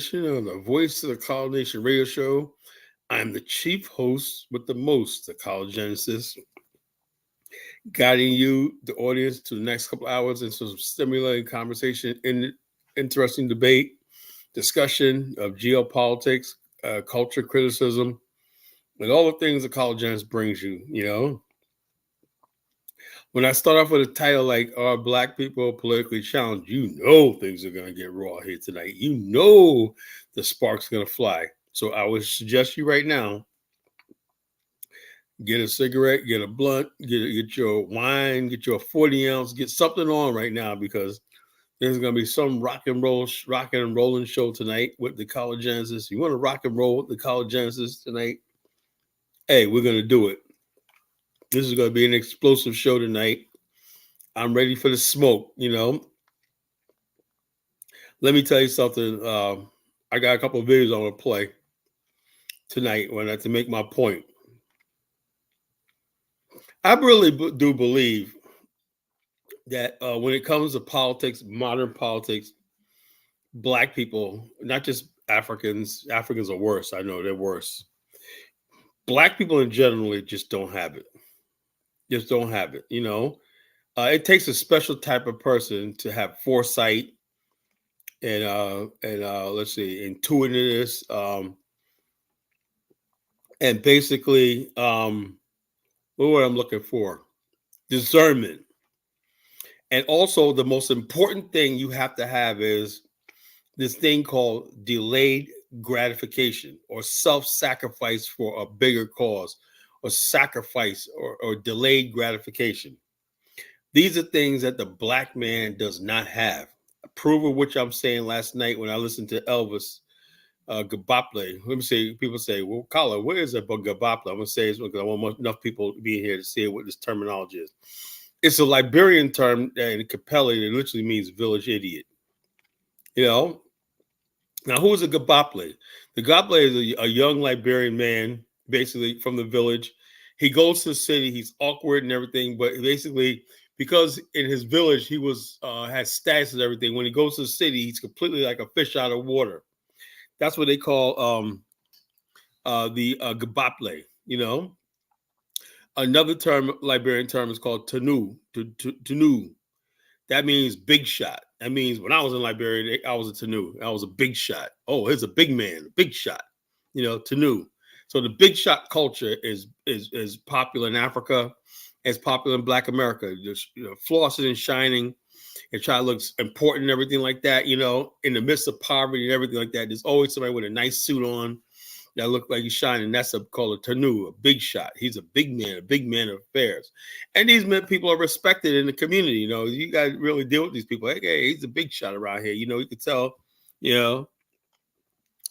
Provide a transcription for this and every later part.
edition of the Voice of the College Nation radio show. I'm the chief host with the most, the College Genesis, guiding you, the audience, to the next couple hours into some stimulating conversation, interesting debate, discussion of geopolitics, culture criticism, and all the things the College Genesis brings you, you know. When I start off with a title like "Are Black People Politically Challenged?" you know things are going to get raw here tonight. You know the spark's going to fly. So I would suggest you right now, get a cigarette, get a blunt, get your wine, get your 40 ounce, get something on right now, because there's going to be some rock and rolling show tonight with the College Genesis. You want to rock and roll with the College Genesis tonight? Hey, we're going to do it. This is going to be an explosive show tonight. I'm ready for the smoke, you know. Let me tell you something. I got a couple of videos I want to play tonight when I have to make my point. I really do believe that when it comes to politics, modern politics, Black people, not just Africans are worse. I know they're worse. Black people in general just don't have it. Just don't have it, you know. It takes a special type of person to have foresight and let's see, intuitiveness, and basically, what I'm looking for, discernment. And also, the most important thing you have to have is this thing called delayed gratification, or self-sacrifice for a bigger cause, or sacrifice or delayed gratification. These are things that the Black man does not have. A proof of which I'm saying last night when I listened to Elvis Gabaple. Let me say, people say, well, Carla, what is a Gabaple? I'm going to say it's because I want enough people to be here to see what this terminology is. It's a Liberian term in Capelli that literally means village idiot. You know? Now, who is a Gabaple? The Gabaple is a young Liberian man, basically from the village. He goes to the city. He's awkward and everything, but basically, because in his village he has status and everything, when he goes to the city, he's completely like a fish out of water. That's what they call the Gabaple. You know, another term, Liberian term, is called Tanu. Tanu. That means big shot. That means when I was in Liberia, I was a Tanu. I was a big shot. Oh, here's a big man, a big shot. You know, Tanu. So the big shot culture is popular in Africa. It's popular in Black America. Just, you know, flossing and shining and try to look important and everything like that. You know, in the midst of poverty and everything like that, there's always somebody with a nice suit on that look like he's shining. That's called a Tanu, a big shot. He's a big man of affairs. And these people are respected in the community. You know, you got to really deal with these people. Like, hey, he's a big shot around here. You know, you can tell, you know.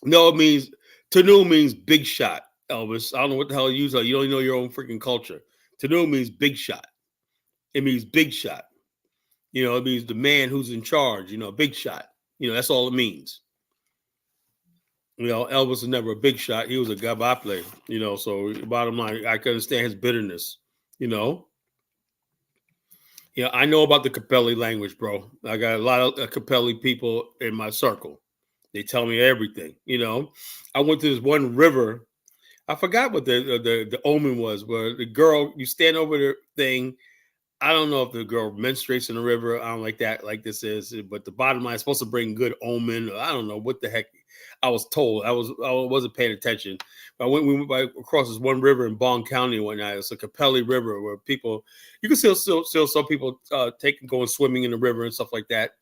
No, it means, Tanu means big shot, Elvis. I don't know what the hell you use. You don't know your own freaking culture. Tanu means big shot. It means big shot. You know, it means the man who's in charge, you know, big shot. You know, that's all it means. You know, Elvis was never a big shot. He was a Gabaple, you know, so bottom line, I can understand his bitterness, you know. Yeah, I know about the Capelli language, bro. I got a lot of Capelli people in my circle. They tell me everything, you know. I went to this one river. I forgot what the omen was, but the girl, you stand over the thing. I don't know if the girl menstruates in the river. I don't like that, like this is, but the bottom line is supposed to bring good omen. I don't know what the heck I was told. I wasn't paying attention. But we went across this one river in Bond County and whatnot. It's a Capelli River where people, you can still some people going swimming in the river and stuff like that.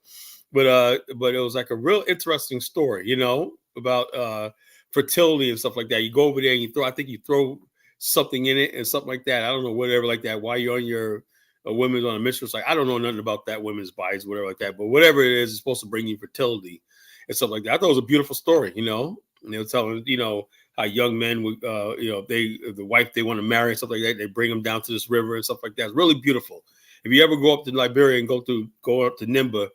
But it was like a real interesting story, you know, about fertility and stuff like that. You go over there and you throw something in it and something like that. I don't know, whatever like that. While you're on your women's on a menstrual cycle. I don't know nothing about that, women's bodies, whatever like that. But whatever it is, it's supposed to bring you fertility and stuff like that. I thought it was a beautiful story, you know. And they were telling, you know, how young men would, you know, the wife they want to marry and stuff like that, they bring them down to this river and stuff like that. It's really beautiful. If you ever go up to Liberia and go up to Nimba,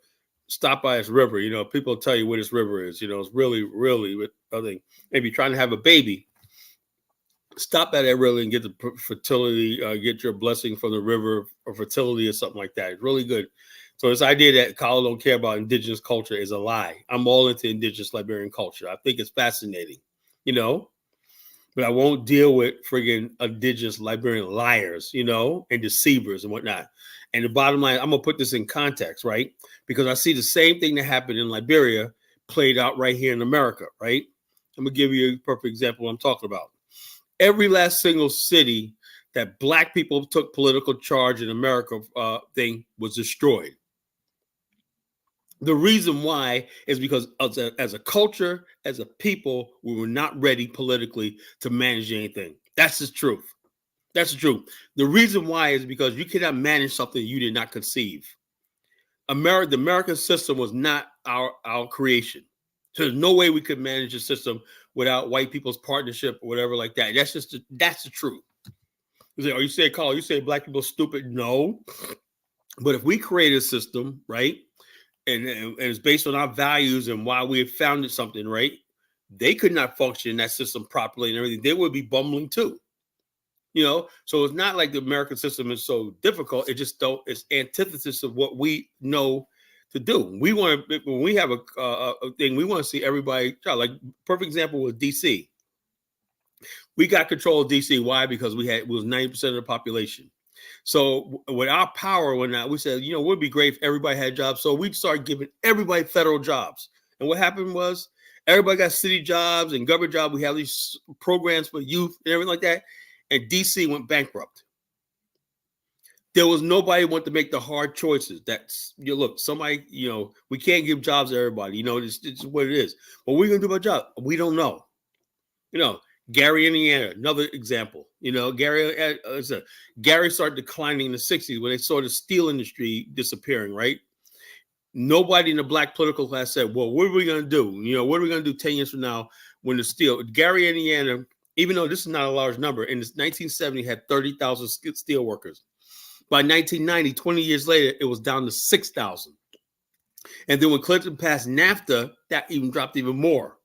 stop by this river. You know, people tell you where this river is. You know, it's really, really, I think maybe trying to have a baby. Stop at it really and get the fertility, get your blessing from the river or fertility or something like that. It's really good. So this idea that Kyle don't care about indigenous culture is a lie. I'm all into indigenous Liberian culture. I think it's fascinating, you know, but I won't deal with friggin' indigenous Liberian liars, you know, and deceivers and whatnot. And the bottom line, I'm gonna put this in context, right? Because I see the same thing that happened in Liberia played out right here in America, right? I'm gonna give you a perfect example of what I'm talking about. Every last single city that Black people took political charge in America thing was destroyed. The reason why is because as a culture, as a people, we were not ready politically to manage anything. That's the truth. That's the truth. The reason why is because you cannot manage something you did not conceive. The American system was not our creation. So there's no way we could manage a system without white people's partnership or whatever like that. That's the truth. You say, Carl, you say Black people are stupid. No. But if we create a system, right, and it's based on our values and why we have founded something, right, they could not function in that system properly and everything. They would be bumbling too. You know, so it's not like the American system is so difficult. It's antithesis of what we know to do. We want to, when we have a thing, we want to see everybody, like perfect example with DC. We got control of DC. Why? Because it was 90% of the population. So with our power, we said, you know, it would be great if everybody had jobs. So we started giving everybody federal jobs. And what happened was everybody got city jobs and government jobs. We have these programs for youth and everything like that. And DC went bankrupt. There was nobody who wanted to make the hard choices. Look, somebody, you know, we can't give jobs to everybody. You know, it's what it is. What we're going to do about jobs? We don't know. You know, Gary, Indiana, another example. You know, Gary started declining in the 60s when they saw the steel industry disappearing, right? Nobody in the Black political class said, well, what are we going to do? You know, what are we going to do 10 years from now when the steel, Gary, Indiana, even though this is not a large number, in 1970 had 30,000 steel workers. By 1990, 20 years later, it was down to 6,000. And then when Clinton passed NAFTA, that even dropped even more.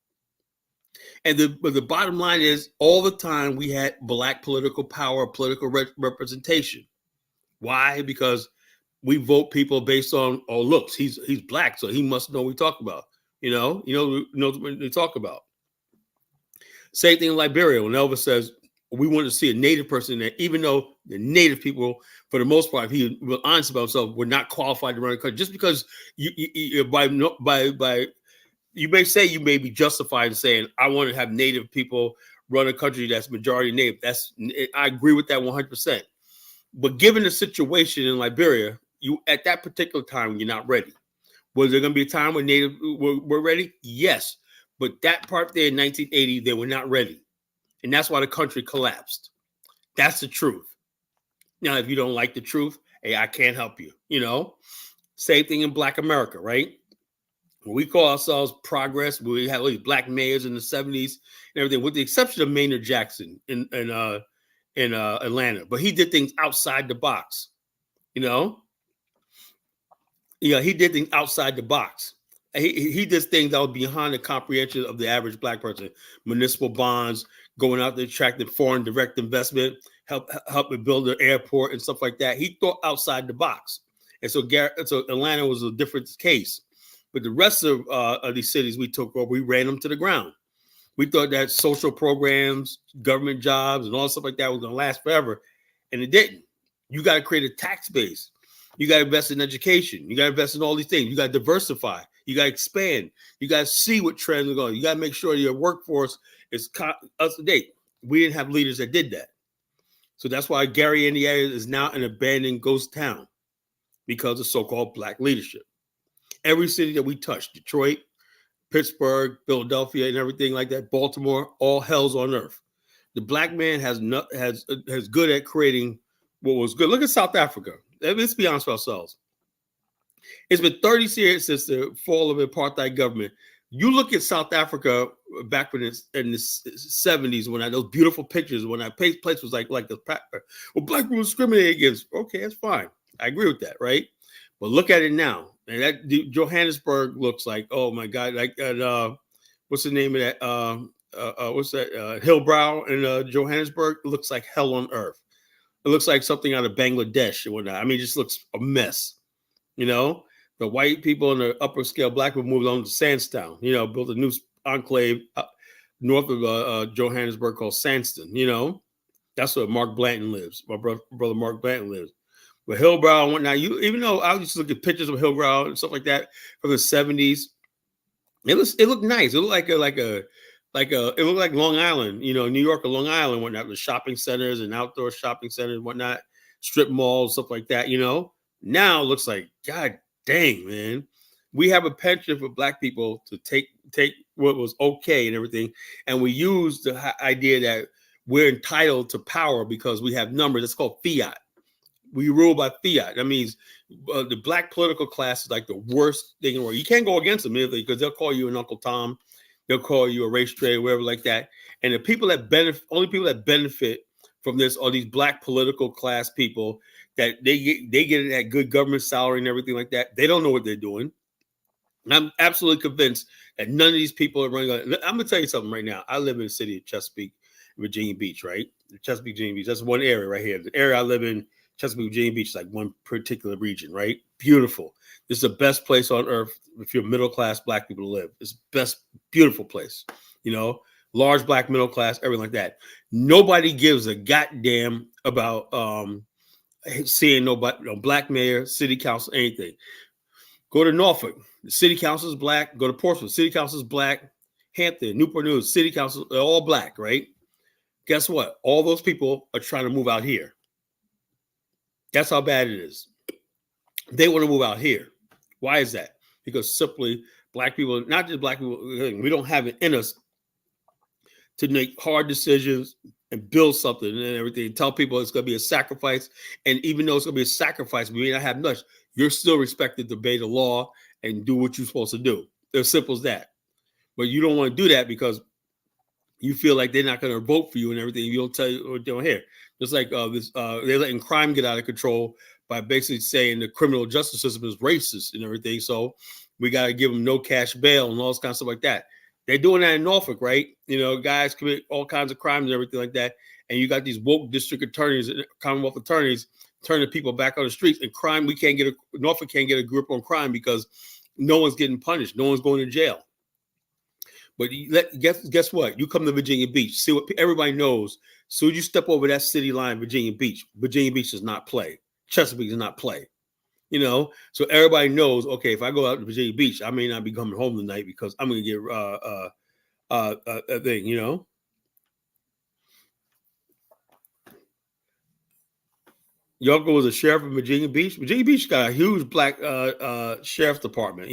But the bottom line is, all the time we had Black political power, political representation. Why? Because we vote people based on, oh, looks, he's Black, so he must know what we talk about. You know what they talk about. Same thing in Liberia when Elvis says we want to see a Native person there, even though the Native people, for the most part, if he was honest about himself, were not qualified to run the country. Just because you may say you may be justified in saying I want to have Native people run a country that's majority Native. I agree with that 100%. But given the situation in Liberia, you at that particular time you're not ready. Was there going to be a time when Native were ready? Yes. But that part there in 1980, they were not ready. And that's why the country collapsed. That's the truth. Now, if you don't like the truth, hey, I can't help you. You know, same thing in Black America, right? When we call ourselves progress, we had all these Black mayors in the 70s and everything, with the exception of Maynard Jackson in Atlanta. But he did things outside the box, you know? Yeah, he did things outside the box. He did things that was beyond the comprehension of the average Black person. Municipal bonds, going out there, attracting foreign direct investment, helping build an airport and stuff like that. He thought outside the box. And so Atlanta was a different case. But the rest of these cities we took over, we ran them to the ground. We thought that social programs, government jobs, and all stuff like that was going to last forever. And it didn't. You got to create a tax base. You got to invest in education. You got to invest in all these things. You got to diversify. You got to expand. You got to see what trends are going. You got to make sure your workforce is up to date. We didn't have leaders that did that. So that's why Gary, Indiana is now an abandoned ghost town because of so-called Black leadership. Every city that we touched, Detroit, Pittsburgh, Philadelphia, and everything like that, Baltimore, all hell's on earth. The Black man has good at creating what was good. Look at South Africa. Let's be honest with ourselves. It's been 30 years since the fall of the apartheid government. You look at South Africa back in the 70s when those beautiful pictures, when that place was like the well, Black people discriminated against. Okay, that's fine. I agree with that, right? But look at it now. And that Johannesburg looks like, oh my God, like that, what's the name of that? Hillbrow in Johannesburg? It looks like hell on earth. It looks like something out of Bangladesh or whatnot. I mean, it just looks a mess, you know? The white people and the upper scale black people moved on to Sandstown. Built a new enclave north of Johannesburg called Sandston. That's where Mark Blanton lives. My brother Mark Blanton lives. But Hillbrow and whatnot, even though I used to look at pictures of Hillbrow and stuff like that from the 70s, it looked nice. It looked it looked like Long Island, New York or Long Island, whatnot, the shopping centers and outdoor shopping centers and whatnot, strip malls, stuff like that, Now it looks like, God dang, man. We have a penchant for black people to take what was okay and everything. And we use the idea that we're entitled to power because we have numbers. It's called fiat. We rule by fiat. That means the black political class is like the worst thing in the world. You can't go against them because they'll call you an Uncle Tom. They'll call you a race trader, whatever like that. And the people that only people that benefit from this are these black political class people that they get that good government salary and everything like that. They don't know what they're doing. And I'm absolutely convinced that none of these people are running. I'm going to tell you something right now. I live in the city of Chesapeake, Virginia Beach, right? Chesapeake, Virginia Beach. That's one area right here. The area I live in, Chesapeake, Virginia Beach, is like one particular region, right? Beautiful. This is the best place on earth if you're middle class black people to live. It's the best, beautiful place. Large black middle class, everything like that. Nobody gives a goddamn about seeing no black mayor, city council, anything. Go to Norfolk, the city council is black. Go to Portsmouth, city council is black. Hampton, Newport News, city council, they're all black, right? Guess what? All those people are trying to move out here. That's how bad it is. They want to move out here. Why is that? Because simply black people, not just black people, we don't have it in us to make hard decisions and build something and everything. Tell people it's going to be a sacrifice. And even though it's going to be a sacrifice, we may not have much, you're still expected to obey the law and do what you're supposed to do. It's simple as that. But you don't want to do that because you feel like they're not going to vote for you and everything. You don't tell you what they don't hear. Just like they're letting crime get out of control by basically saying the criminal justice system is racist and everything. So we got to give them no cash bail and all this kind of stuff like that. They're doing that in Norfolk, right? Guys commit all kinds of crimes and everything like that. And you got these woke district attorneys and Commonwealth attorneys turning people back on the streets. And crime, Norfolk can't get a grip on crime because no one's getting punished. No one's going to jail. But guess what? You come to Virginia Beach, see what everybody knows. So you step over that city line, Virginia Beach does not play. Chesapeake does not play. So everybody knows, okay, if I go out to Virginia Beach, I may not be coming home tonight because I'm going to get a thing, Your uncle was a sheriff in Virginia Beach. Virginia Beach got a huge black sheriff's department,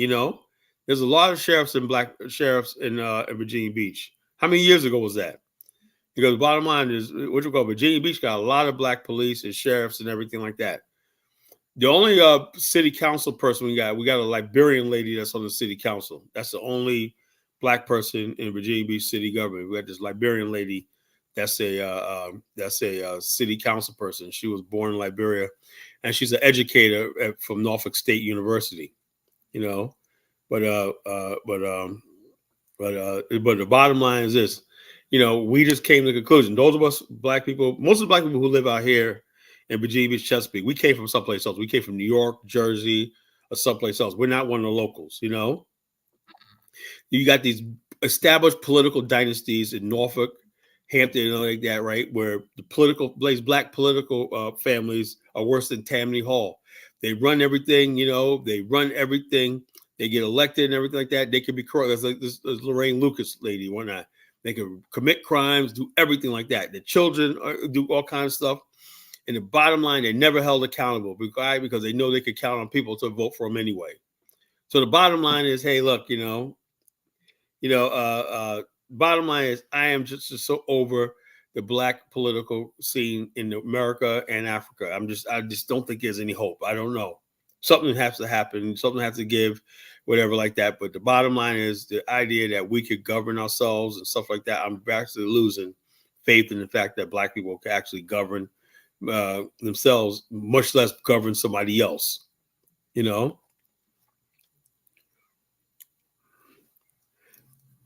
There's a lot of sheriffs in Virginia Beach. How many years ago was that? Because the bottom line is, what you call Virginia Beach got a lot of black police and sheriffs and everything like that. The only city council person we got a Liberian lady that's on the city council. That's the only black person in Virginia Beach city government. We got this Liberian lady that's a city council person. She was born in Liberia, and she's an educator from Norfolk State University. But the bottom line is this. We just came to the conclusion. Those of us black people, most of the black people who live out here in Virginia Beach, Chesapeake, we came from someplace else. We came from New York, Jersey, or someplace else. We're not one of the locals, You got these established political dynasties in Norfolk, Hampton, and all like that, right? Where the black political families are worse than Tammany Hall. They run everything, They run everything. They get elected and everything like that. They can be corrupt. There's like this Lorraine Lucas lady, whatnot. They can commit crimes, do everything like that. The children do all kinds of stuff. And the bottom line, they're never held accountable. Why? Because they know they could count on people to vote for them anyway. So the bottom line is, hey, look, bottom line is I am just so over the black political scene in America and Africa. I just don't think there's any hope. I don't know. Something has to happen. Something has to give, whatever like that. But the bottom line is the idea that we could govern ourselves and stuff like that. I'm actually losing faith in the fact that black people can actually govern themselves, much less govern somebody else.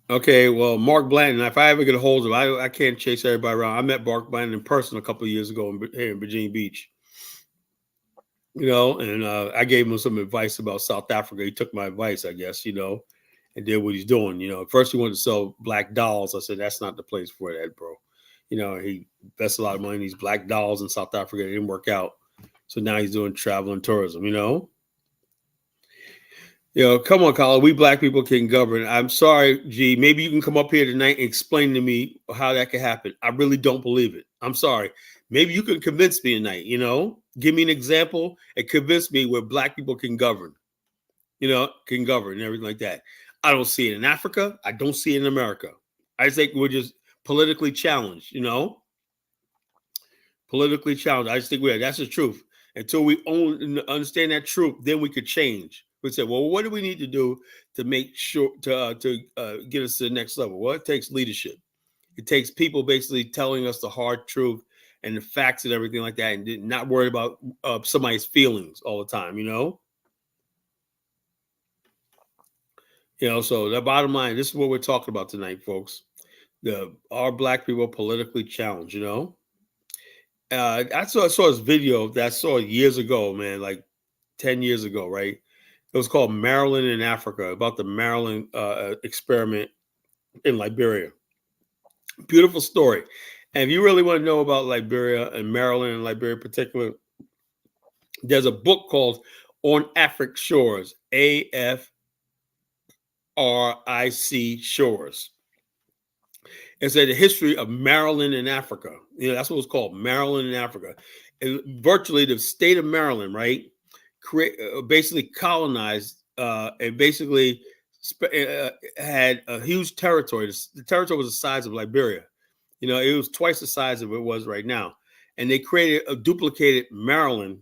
Okay, well, Mark Blanton, if I ever get a hold of him, I can't chase everybody around. I met Mark Blanton in person a couple of years ago here in Virginia Beach. And I gave him some advice about South Africa. He took my advice, I guess, and did what he's doing. At first he wanted to sell black dolls. I said, that's not the place for that, bro. He invested a lot of money in these black dolls in South Africa. It didn't work out. So now he's doing travel and tourism, Come on, Colin. We black people can govern. I'm sorry, G. Maybe you can come up here tonight and explain to me how that can happen. I really don't believe it. I'm sorry. Maybe you can convince me tonight, Give me an example and convince me where black people can govern, can govern and everything like that. I don't see it in Africa. I don't see it in America. I think we're just politically challenged, Politically challenged. I just think that's the truth. Until we understand that truth, then we could change. We say, well, what do we need to do to make sure to get us to the next level? Well, it takes leadership. It takes people basically telling us the hard truth and the facts and everything like that, and not worried about somebody's feelings all the time, So the bottom line, this is what we're talking about tonight, folks. Our black people politically challenged, I saw this video that I saw years ago, man, like 10 years ago, right? It was called Maryland in Africa, about the Maryland experiment in Liberia. Beautiful story. And if you really want to know about Liberia and Maryland and Liberia in particular, there's a book called On African Shores, AFRIC Shores. It's the history of Maryland in Africa. That's what it's called, Maryland in Africa. And virtually the state of Maryland, right, basically colonized and basically had a huge territory. The territory was the size of Liberia. It was twice the size of it was right now. And they created a duplicated Maryland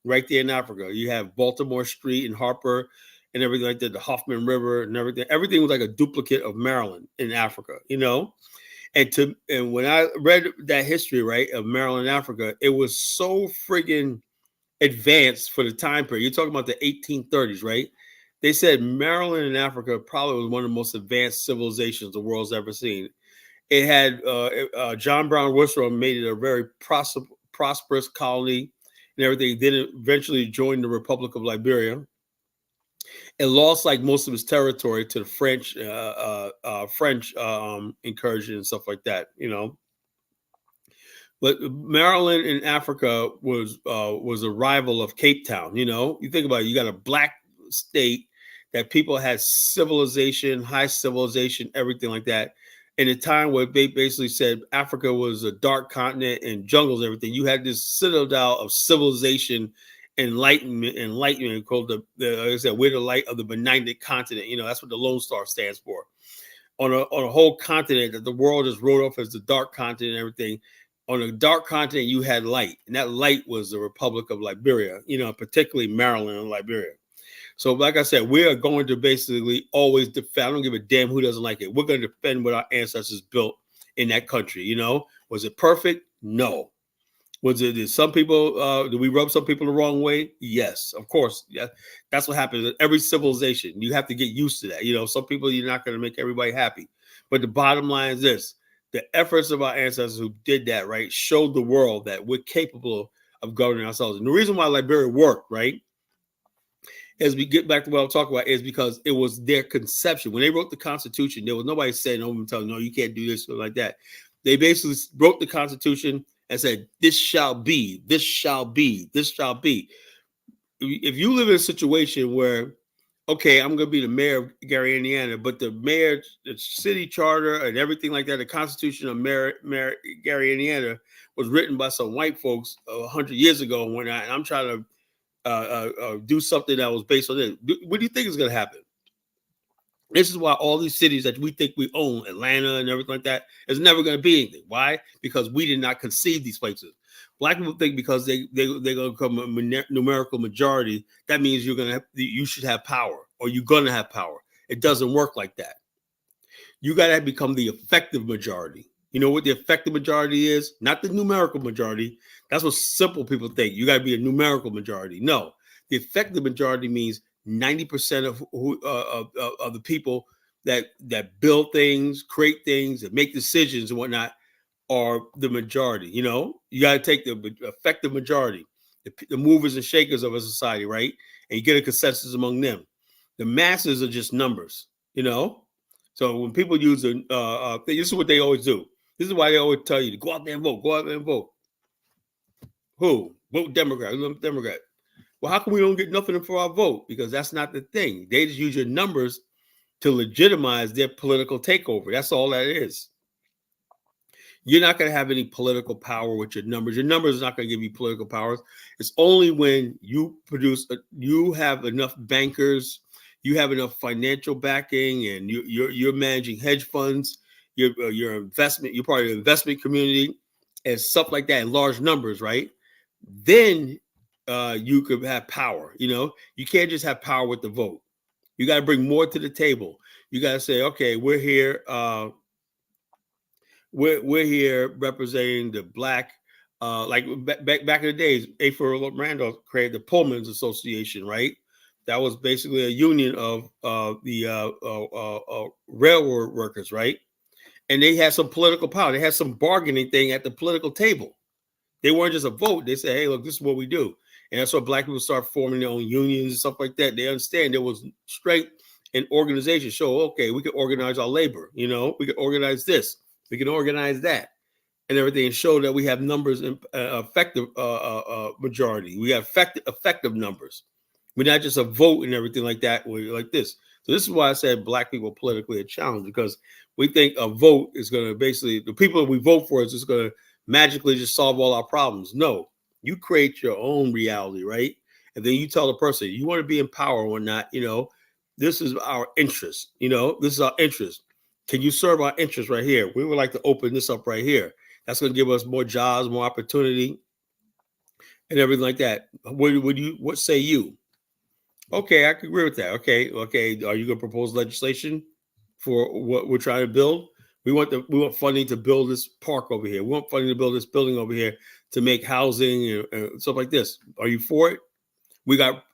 right there in Africa. You have Baltimore Street and Harper and everything like that, the Hoffman River and everything. Everything was like a duplicate of Maryland in Africa, And when I read that history, right, of Maryland, Africa, it was so friggin' advanced for the time period. You're talking about the 1830s, right? They said Maryland in Africa probably was one of the most advanced civilizations the world's ever seen. It had John Brown Whistle made it a very prosperous colony and everything. Then eventually joined the Republic of Liberia. It lost like most of its territory to the French incursion and stuff like that, But Maryland in Africa was a rival of Cape Town. You think about it, you got a black state that people had civilization, high civilization, everything like that. In a time where they basically said Africa was a dark continent and jungles, everything, you had this citadel of civilization, enlightenment called like I said, we're the light of the benignant continent. That's what the Lone Star stands for. On a whole continent that the world is wrote off as the dark continent and everything. On a dark continent, you had light, and that light was the Republic of Liberia, particularly Maryland and Liberia. So, like I said, we are going to basically always defend. I don't give a damn who doesn't like it. We're going to defend what our ancestors built in that country. Was it perfect? No. Did some people, did we rub some people the wrong way? Yes, of course. Yeah, that's what happens in every civilization. You have to get used to that. Some people, you're not going to make everybody happy. But the bottom line is this: the efforts of our ancestors who did that, right, showed the world that we're capable of governing ourselves. And the reason why Liberia worked, right, as we get back to what I'm talking about, is because it was their conception. When they wrote the Constitution, there was nobody saying over and telling, no, you can't do this or like that. They basically wrote the Constitution and said, this shall be, this shall be, this shall be. If you live in a situation where, okay, I'm going to be the mayor of Gary, Indiana, but the mayor, the city charter and everything like that, the Constitution of Mayor Gary, Indiana was written by some white folks 100 years ago and whatnot, and I'm trying to do something that was based on it. What do you think is going to happen? This is why all these cities that we think we own, Atlanta and everything like that, is never going to be anything. Why? Because we did not conceive these places. Black people think because they're going to become a numerical majority, that means you should have power or you're going to have power. It doesn't work like that. You got to become the effective majority. You know what the effective majority is? Not the numerical majority. That's what simple people think. You got to be a numerical majority. No, the effective majority means 90% of the people that build things, create things, and make decisions and whatnot are the majority. You got to take the effective majority. the movers and shakers of a society, right? And you get a consensus among them. The masses are just numbers, So when people use this is what they always do. This is why they always tell you to go out there and vote. Go out there and vote. Who? Vote Democrat. Vote Democrat. Well, how come we don't get nothing for our vote? Because that's not the thing. They just use your numbers to legitimize their political takeover. That's all that is. You're not going to have any political power with your numbers. Your numbers are not going to give you political powers. It's only when you you have enough bankers, you have enough financial backing, and you're managing hedge funds, your investment, you're part of the investment community, and stuff like that in large numbers, right? Then you could have power. You can't just have power with the vote. You got to bring more to the table. You got to say, okay, we're here. We're here representing the Black, like back in the days. A. Randolph created the Pullman's Association, right? That was basically a union of the railroad workers, right? And they had some political power. They had some bargaining thing at the political table. They weren't just a vote. They said, hey, look, this is what we do. And that's why Black people start forming their own unions and stuff like that. They understand there was strength in organization. So, okay, we can organize our labor. We can organize this. We can organize that and everything, and show that we have numbers in effective majority. We have effective numbers. We're not just a vote and everything like that. We're like this. So this is why I said Black people politically a challenge, because we think a vote is going to basically, the people that we vote for is just going to magically just solve all our problems. No, you create your own reality, right? And then you tell the person, you want to be in power or not, this is our interest, this is our interest. Can you serve our interests right here? We would like to open this up right here. That's going to give us more jobs, more opportunity, and everything like that. What say you? Okay, I can agree with that. Okay. Are you going to propose legislation for what we're trying to build? We want funding to build this park over here. We want funding to build this building over here to make housing and stuff like this. Are you for it? We got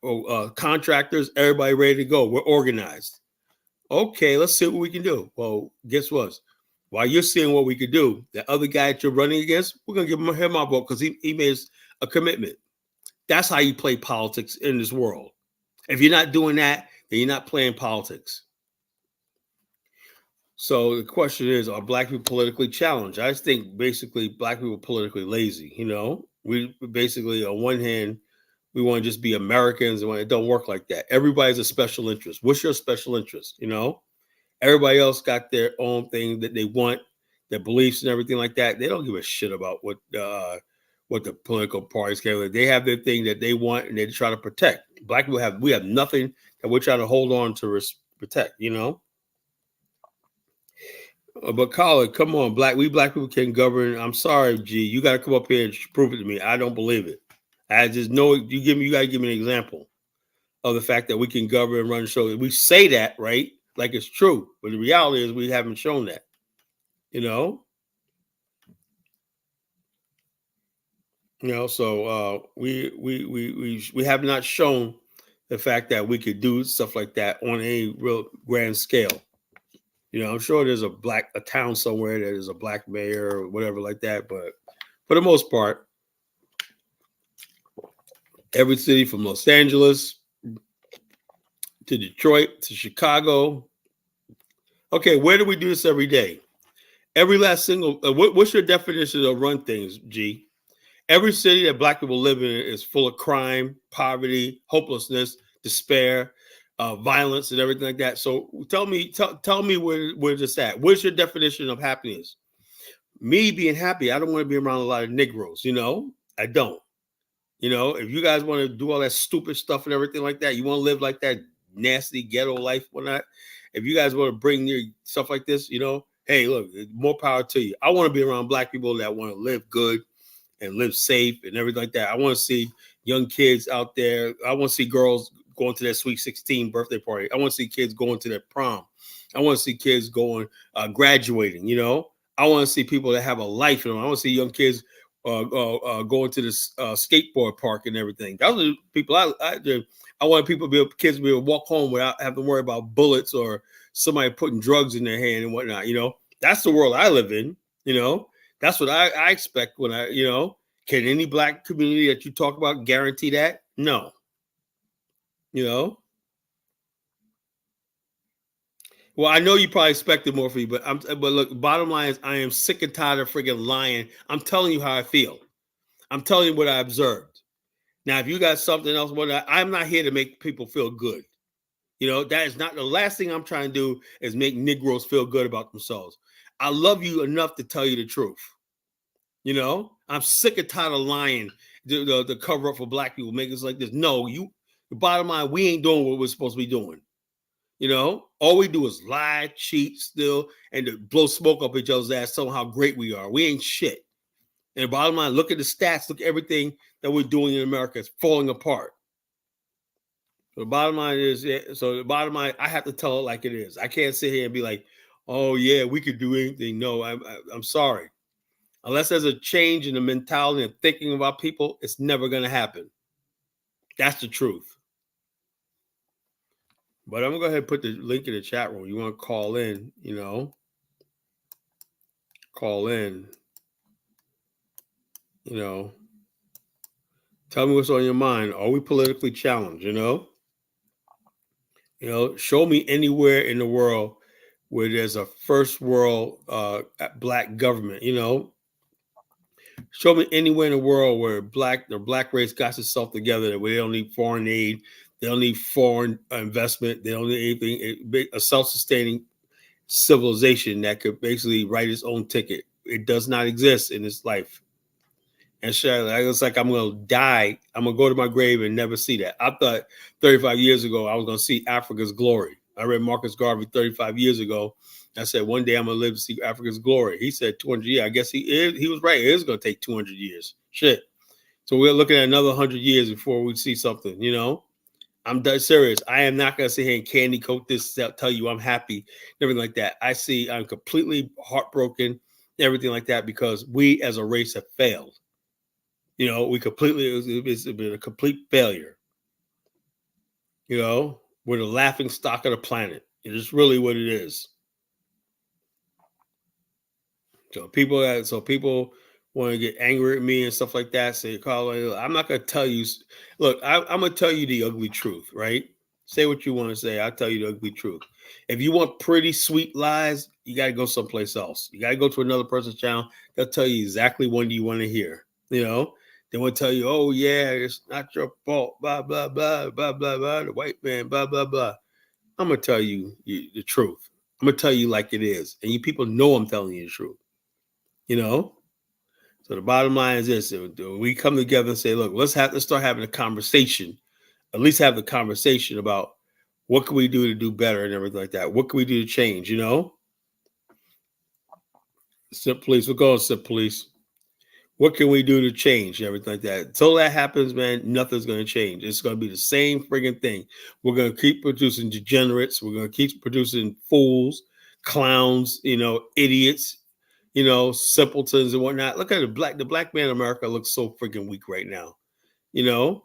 contractors, everybody ready to go. We're organized. Okay, let's see what we can do. Well, guess what? While you're seeing what we could do, the other guy that you're running against, we're going to give him our vote because he made a commitment. That's how you play politics in this world. If you're not doing that, then you're not playing politics. So the question is, are Black people politically challenged? I just think basically Black people are politically lazy. We basically, on one hand, we want to just be Americans, and it don't work like that. Everybody's a special interest. What's your special interest? Everybody else got their own thing that they want, their beliefs and everything like that. They don't give a shit about what the political parties can. They have their thing that they want, and they try to protect. Black people we have nothing that we're trying to hold on to protect. But Colin, come on, we black people can govern. I'm sorry, G. You got to come up here and prove it to me. I don't believe it. I just know you got to give me an example of the fact that we can govern and run shows. We say that, right? Like it's true. But the reality is we haven't shown that. So we have not shown the fact that we could do stuff like that on a real grand scale. I'm sure there's a town somewhere that is a Black mayor or whatever like that, but for the most part, every city from Los Angeles to Detroit to Chicago. Okay, where do we do this every day? Every last single. What's your definition of run things, G? Every city that Black people live in is full of crime, poverty, hopelessness, despair, violence, and everything like that. So tell me where this at. Where's your definition of happiness? Me being happy, I don't want to be around a lot of Negroes. I don't. If you guys want to do all that stupid stuff and everything like that, you want to live like that nasty ghetto life, whatnot. If you guys want to bring your stuff like this, hey, look, more power to you. I want to be around Black people that want to live good and live safe and everything like that. I want to see young kids out there. I want to see girls going to their Sweet 16 birthday party. I want to see kids going to their prom. I want to see kids going, graduating, I want to see people that have a life in them. I want to see young kids going to this skateboard park and everything. Those are the people I want kids to be able to walk home without having to worry about bullets or somebody putting drugs in their hand and whatnot. That's the world I live in. That's what I expect when Can any black community that you talk about guarantee that? No. You know? Well, I know you probably expected more from me, but look, bottom line is I am sick and tired of freaking lying. I'm telling you how I feel. I'm telling you what I observed. Now, if you got something else, I'm not here to make people feel good. You know, that is not the last thing I'm trying to do is make Negroes feel good about themselves. I love you enough to tell you the truth. You know, I'm sick and tired of lying, the cover up for black people, make us like this. No, the bottom line, we ain't doing what we're supposed to be doing. You know, all we do is lie, cheat, steal, and to blow smoke up each other's ass, telling how great we are. We ain't shit. And the bottom line, look at the stats, look at everything that we're doing in America. It's falling apart. So the bottom line is, I have to tell it like it is. I can't sit here and be like, oh yeah, we could do anything. No, I'm sorry. Unless there's a change in the mentality and thinking about people, it's never going to happen. That's the truth. But I'm going to go ahead and put the link in the chat room. You want to call in, you know, call in, you know, tell me what's on your mind. Are we politically challenged, you know? You know, show me anywhere in the world where there's a first world black government, you know? Show me anywhere in the world where the black race got itself together, where they don't need foreign aid, they don't need foreign investment, they don't need anything, a self-sustaining civilization that could basically write its own ticket. It does not exist in this life. And sure, it's like I'm going to die. I'm going to go to my grave and never see that. I thought 35 years ago I was going to see Africa's glory. I read Marcus Garvey 35 years ago. I said, one day I'm going to live to see Africa's glory. He said 200 years. I guess he was right. It is going to take 200 years. Shit. So we're looking at another 100 years before we see something, you know? I'm dead serious. I am not going to sit here and candy coat this, tell you I'm happy, everything like that. I'm completely heartbroken, everything like that, because we as a race have failed. You know, it's been a complete failure. You know, we're the laughing stock of the planet. It is really what it is. So people want to get angry at me and stuff like that. Say, Carl, I'm not going to tell you. Look, I'm going to tell you the ugly truth, right? Say what you want to say. I'll tell you the ugly truth. If you want pretty sweet lies, you got to go someplace else. You got to go to another person's channel. They'll tell you exactly what you want to hear. You know, they will tell you, oh yeah, it's not your fault. Blah blah blah blah blah blah. The white man. Blah blah blah. I'm gonna tell you the truth. I'm gonna tell you like it is, and you people know I'm telling you the truth. You know. So the bottom line is this: we come together and say, look, let's start having a conversation. At least have the conversation about what can we do to do better and everything like that. What can we do to change? You know. Simp police, we're going simp police. What can we do to change and everything like that? Until that happens, man, nothing's going to change. It's going to be the same friggin' thing. We're going to keep producing degenerates. We're going to keep producing fools, clowns, you know, idiots, you know, simpletons and whatnot. Look at the black man in America looks so freaking weak right now. You know,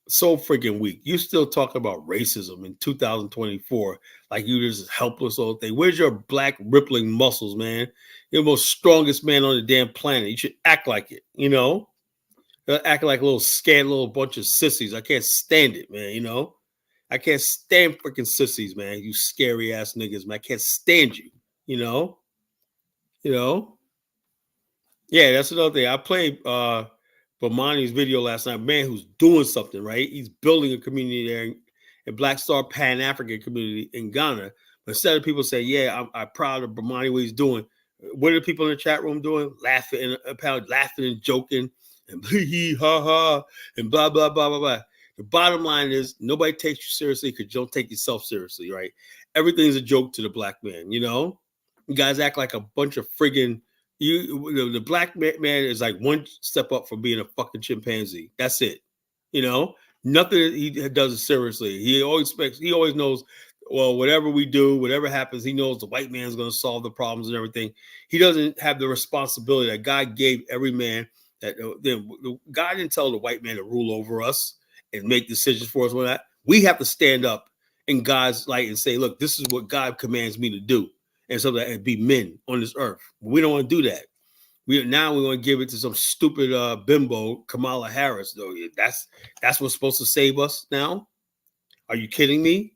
so freaking weak. You still talk about racism in 2024 like you just helpless old thing. Where's your black rippling muscles, man? You're the most strongest man on the damn planet. You should act like it, you know? Act like a little scared little bunch of sissies. I can't stand it, man, you know? I can't stand freaking sissies, man. You scary ass niggas, man. I can't stand you, you know? You know? Yeah, that's another thing. I played Bomani's video last night. Man, who's doing something, right? He's building a community there in Black Star Pan-African community in Ghana. But instead of people saying, yeah, I'm proud of Bomani, what he's doing, what are the people in the chat room doing? Laughing and joking and hee ha ha and blah, blah, blah, blah, blah. The bottom line is nobody takes you seriously because you don't take yourself seriously, right? Everything's a joke to the black man, you know? You guys act like a bunch of friggin' the black man is like one step up from being a fucking chimpanzee. That's it. You know, nothing he does it seriously. He always knows, well, whatever we do, whatever happens, he knows the white man's going to solve the problems and everything. He doesn't have the responsibility that God gave every man. That God didn't tell the white man to rule over us and make decisions for us. When that we have to stand up in God's light and say, look, this is what God commands me to do. And so that it be men on this earth. We don't want to do that. We're going to give it to some stupid bimbo, Kamala Harris. Though that's what's supposed to save us now. Are you kidding me?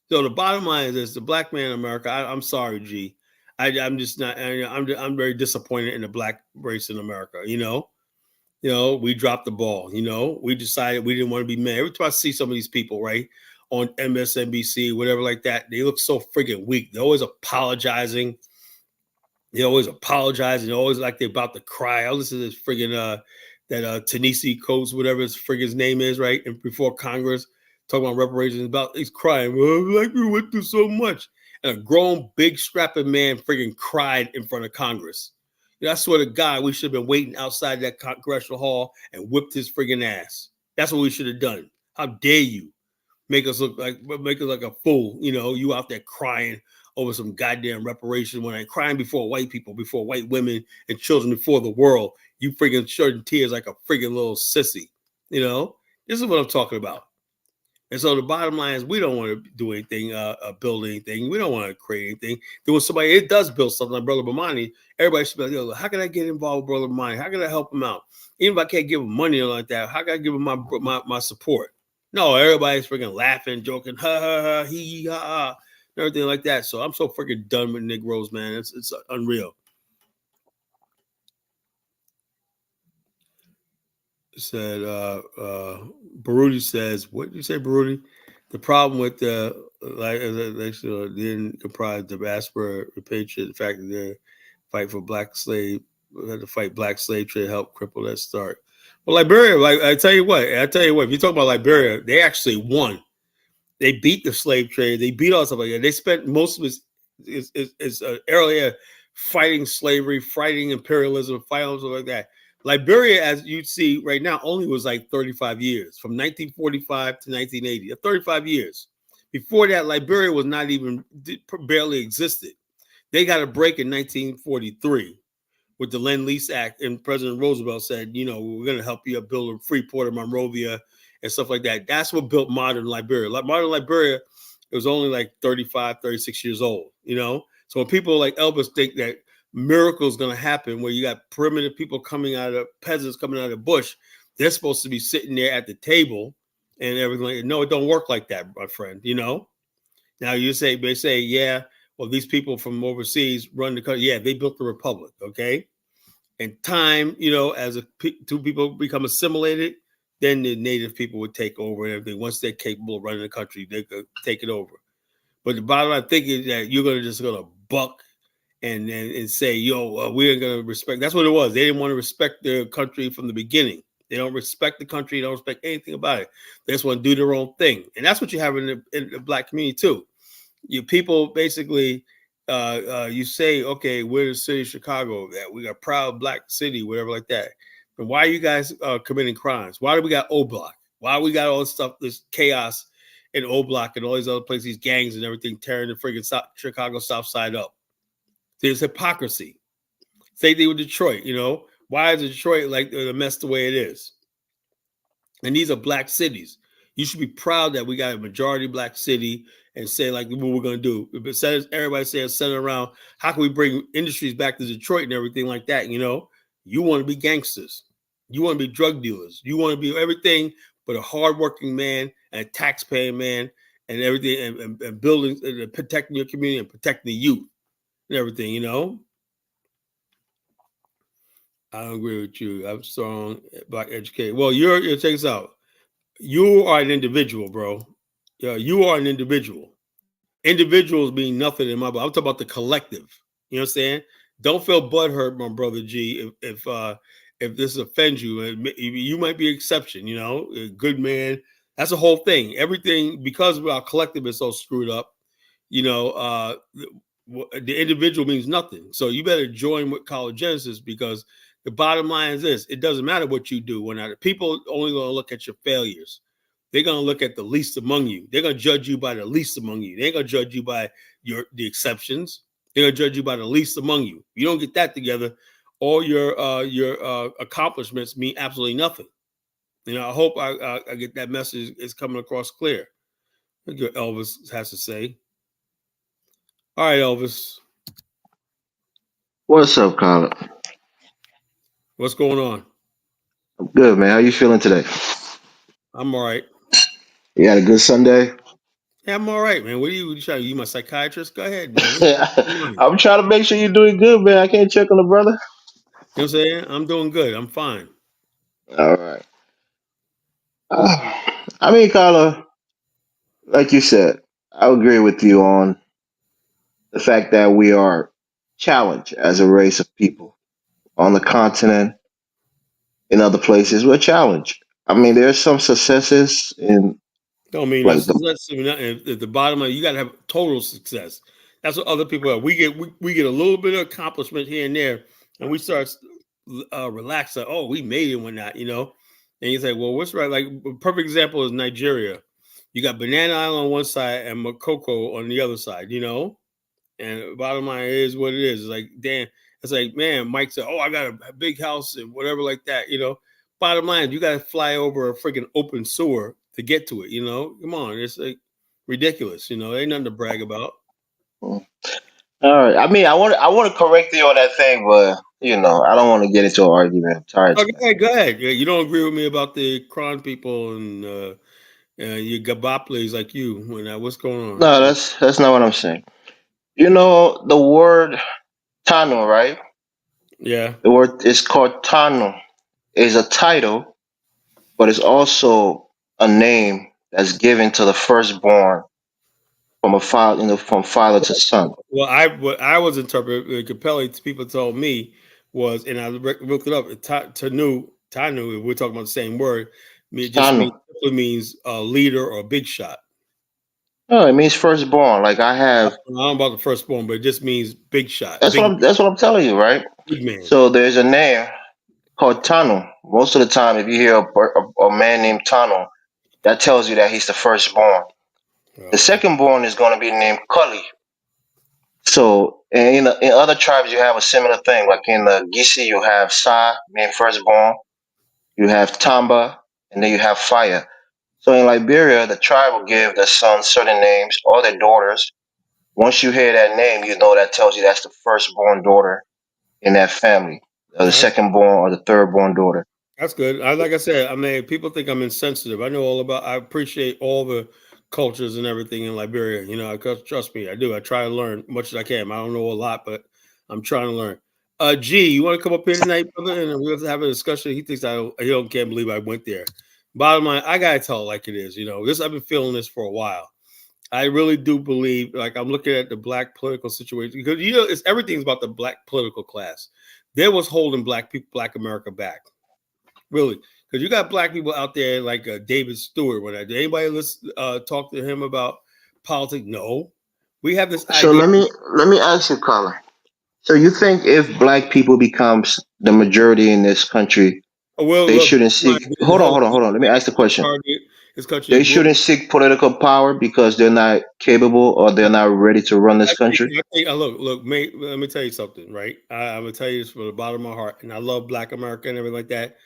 So the bottom line is this: the black man in America. I'm sorry, G. I'm just not. I'm very disappointed in the black race in America. We dropped the ball. We decided we didn't want to be men. Every time I see some of these people, right, on MSNBC, whatever like that, they look so friggin' weak. They're always apologizing. They always apologize and always like they're about to cry. I listen to this friggin' that Ta-Nehisi Coates, whatever his friggin' name is, right? And before Congress, talking about reparations, he's crying. Well, like we went through so much. And a grown, big, strapping man friggin' cried in front of Congress. I swear to God, we should have been waiting outside that congressional hall and whipped his friggin' ass. That's what we should have done. How dare you make us look like a fool? You out there crying over some goddamn reparation when I'm crying before white people, before white women and children, before the world. You friggin' shedding tears like a friggin' little sissy. This is what I'm talking about. And so the bottom line is we don't want to do anything, build anything. We don't want to create anything. There was somebody, it does build something like Brother Bomani. Everybody should be like, how can I get involved with Brother Bomani? How can I help him out? Even if I can't give him money or like that, how can I give him my support? No, everybody's freaking laughing, joking, ha, ha, ha, he, ha, ha, and everything like that. So I'm so freaking done with Negroes, man. It's unreal. Said Baruti says, what did you say, Baruti? The problem with the didn't comprise the diaspora repatriate, the fact that they fight for black slave, had to fight black slave trade, help cripple that start. Well, Liberia, I tell you what, if you talk about Liberia, they actually won. They beat the slave trade. They beat all stuff like that. They spent most of its area fighting slavery, fighting imperialism, fighting stuff like that. Liberia, as you see right now, only was like 35 years, from 1945 to 1980, 35 years. Before that, Liberia was not even, barely existed. They got a break in 1943 with the Lend-Lease Act, and President Roosevelt said, we're going to help you build a free port of Monrovia and stuff like that. That's what built modern Liberia. Modern Liberia, it was only like 35, 36 years old, So when people like Elvis think that miracles going to happen where you got primitive people peasants coming out of the bush, they're supposed to be sitting there at the table and everything. No, it don't work like that, my friend. Now they say, yeah, well, these people from overseas run the country. Yeah, they built the republic, okay? And time, as two people become assimilated, then the native people would take over and everything. Once they're capable of running the country, they could take it over. But the bottom line thing is that you're going to buck and say, we're going to respect. That's what it was. They didn't want to respect their country from the beginning. They don't respect the country. They don't respect anything about it. They just want to do their own thing. And that's what you have in the black community too. You people basically, you say, okay, we're the city of Chicago. That we got a proud black city, whatever like that. But why are you guys committing crimes? Why do we got O Block? Why we got all this stuff, this chaos in O Block and all these other places, these gangs and everything tearing the freaking Chicago South Side up? There's hypocrisy. Same thing with Detroit, Why is Detroit like the mess the way it is? And these are black cities. You should be proud that we got a majority black city and say like what we're going to do. Instead of everybody saying sitting around, how can we bring industries back to Detroit and everything like that? You want to be gangsters. You want to be drug dealers. You want to be everything but a hardworking man and a taxpaying man and everything and building and protecting your community and protecting the youth and everything, I don't agree with you. I'm strong, black educated. Well, check this out. You are an individual, bro. Yeah, you are an individual. Individuals mean nothing in my book. I'm talking about the collective. You know what I'm saying? Don't feel butthurt, my brother G. If this offends you, you might be an exception. A good man. That's the whole thing. Everything, because our collective is so screwed up. The individual means nothing. So you better join with College Genesis, because the bottom line is this: it doesn't matter what you do. When people only going to look at your failures. They're going to look at the least among you. They're going to judge you by the least among you. They ain't going to judge you by the exceptions. They're going to judge you by the least among you. You don't get that together, all your accomplishments mean absolutely nothing. I hope I get that message is coming across clear. Look what Elvis has to say. All right, Elvis. What's up, Colin? What's going on? Good, man. How you feeling today? I'm all right. You had a good Sunday? Yeah, I'm all right, man. What are you trying? You my psychiatrist? Go ahead, man. What's going on? I'm trying to make sure you're doing good, man. I can't check on the brother. You know what I'm saying? I'm doing good. I'm fine. All right. I mean, Carla, like you said, I agree with you on the fact that we are challenged as a race of people on the continent, in other places. We're challenged. I mean, there's some successes in Don't mean like the that's at the bottom of it, you got to have total success. That's what other people have. We get a little bit of accomplishment here and there, and we start relaxing. Oh, we made it when not, you know. And you say, well, what's right? Like a perfect example is Nigeria. You got Banana Island on one side and Makoko on the other side, you know. And bottom line is what it is. It's like, damn, it's like, man, Mike said, oh, I got a big house and whatever like that, you know. Bottom line, you got to fly over a freaking open sewer to get to it, you know. Come on, it's like ridiculous, you know. Ain't nothing to brag about. all right. I mean, I want to correct you on that thing, but I don't want to get into an argument. I'm tired Oh, today. go ahead. Yeah, you don't agree with me about the Kron people and your gabaples like you. When what's going on? No, that's not what I'm saying. The word Tano, right? Yeah. The word is called Tano. Is a title, but it's also a name that's given to the firstborn from a father, from father to son. Well, what I was interpreting Capelli people told me was, and I looked it up. Tanu. If we're talking about the same word, it just Tano. means simply means leader or big shot. Oh, it means firstborn. Like I I have. don't know about the firstborn, but it just means big shot, That's what I'm. That's what I'm telling you, right? big man. So there's a name called Tano. Most of the time, if you hear a man named Tano, that tells you that he's the firstborn. The Oh, secondborn is going to be named Cully. So, and in other tribes, you have a similar thing. Like in the Gisi, you have Sa, meaning firstborn. You have Tamba, and then you have Fire. So in Liberia, the tribe will give their sons certain names or their daughters. Once you hear that name, you know that tells you that's the firstborn daughter in that family, or the no, secondborn or the thirdborn daughter. that's good. Like I said, I mean, people think I'm insensitive. I know all about. I appreciate all the cultures and everything in Liberia. You know, trust me, I do. I try to learn much as I can. I don't know a lot, but I'm trying to learn. G, you want to come up here tonight, brother, and we'll have a discussion. He thinks he don't can't believe I went there. Bottom line, I gotta tell it like it is. You know, this I've been feeling this for a while. I really do believe, like I'm looking at the black political situation because it's everything's about the black political class. They was holding black people, black America back. Really, because you got black people out there like David Stewart. When did anybody listen, talk to him about politics? No, we have this So idea. let me ask you, Colin. So you think if black people becomes the majority in this country, Well, they look, shouldn't seek? Hold on, hold on, hold on. Let me ask the question. this country They is ruled. shouldn't seek political power because they're not capable or they're not ready to run this country. Look, mate. Let me tell you something, right? I'm gonna tell you this from the bottom of my heart, and I love Black America and everything like that.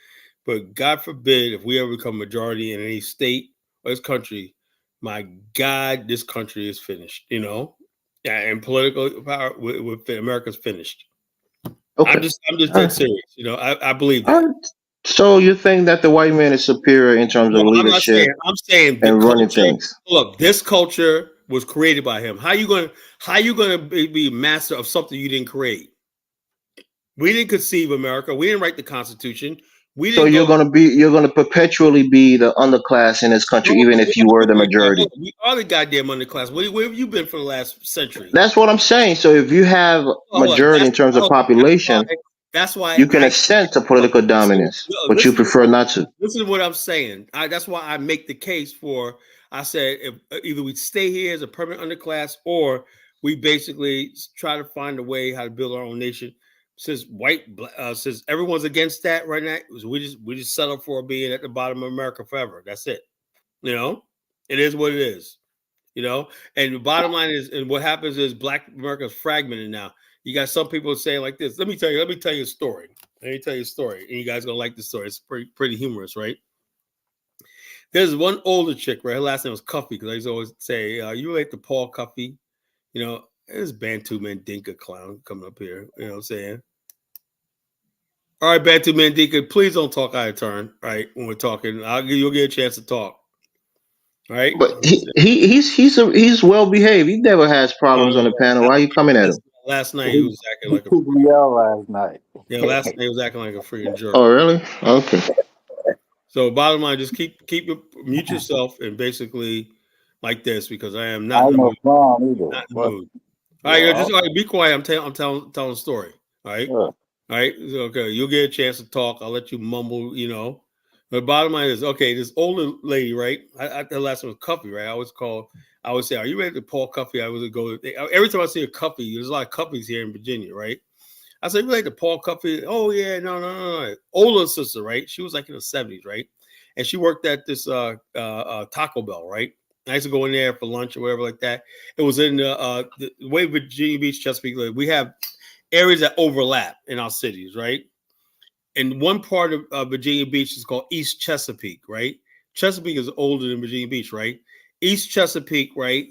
But God forbid if we ever become majority in any state or this country, my God, this country is finished. You know, yeah, and political power with America's finished. Okay. I'm just All dead right. serious. You know, I believe All that. right. So you think that the white man is superior in terms No, of I'm not saying. leadership I'm saying the and running culture. things? Look, this culture was created by him. How you gonna be master of something you didn't create? We didn't conceive America. We didn't write the Constitution. We So didn't go. you're gonna perpetually be the underclass in this No, country, even if you were the majority. we are the goddamn underclass. Where have you been for the last century? That's what I'm saying. So if you have Hold on. majority in terms of population, That's why you can I ascend to look. political dominance, but you Listen to prefer not to. listen to what I'm saying. That's why I make the case for. I said if either we stay here as a permanent underclass, or we basically try to find a way how to build our own nation. Since everyone's against that right now, we just settle for being at the bottom of America forever. That's it. You know, it is what it is. You know, and the bottom line is, and what happens is Black America is fragmented now. You got some people saying like this. Let me tell you a story. Let me tell you a story, and you guys gonna like this story. It's pretty humorous, right? There's one older chick, right? Her last name was Cuffy, because I used to always say, "You relate to Paul Cuffy?" You know, this Bantu man Dinka clown coming up here. You know what I'm saying? All right, Bantu Mandika, please don't talk out of turn. Right when we're talking, you'll get a chance to talk. All right. But he's well behaved. He never has problems on the panel. Why are you coming at him? Last night he He, was acting he like a took me out last night. last night he was acting like a freaking jerk. Oh, really? Okay. So bottom line, just mute yourself and basically like this because I am I not in ain't the no mood. clown either. Not in the But mood. All right, yeah, just all right, be quiet. I'm telling a story. All right. yeah. All right. So, okay. You'll get a chance to talk. I'll let you mumble, But bottom line is, okay, this older lady, right? The last one was Cuffy, right? I always say, are you ready to Paul Cuffy? I would go, every time I see a Cuffy, there's a lot of Cuffys here in Virginia, right? I said, you like the Paul Cuffy? Oh, yeah, no. Older sister, right? She was like in the 70s, right? And she worked at this Taco Bell, right? I used to go in there for lunch or whatever like that. It was in the way Virginia Beach, Chesapeake, we have areas that overlap in our cities, right? And one part of Virginia Beach is called East Chesapeake, right? Chesapeake is older than Virginia Beach, right? East Chesapeake, right,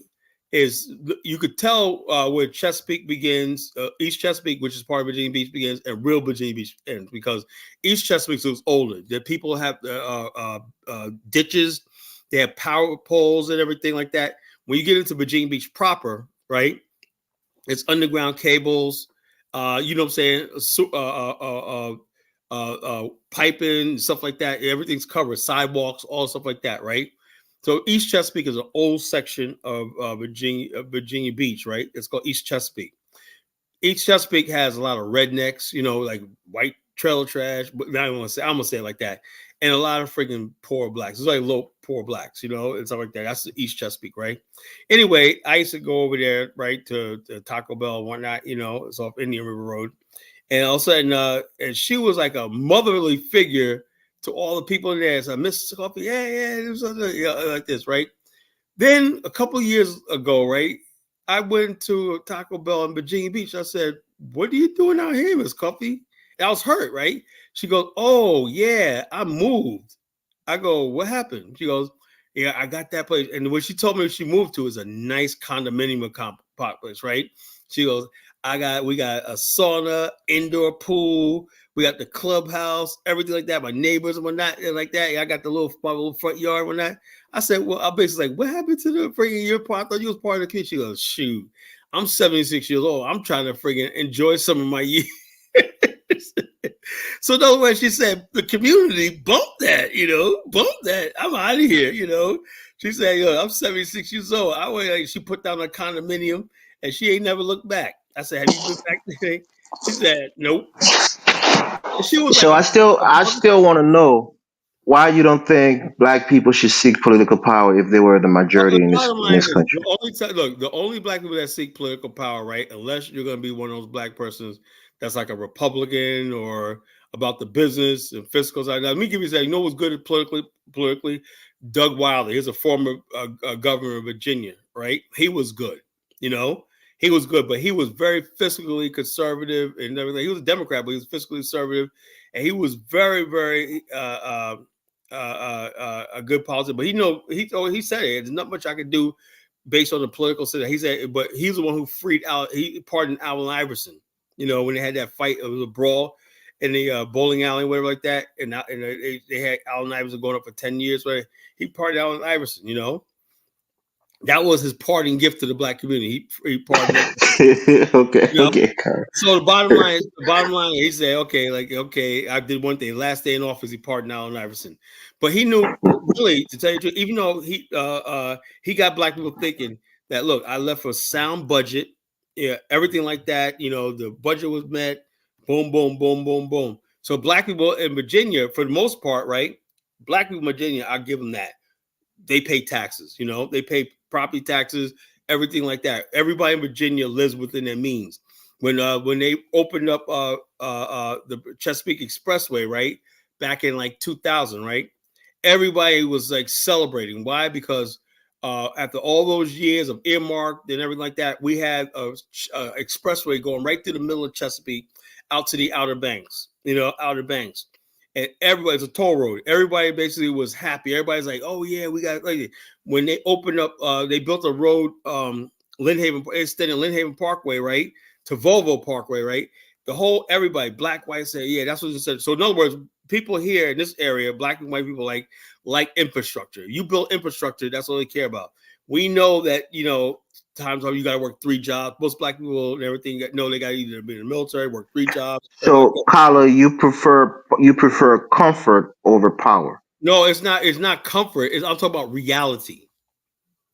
is you could tell where Chesapeake begins, East Chesapeake, which is part of Virginia Beach, begins, and real Virginia Beach ends because East Chesapeake is older. The people have ditches, they have power poles and everything like that. When you get into Virginia Beach proper, right, it's underground cables. You know what I'm saying? Piping, stuff like that. Everything's covered, sidewalks, all stuff like that, right? So East Chesapeake is an old section of Virginia Beach, right? It's called East Chesapeake. East Chesapeake has a lot of rednecks, like white trailer trash, but I'm gonna say it like that, and a lot of freaking poor blacks. It's like low poor blacks, and stuff like that. That's the East Chesapeake, right? Anyway, I used to go over there, right, to Taco Bell and whatnot. It's off Indian River Road, and all of a sudden, and she was like a motherly figure to all the people in there. So Mrs. Coffee, yeah, it was like this, right? Then a couple of years ago, right, I went to Taco Bell in Virginia Beach. I said, "What are you doing out here, Miss Coffee?" I was hurt, right? She goes, "Oh yeah, I moved." I go, "What happened?" She goes, "Yeah, I got that place." And when she told me she moved to is a nice condominium complex, right? She goes, we got a sauna, indoor pool, we got the clubhouse, everything like that. My neighbors and whatnot, and like that. I got my little front yard and whatnot. I said, well, I'm basically like, what happened to the freaking your part? I thought you was part of the community. She goes, shoot, I'm 76 years old. I'm trying to freaking enjoy some of my years. So in other words, she said the community bumped that, bumped that. I'm out of here, She said, I'm 76 years old. She put down a condominium and she ain't never looked back. I said, have you been back there? She said, nope. And she was like, So I still want to know why you don't think black people should seek political power if they were the well, majority the in this bottom in line this is country. the only black people that seek political power, right? Unless you're going to be one of those black persons that's like a Republican or about the business and fiscal side. Now, let me give you that. You know what's good at politically? Doug Wilder. He's a former governor of Virginia, right? He was good. He was good, but he was very fiscally conservative and everything. He was a Democrat, but he was fiscally conservative, and he was very, very a good policy. But he said it. There's not much I could do based on the political system. He said, but he's the one who he pardoned Allen Iverson. When they had that fight, it was a brawl in the bowling alley, whatever like that, and they had Allen Iverson going up for 10 years. Where he pardoned Allen Iverson. That was his parting gift to the black community. He pardoned Okay, okay, Karen. So the bottom line, he said, okay, I did one thing. Last day in office, he pardoned Allen Iverson, but he knew really, to tell you the truth, even though he got black people thinking that, look, I left for a sound budget, yeah, everything like that. The budget was met. Boom, boom, boom, boom, boom. So black people in Virginia, for the most part, right? Black people in Virginia, I give them that. They pay taxes. They pay property taxes, everything like that. Everybody in Virginia lives within their means. When they opened up the Chesapeake Expressway, right, back in like 2000, right, everybody was like celebrating. Why? Because after all those years of earmarked and everything like that, we had a expressway going right through the middle of Chesapeake out to the Outer Banks. Outer Banks. And everybody's a toll road. Everybody basically was happy. Everybody's like, "Oh yeah, we got." Like, when they opened up, they built a road, extended Lynn Haven Parkway, right, to Volvo Parkway, right. The whole everybody, black, white, say, yeah, that's what it said. So in other words, people here in this area, black and white people like infrastructure. You build infrastructure, that's all they care about. We know that, times when you got to work 3 jobs. Most black people and everything know they got to either be in the military, work 3 jobs. So, Kala, you prefer comfort over power. No, it's not comfort. I'm talking about reality.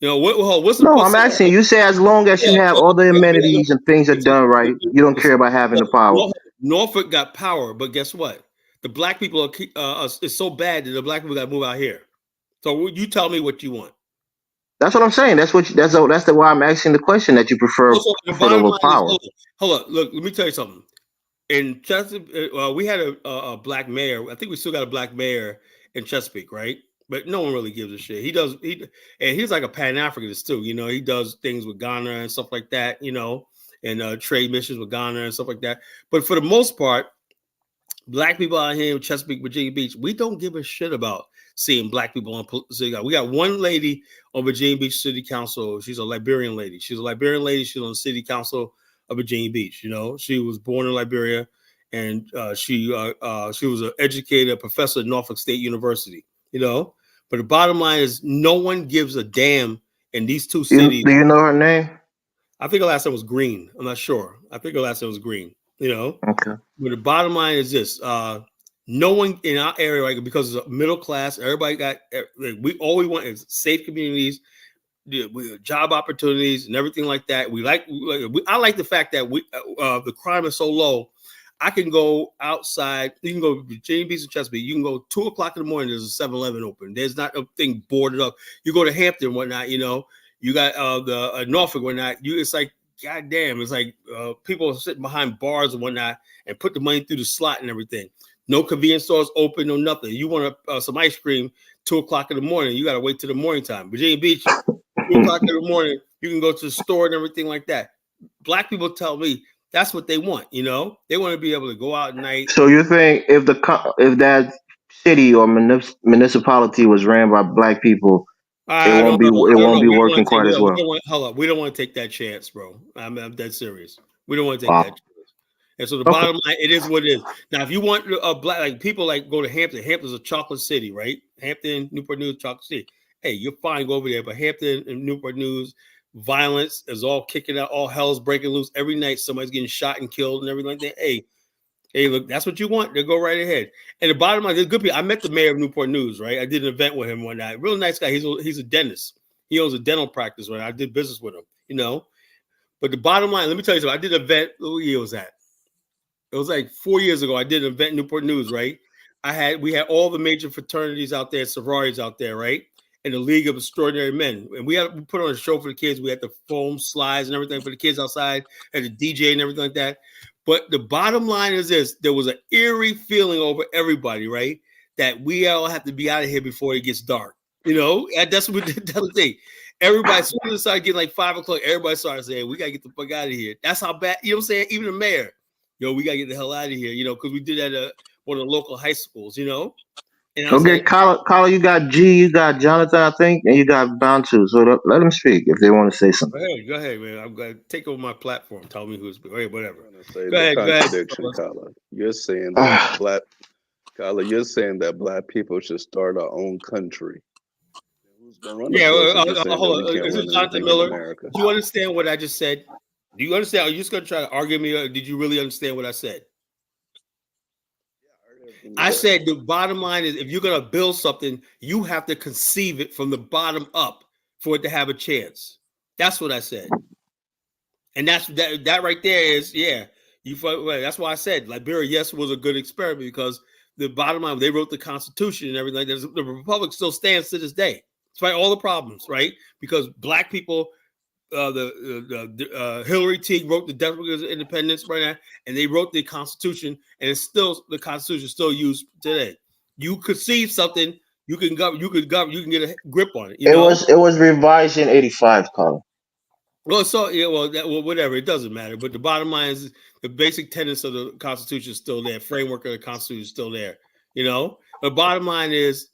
What's the No, I'm asking you. You say as long as you have all the amenities and things are done right, you don't care about having the power. Norfolk got power, but guess what? The black people it's so bad that the black people got to move out here. So you tell me what you want. That's what I'm saying. That's why I'm asking the question that you prefer comfort over power. Hold on. Look, let me tell you something. In Chesapeake, we had a black mayor. I think we still got a black mayor in Chesapeake, right? But no one really gives a shit. And he's like a Pan-Africanist too. He does things with Ghana and stuff like that. And trade missions with Ghana and stuff like that. But for the most part, black people out here in Chesapeake, Virginia Beach, we don't give a shit about seeing black people on city. We got one lady on Virginia Beach City Council. She's a Liberian lady. She's on the City Council of Virginia Beach. She was born in Liberia, and she was an educator, professor at Norfolk State University. But the bottom line is, no one gives a damn in these 2 cities. Do you know her name? I think her last name was Green. I'm not sure. I think her last name was Green. Okay. But the bottom line is this: no one in our area, right, because it's a middle class, everybody all we want is safe communities, job opportunities, and everything like that. I like the fact that the crime is so low. I can go outside. You can go to Virginia Beach and Chesapeake. You can go 2:00 in the morning. There's a 7-Eleven open. There's not a thing boarded up. You go to Hampton, whatnot. You got the Norfolk, whatnot. It's like, goddamn. It's like people are sitting behind bars and whatnot and put the money through the slot and everything. No convenience stores open, no nothing. You want some ice cream 2:00 in the morning. You got to wait till the morning time. Virginia Beach, 2:00 in the morning. You can go to the store and everything like that. Black people tell me that's what they want. They want to be able to go out at night. So you think if that city or municipality was ran by black people, it won't be working quite as well? Hold up, we don't want to take that chance, bro. I'm dead serious. We don't want to take that chance. And so the bottom line, it is what it is. Now, if you want a black, like people go to Hampton. Hampton's a chocolate city, right? Hampton, Newport News, chocolate city. Hey, you're fine, go over there. But Hampton and Newport News, violence is all kicking out. All hell's breaking loose every night. Somebody's getting shot and killed and everything like that. Hey, look, that's what you want. Then go right ahead. And the bottom line, there's good people. I met the mayor of Newport News, right? I did an event with him one night. Real nice guy. He's a dentist. He owns a dental practice, right? I did business with him, But the bottom line, let me tell you something. I did an event. What year was that? It was like 4 years ago. I did an event in Newport News, right? We had all the major fraternities out there, sororities out there, right? And the League of Extraordinary Men. And we put on a show for the kids. We had the foam slides and everything for the kids outside, and the DJ and everything like that. But the bottom line is this: there was an eerie feeling over everybody, right? That we all have to be out of here before it gets dark. That's what the thing. Everybody, as soon as it started getting like 5 o'clock, everybody started saying, we got to get the fuck out of here. That's how bad, what I'm saying? Even the mayor, we got to get the hell out of here, because we did that at one of the local high schools, And okay, Kala, you got G, you got Jonathan, I think, and you got Bantu. So let them speak if they want to say something. Go ahead, man. I'm going to take over my platform. Tell me who's, whatever. Go ahead. Contradiction, Kala. You're saying that you're saying that black people should start our own country. Who's going to run hold on. Is it Jonathan Miller? Do you understand what I just said? Do you understand? Are you just going to try to argue me, or did you really understand what I said? I said the bottom line is, if you're going to build something, you have to conceive it from the bottom up for it to have a chance. That's what I said. And that right there is, that's why I said Liberia, yes, was a good experiment, because the bottom line, they wrote the Constitution and everything. The Republic still stands to this day, despite all the problems, right? Because black people, Hillary Teague wrote the Declaration of Independence right now, and they wrote the Constitution, and the Constitution is still used today. You conceive something, you can get a grip on it. It was revised in '85, Colin. Well, whatever, it doesn't matter. But the bottom line is the basic tenets of the Constitution is still there. Framework of the Constitution is still there. The bottom line is,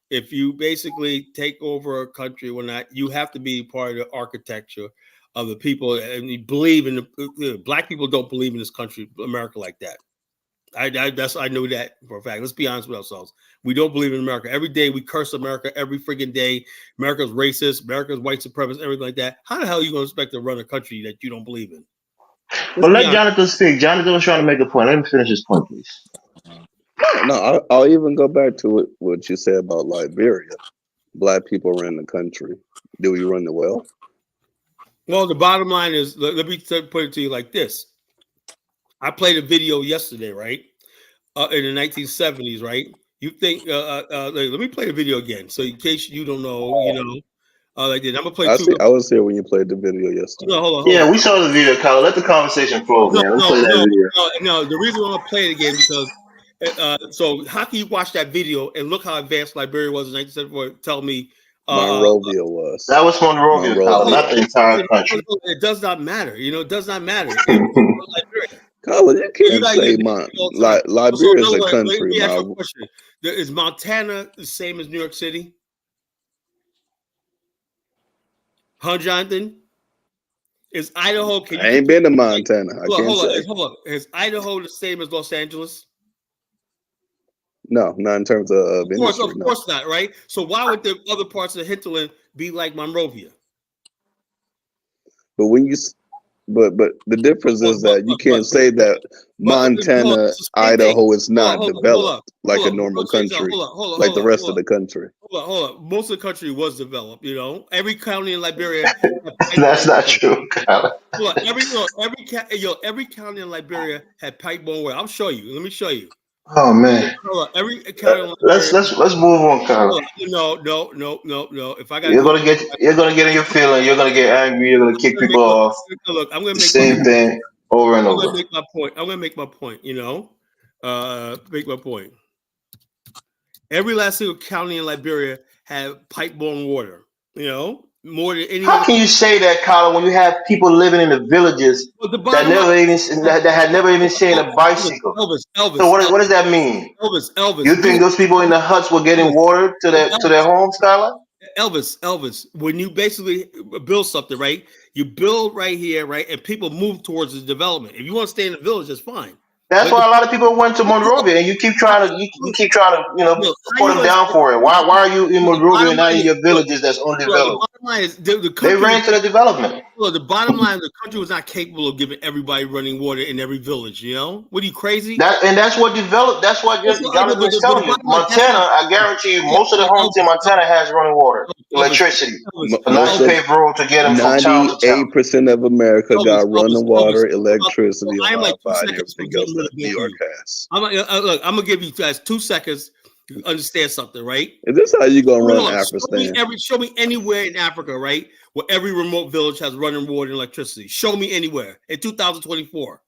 if you basically take over a country or not, you have to be part of the architecture of the people, and you believe in the black people don't believe in this country, America, like that. I know that for a fact. Let's be honest with ourselves. We don't believe in America. Every day we curse America every freaking day. America's racist. America's white supremacist. Everything like that. How the hell are you going to expect to run a country that you don't believe in? But let Jonathan speak. Jonathan was trying to make a point. Let me finish his point, please. No, I'll even go back to what you said about Liberia. Black people ran the country. Do we run it well? Well, the bottom line is, let me put it to you like this. I played a video yesterday, right? In the 1970s, right? You think? Let me play the video again, so in case you don't know, like this. I'm gonna play two. I was here when you played the video yesterday. No, hold Yeah, on. we saw the video, Kyle. Let the conversation flow, man. Let's play that video. No. The reason why I'm gonna play it again because so how can you watch that video and look how advanced Liberia was in 1974? Tell me. Monrovia was. That was Monrovia, Kyle, not the entire country. It does not matter. It does not matter. Colin, you can't say Liberia is a country. Let me ask you a question. Is Montana the same as New York City? Huh, Jonathan? Is Idaho? I ain't been to Montana. Hold on. Is Idaho the same as Los Angeles? No, not in terms of industry. Of course not, right? So why would the other parts of the hinterland be like Monrovia? But when but the difference is that you can't say that Montana, Idaho is not developed like a normal country, like the rest of the country. Hold on. Most of the country was developed. Every county in Liberia. That's not true, Kyle. Every county in Liberia had pipe-borne water. I'll show you. Let me show you. Oh man! Every county. Let's move on, Kyle. No. If I got, you're gonna get in your feeling. You're gonna get angry. You're gonna kick people off. Look, I'm gonna make the same thing over and over. I'm gonna make my point. Make my point. Make my point. Every last single county in Liberia had pipe-borne water. More than any. How can you say that, Colin, when you have people living in the villages that had never even seen a bicycle? Elvis. So what does that mean? Elvis. You think those people in the huts were getting water to their homes, Colin? Elvis. When you basically build something, right? You build right here, right, and people move towards the development. If you want to stay in the village, that's fine. That's why a lot of people went to Monrovia, and you keep trying to put them down for it. Why are you in Monrovia and not in your villages that's undeveloped? The bottom line is they ran to the development. Well, the bottom line is the country was not capable of giving everybody running water in every village. What are you crazy? That's what developed. That's what Jonathan's telling you. Montana, I guarantee you, most of the homes in Montana has running water, electricity, a nice paved road to get them from town to town. 98% of America got running water, electricity, and Wi-Fi, and everything else that New York has. Look, I'm gonna give you guys 2 seconds to understand something, right? Is this how you gonna run Afghanistan? Show me anywhere in Africa, right, where every remote village has running water and electricity. Show me anywhere in 2024.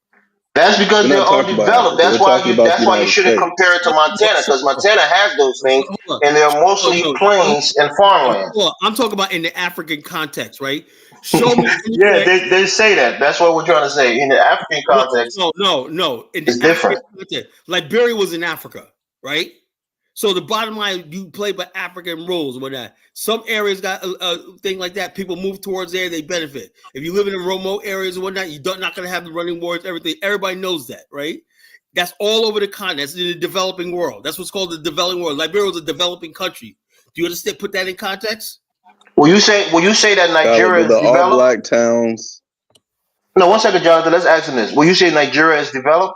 That's because they're undeveloped. That's why you shouldn't compare it to Montana, because Montana has those things, and they're mostly plains and farmland. I'm talking about in the African context, right? Show me. Yeah, they say that. That's what we're trying to say. In the African context, no. It's different. Liberia was in Africa, right? So the bottom line, you play by African rules or whatnot. Some areas got a thing like that. People move towards there, they benefit. If you live in the remote areas or whatnot, you're not going to have the running waters, everything. Everybody knows that, right? That's all over the continent. That's in the developing world. That's what's called the developing world. Liberia was a developing country. Do you understand? Put that in context. Will you say that Nigeria is developed? All black towns. No, 1 second, Jonathan. Let's ask him this. Will you say Nigeria is developed?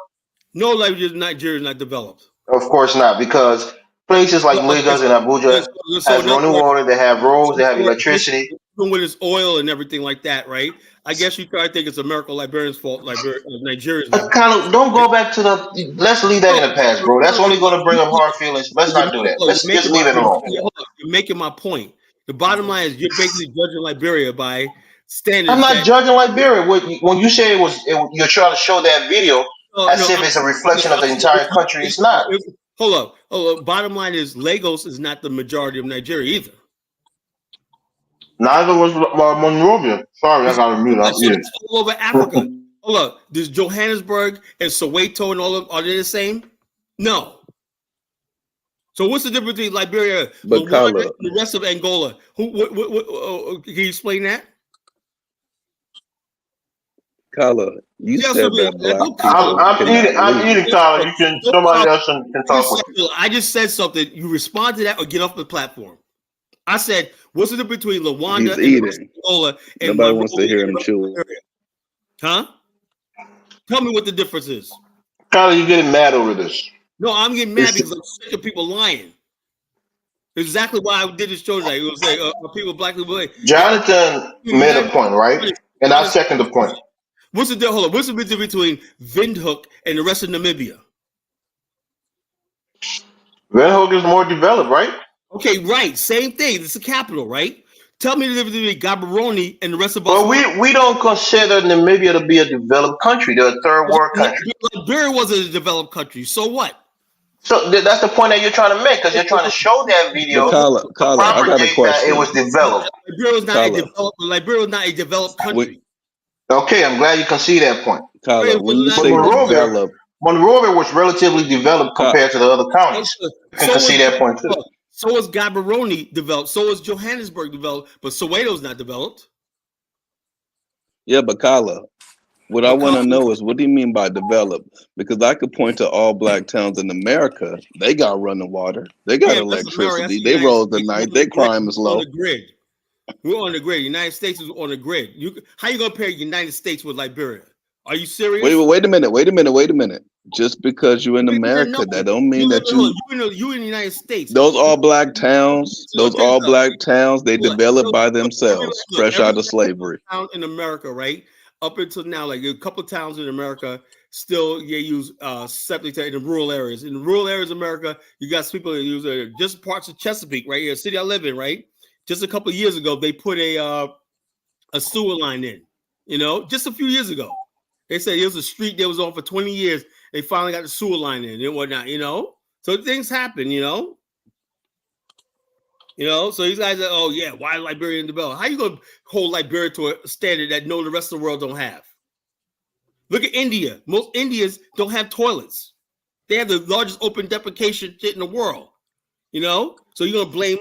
No, Nigeria is not developed. Of course not, because places like Lagos and Abuja has running water, they have roads, they have electricity. Even with its oil and everything like that, right? I guess you try to think it's America Liberians' fault. Nigeria's kind of don't go back to the. Let's leave that in the past, bro. That's only going to bring up hard feelings. Let's not do that. Let's just leave it alone. You're making my point. The bottom line is you're basically judging Liberia by standards. I'm not judging Liberia. When you say you're trying to show that video as if it's a reflection of the entire country. It's not. Hold up. Bottom line is Lagos is not the majority of Nigeria either. Neither was Monrovia. Sorry, I got to mute up. It's all over Africa. Hold up. There's Johannesburg and Soweto and all of are they the same? No. So what's the difference between Liberia and the rest of Angola? Can you explain that? Kala, you Yeah, said something that like, black don't people cannot I'm lead. eating, Colin. You can. Somebody else can talk with you. I just said something. You respond to that or get off the platform. I said, what's the difference between He's Rwanda and the rest eating. of Angola and Nobody wants to Monrovia hear and the him rest of chew. Liberia? Huh? Tell me what the difference is. Colin, you getting mad over this? No, I'm getting mad because I'm sick of people lying. Exactly why I did this show tonight. It was like people, black people. Jonathan made a point, right? And I second the point. What's the hold on? What's the difference between Windhoek and the rest of Namibia? Windhoek is more developed, right? Okay, right. Same thing. It's the capital, right? Tell me the difference between Gaborone and the rest of But Botswana. we don't consider Namibia to be a developed country. They're a third world country. Liberia wasn't a developed country. So what? So that's the point that you're trying to make, because you're trying to show that But video Kala, to I got a propagate that it was question. developed. Liberia was not a Kala, developed. Liberia was not a developed country. Okay, I'm glad you can see that point. Kala, when you But say develop, Monrovia was relatively developed Ka- compared to the other counties. You can see that point too. So was Gaborone developed. So was Johannesburg developed. But Soweto's not developed. yeah, but Kala, what I want to know is what do you mean by develop? Because I could point to all black towns in America. They got running water. They got electricity. They rose the night. Their crime is low. On the grid. We're on the grid. United States is on the grid. How you gonna compare United States with Liberia? Are you serious? Wait a minute. Just because you're in America, that don't mean that you in the United States. Those all black towns, they developed by themselves, fresh out of slavery. Town in America, right? Up until now, like a couple of towns in America still use septic tank in rural areas. In the rural areas of America, you got people that use just parts of Chesapeake, right here, the city I live in, right? Just a couple of years ago, they put a sewer line in, just a few years ago. They said it was a street that was on for 20 years. They finally got the sewer line in and whatnot, So things happen, So these guys are, oh yeah, why Liberian develop? How you gonna hold Liberia to a standard that the rest of the world don't have? Look at India. Most Indians don't have toilets. They have the largest open defecation shit in the world. So you're gonna blame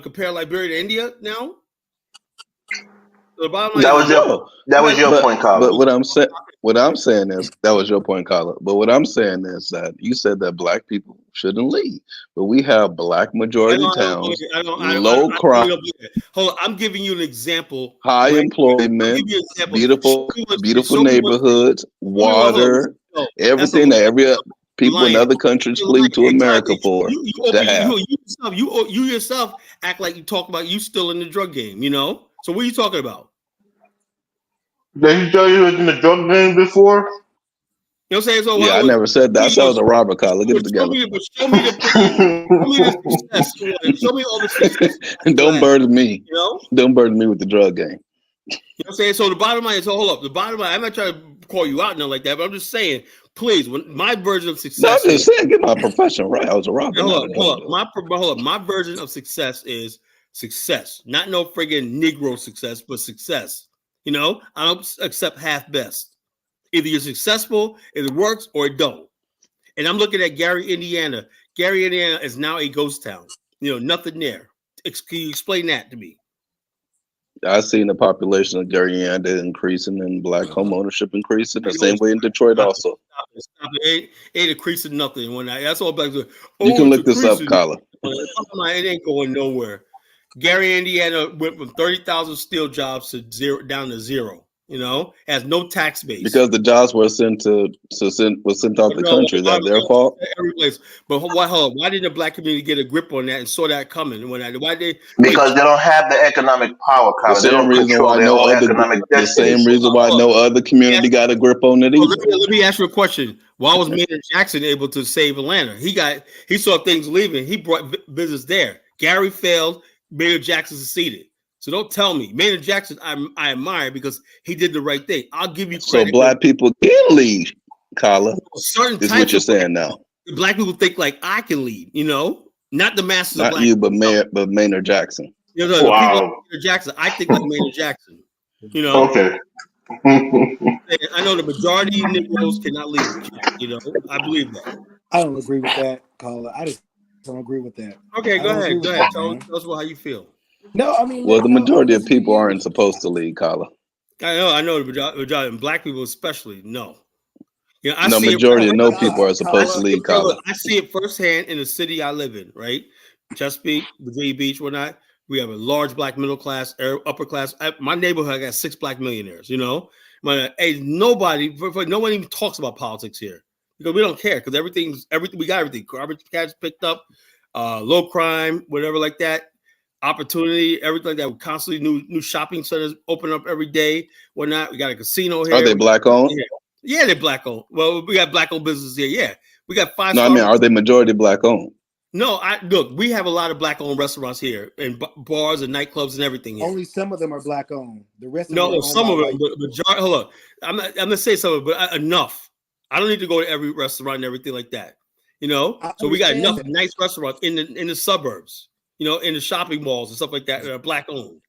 compare Liberia to India now? So the bottom line that was your point, Colin. But what I'm saying is that was your point, Colin. But what I'm saying is that you said that black people shouldn't leave, but we have black majority towns, low crime. Hold on, I'm giving you an example. High employment, beautiful neighborhoods, water, everything that every people in other countries flee to America for. You yourself act like you talk about you still in the drug game, So what are you talking about? Did he tell you he was in the drug game before? You know what I'm saying? So I never said that. I said I was a robber, Kyle. Look at it together. Show me the success. Show me all the success. Don't burden me. Don't burden me with the drug game. You know what I'm saying? So the bottom line is, hold up. The bottom line, I'm not trying to call you out, nothing like that, but I'm just saying, please, when my version of success. No, I'm just saying, get my profession right. I was a robber. Hold up. My version of success is success, not no friggin' Negro success, but success. I don't accept half best. Either you're successful, it works, or it don't. And I'm looking at Gary, Indiana. Gary, Indiana is now a ghost town. Nothing there. Can you explain that to me? I've seen the population of Gary, Indiana increasing and black home ownership increasing the same way in Detroit also. Stop it. Ain't increasing nothing. That's all black. You can look this up, Colin. It ain't going nowhere. Gary, Indiana went from 30,000 steel jobs to down to zero. Has no tax base because the jobs were sent out the country. Is that their fault? Every place. But why didn't the black community get a grip on that and saw that coming? Because they don't have the economic power, Colin. They don't control their own economic destiny. The same reason why no other community got a grip on it either. Let me ask you a question. Why was Maynard Jackson able to save Atlanta? He saw things leaving. He brought business there. Gary failed. Maynard Jackson succeeded. So don't tell me. Maynard Jackson, I admire because he did the right thing. I'll give you credit. So black people can lead, Kala. Certain is what you're saying now. Black people think like I can lead, not the masses. Not of black you, people. but Maynard Jackson. Wow. People like Maynard Jackson. I think like Maynard Jackson. Okay. I know the majority of Negroes cannot lead. I believe that. I don't agree with that, Kala. I just don't agree with that. Okay, go ahead. Tell us how you feel. No, I mean, well, the majority of people aren't supposed to lead, Kala. I know the majority, and black people especially. No, you know, I No, see it. majority of no people are I supposed to see lead, it, Kala. I see it firsthand in the city I live in, right? Chesapeake, Virginia Beach, whatnot. We have a large black middle class, upper class. My neighborhood I got 6 black millionaires. You know, hey, nobody even talks about politics here because we don't care because everything. We got everything. Garbage cats picked up, low crime, whatever like that. Opportunity, everything like that. We constantly new shopping centers open up every day. Whatnot. We got a casino Are here. they black owned? Yeah, they're black owned. Well, we got black owned businesses here. Yeah, we got 5 No, I star. mean, are they majority black owned? No, look. We have a lot of black owned restaurants here, and bars and nightclubs and everything here. Only some of them are black owned. The rest of No, them are owned some by of them. white. But majority. Hold on. I'm gonna say something, but enough. I don't need to go to every restaurant and everything like that. You know, so we got enough nice restaurants in the suburbs. You know, in the shopping malls and stuff like that are black owned.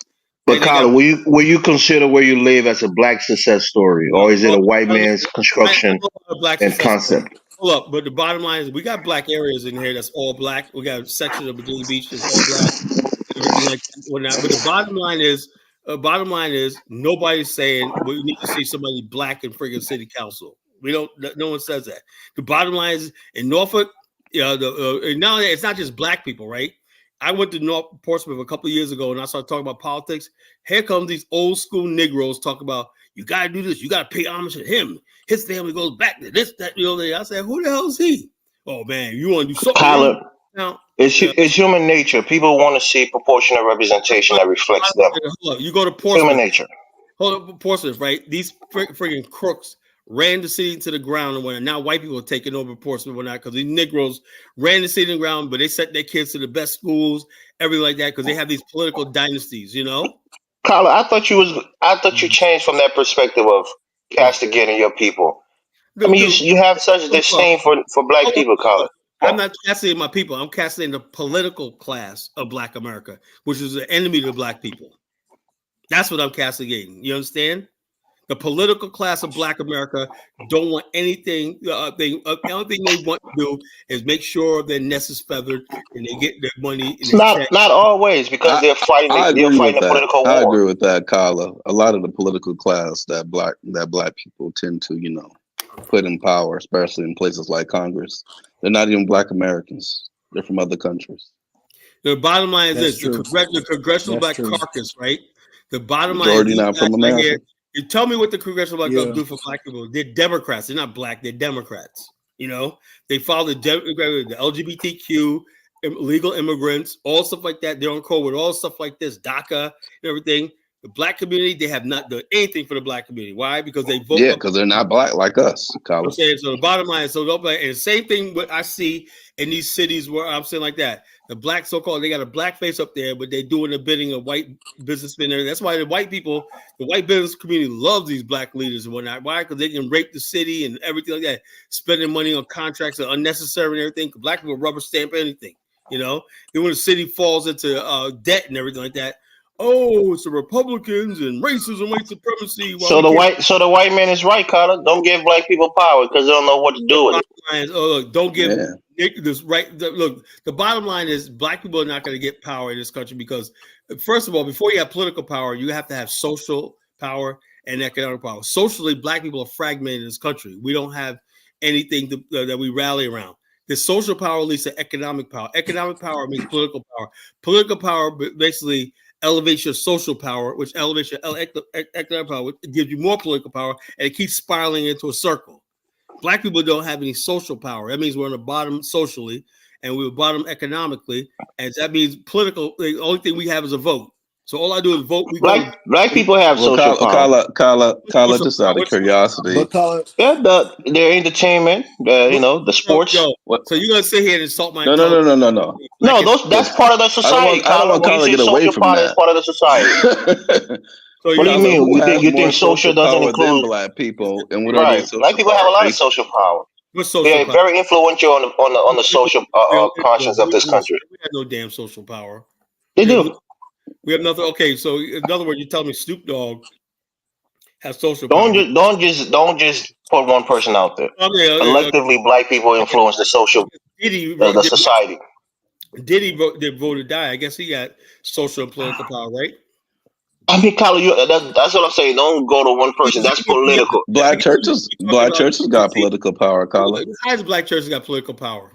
But Kyle, will you consider where you live as a black success story, or is it a white man's construction and concept? Hold up, but the bottom line is we got black areas in here that's all black. We got a section of Virginia Beach that's all black, everything like that. Whatnot. But the bottom line is nobody's saying we need to see somebody black in friggin' city council. We don't. No one says that. The bottom line is in Norfolk, you know, now it's not just black people, right? I went to North Portsmouth a couple of years ago and I started talking about politics. Here comes these old school Negroes talk about you got to do this, you got to pay homage to him. His family goes back to this, that, you know. I said, who the hell is he? Oh man, you want to do something? Kyle, now, it's human nature. People want to see proportional representation that reflects them. You go to Portsmouth. Human nature. Hold up, Portsmouth, right? These friggin' crooks ran the city to the ground, and when now white people are taking over Portsmouth or not because these Negroes ran the city to the ground, but they sent their kids to the best schools, everything like that, because they have these political dynasties, you know. Carla, I thought you changed from that perspective of castigating your people. I mean, you have such disdain for black people, Carla. I'm not castigating my people. I'm castigating the political class of Black America, which is the enemy to black people. That's what I'm castigating. You understand? The political class of Black America don't want anything. The only thing they want to do is make sure their nest is feathered and they get their money. It's not always because they're fighting. They're fighting a political war. I agree with that, Kala. A lot of the political class that black people tend to, you know, put in power, especially in places like Congress, they're not even Black Americans. They're from other countries. The bottom line is the Congressional Black Caucus, right? The bottom line is not from America. Here, you tell me what the Congressional Black Caucus do for black people. They're Democrats. They're not black. They're Democrats. You know, they follow the LGBTQ, illegal immigrants, all stuff like that. They're on code with all stuff like this, DACA and everything. The black community, they have not done anything for the black community. Why? Because they vote. Yeah, because they're not black like us, Kala. Okay, so the bottom line is, and the same thing what I see in these cities where I'm saying like that. The black so-called, they got a black face up there, but they're doing the bidding of white businessmen. That's why the white business community loves these black leaders and whatnot. Why? Because they can rape the city and everything like that, spending money on contracts that are unnecessary and everything. Black people rubber stamp anything, you know. Then when the city falls into debt and everything like that, oh, it's the Republicans and racism, white supremacy. So the white man is right, Carter. Don't give black people power because they don't know what to do with it. Don't give this right. Look, the bottom line is black people are not going to get power in this country because, first of all, before you have political power, you have to have social power and economic power. Socially, black people are fragmented in this country. We don't have anything that we rally around. The social power leads to economic power. Economic power means political power. Political power basically elevates your social power, which elevates your economic power, which gives you more political power, and it keeps spiraling into a circle. Black people don't have any social power. That means we're on the bottom socially, and we're bottom economically, and that means political. The only thing we have is a vote. So all I do is vote. Black people have social power. Kala, just out of curiosity. Their entertainment, the sports. So you're gonna sit here and insult my No. No, that's part of the society. I don't want Kala to get away from that. Is part of the society. So what do you mean? You think social doesn't include black people? And what right? Black people have a lot of social power. They're very influential on the social conscience of this country. We have no damn social power. They do. We have nothing. Okay, so in other words, you tell me Snoop Dogg has social power. Don't just put one person out there. Collectively, black people influence the social, the society. Did vote or die? I guess he got social and political power, right? I mean, Kyler, that's what I'm saying. Don't go to one person. That's political. Black churches got political power, Colin. How does black churches got political power?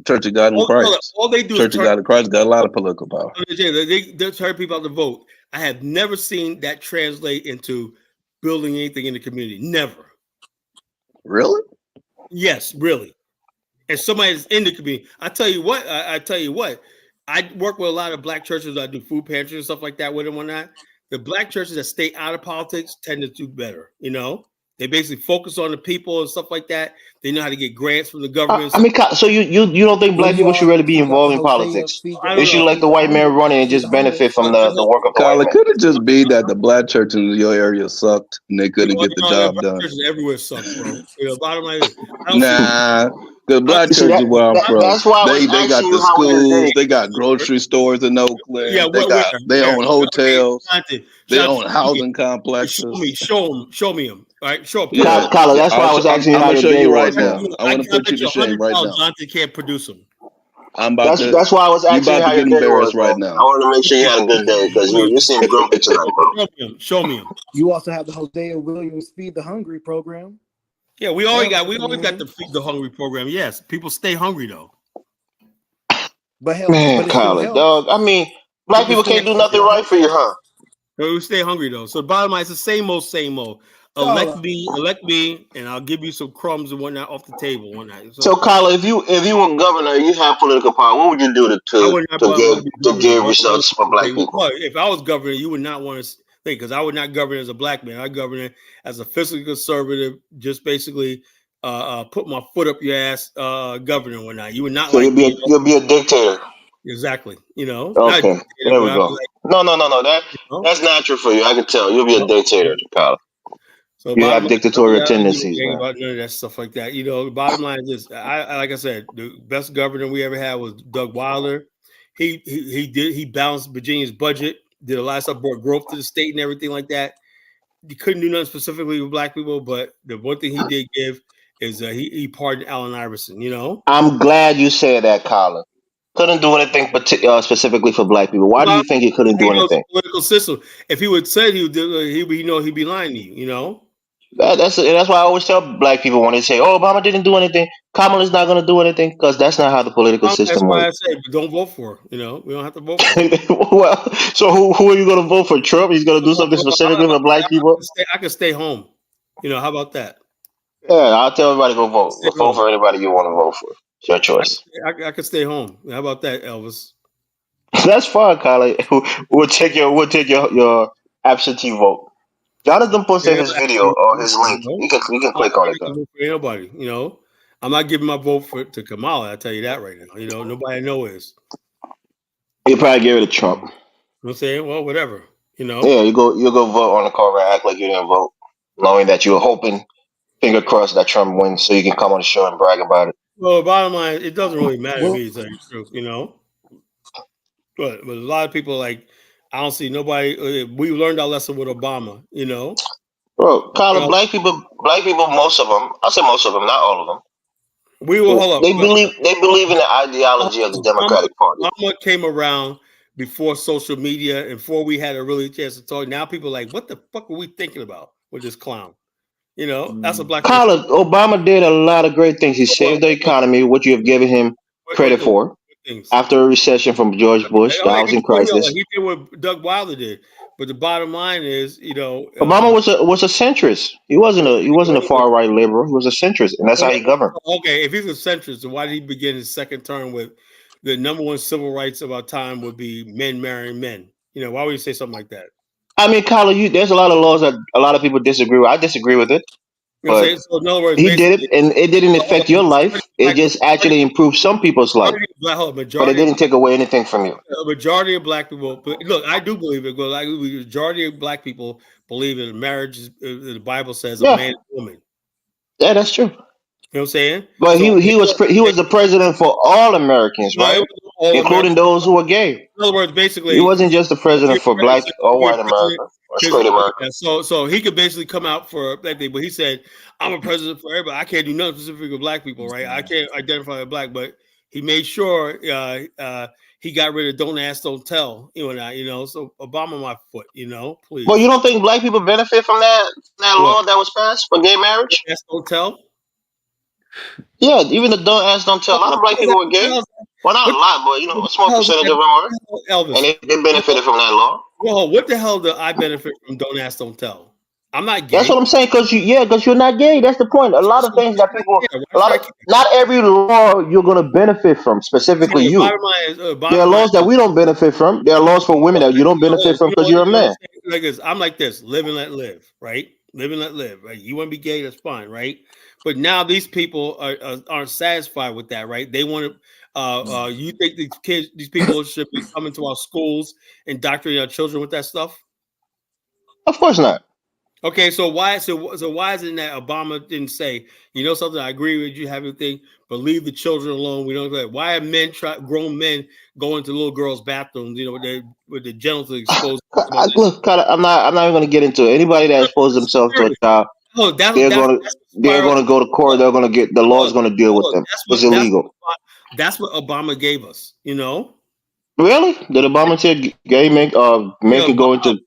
Church of God in Christ. All they do Church of God in Christ got a lot of political power. They turn people out to vote. I have never seen that translate into building anything in the community. Never. Really? Yes, really. And somebody that's in the community. I tell you what. I work with a lot of black churches. I do food pantries and stuff like that with them. Whatnot. The black churches that stay out of politics tend to do better. You know, they basically focus on the people and stuff like that. They know how to get grants from the government. I mean, so you don't think black people should really be involved in politics? They should let the white man run it and just benefit from the work of the white man. Could it just be that the black church in your area sucked and they couldn't get the job done? Churches everywhere suck, bro. Bottom line is, nah. The black church is where I'm from. That's why they got the schools, they got grocery stores in Oakland. Yeah, they own hotels. They own housing complexes. Show me them. All right, show up. Yeah. Kyler, that's why I was asking you how to show you right now. I want to put you to shame right now. Johnson can't produce them. That's why I was asking you how your day was right now. I want to make sure you had a good day because you seem grumpy tonight, bro. Show me them. You also have the Hosea Williams Feed the Hungry program. Yeah, we always got the Feed the Hungry program. Yes, people stay hungry though. But hell, man, Kyler, dog. I mean, black people can't do nothing right for you, huh? We stay hungry though. So the bottom line is the same old. Elect me, and I'll give you some crumbs and whatnot off the table one night. So Kyler, if you were governor, you have political power. What would you do to give results for black people? Well, if I was governor, you would not want to think because I would not govern as a black man. I govern as a fiscally conservative, just basically put my foot up your ass, governor and whatnot. You would not. So you'll be a dictator. Exactly. You know. Okay. There we go. No. That's natural for you. I can tell. You'll be a dictator, Kyler. So you have dictatorial tendencies. About none of that stuff like that. You know, the bottom line is this. Like I said, the best governor we ever had was Doug Wilder. He balanced Virginia's budget, did a lot of stuff, brought growth to the state and everything like that. He couldn't do nothing specifically with black people, but the one thing he did give is he pardoned Allen Iverson, you know? I'm glad you said that, Colin. Couldn't do anything specifically for black people. Why do you think he couldn't do anything? Political system. If he would say he would do it, he'd be lying to you, you know? That's why I always tell black people when they say, "Oh, Obama didn't do anything," Kamala's not going to do anything because that's not how the political system works. That's why I say don't vote for her. You know, we don't have to vote for her. Well, so who are you going to vote for? Trump? He's going to do something specifically for black people. I can stay home. You know, how about that? Yeah, I'll tell everybody to go vote. Vote for anybody you want to vote for. It's your choice. I can stay home. How about that, Elvis? That's fine, Kylie. We'll take your absentee vote. Jonathan posted his video or his link. You can click on it. Though. Anybody, you know, I'm not giving my vote to Kamala. I tell you that right now. You know, nobody I know is. You probably give it to Trump. You know what I'm saying? Well, whatever. You know. Yeah, you go vote on the call and act like you didn't vote, knowing that you were hoping, finger crossed, that Trump wins, so you can come on the show and brag about it. Well, bottom line, it doesn't really matter to me, to tell you the truth. You know. But a lot of people like. I don't see nobody. We learned our lesson with Obama, you know. Bro, Colin, black people, most of them. I say most of them, not all of them. They believe in the ideology of the Democratic Party. Obama came around before social media and before we had a really chance to talk. Now people are like, what the fuck were we thinking about with this clown? You know, that's a black. Colin, Obama did a lot of great things. He saved the economy, which you have given him credit for. After a recession from George Bush, the housing crisis. He did what Doug Wilder did, but the bottom line is, you know, Obama was a centrist. He wasn't a far right liberal. He was a centrist, and that's how he governed. Okay, if he's a centrist, then why did he begin his second term with the number one civil rights of our time would be men marrying men? You know, why would you say something like that? I mean, Kyler, there's a lot of laws that a lot of people disagree with. I disagree with it. But so in other words, he did it, and it didn't affect your life. It just actually improved some people's life. But it didn't take away anything from you. The majority of black people, look, I do believe it. But like the majority of black people believe in marriage. The Bible says a man and a woman. Yeah, that's true. You know what I'm saying? But he was the president for all Americans, right? Including those who were gay. In other words, basically, he wasn't just the president for black or white America or straight America. So he could basically come out for that thing, but he said, "I'm a president for everybody. I can't do nothing specific with black people, right? I can't identify as black, but He made sure he got rid of "Don't Ask, Don't Tell." So Obama my foot. Please. Well, you don't think black people benefit from that law that was passed for gay marriage? Don't ask, don't tell. Yeah, even the "Don't Ask, Don't Tell." A lot of black people were gay. Well, not a lot, but a small percentage of them were, Elvis, and they benefited from that law. Well, what the hell do I benefit from "Don't Ask, Don't Tell"? I'm not gay. That's what I'm saying. Because you're not gay. That's the point. A lot of things that people, not every law you're gonna benefit from. Specifically, See, you. There are laws that we don't benefit from. There are laws for women that you don't benefit from because you're a man. Like this, I'm like this: live and let live, right? Live and let live, right? You want to be gay, that's fine, right? But now these people aren't satisfied with that, right? They want to. You think these people should be coming to our schools, indoctrinating our children with that stuff? Of course not. Okay, so why is it that Obama didn't say, something? I agree with you, have everything, but leave the children alone. We don't do that. Why are grown men going to little girls' bathrooms, with the genitals exposed? Look, I'm not even going to get into it. Anybody that exposes themselves to a child, they're going to go to court. They're going to get the law is going to deal with them. It's illegal. That's what Obama gave us. Really? Did Obama say gay men can go into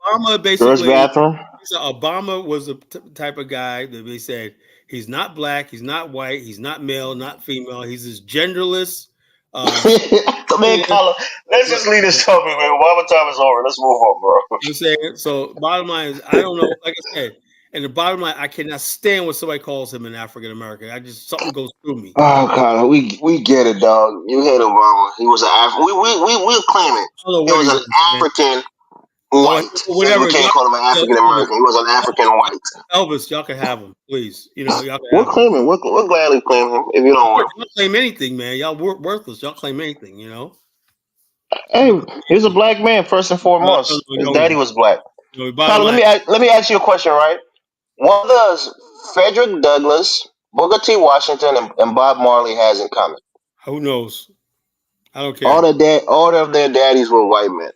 girls' bathroom? Obama was the type of guy that they said he's not black, he's not white, he's not male, not female. He's this genderless. Man, Colin, let's just leave this topic, man. Obama time is over. Let's move on, bro. I'm saying, so bottom line is, I don't know. Like I said, and the bottom line, I cannot stand when somebody calls him an African American. Something goes through me. Oh God, we get it, dog. You hate Obama. He was an we'll claim it. He was an African white. Whatever. We can't call him an African American. He was an African white. Elvis, y'all can have him, please. Y'all can we'll claim him. We'll gladly claim him if you don't want. Y'all claim anything, man. Y'all worthless. Y'all claim anything, Hey, he's a black man first and foremost. His daddy was black. Colin, let me ask you a question, right? What does Frederick Douglass, Booker T. Washington, and Bob Marley has in common? Who knows? I don't care. All of their daddies were white men.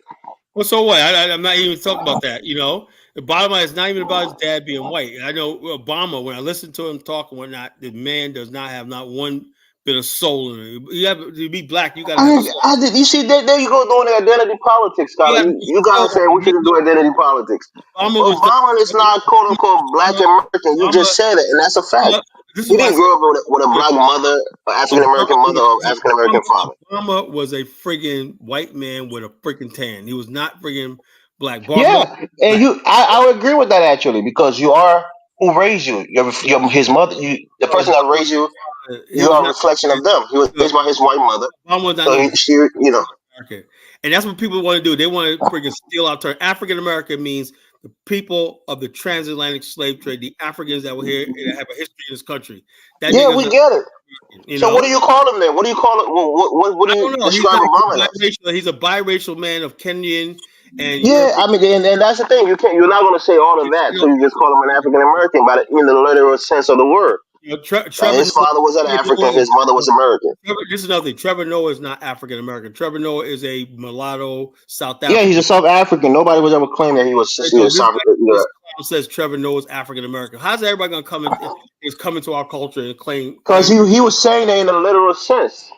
Well, so what? I'm not even talking about that. The bottom line is not even about his dad being white. I know Obama, when I listen to him talk and whatnot, the man does not have not one bit of soul in it. You have to be black. You got to. You see, there you go doing the identity politics, Scott. You guys say we shouldn't do identity politics. Obama is not quote unquote black American. You just said it, and that's a fact. He didn't grow up with a black mother, or African American mother, or African American father. Obama was a friggin' white man with a freaking tan. He was not friggin' black. And I would agree with that actually, because you are who raised you. You're his mother. The person that raised you. You are a reflection of them. He was raised by his white mother. And that's what people want to do. They want to freaking steal our term. African American means the people of the transatlantic slave trade, the Africans that were here and have a history in this country. We get it. So what do you call him then? What do you call it? What do you describe Obama as? He's a biracial man of Kenyan and and that's the thing. You're not going to say all of that, so you just call him an African American, but in the literal sense of the word. His father was an African. His mother was American. This is another thing. Trevor Noah is not African American. Trevor Noah is a mulatto South African. Yeah, he's a South African. Nobody was ever claiming that he was South African. Says Trevor Noah is African American. How's everybody going to come into our culture and claim? Because he was saying that in a literal sense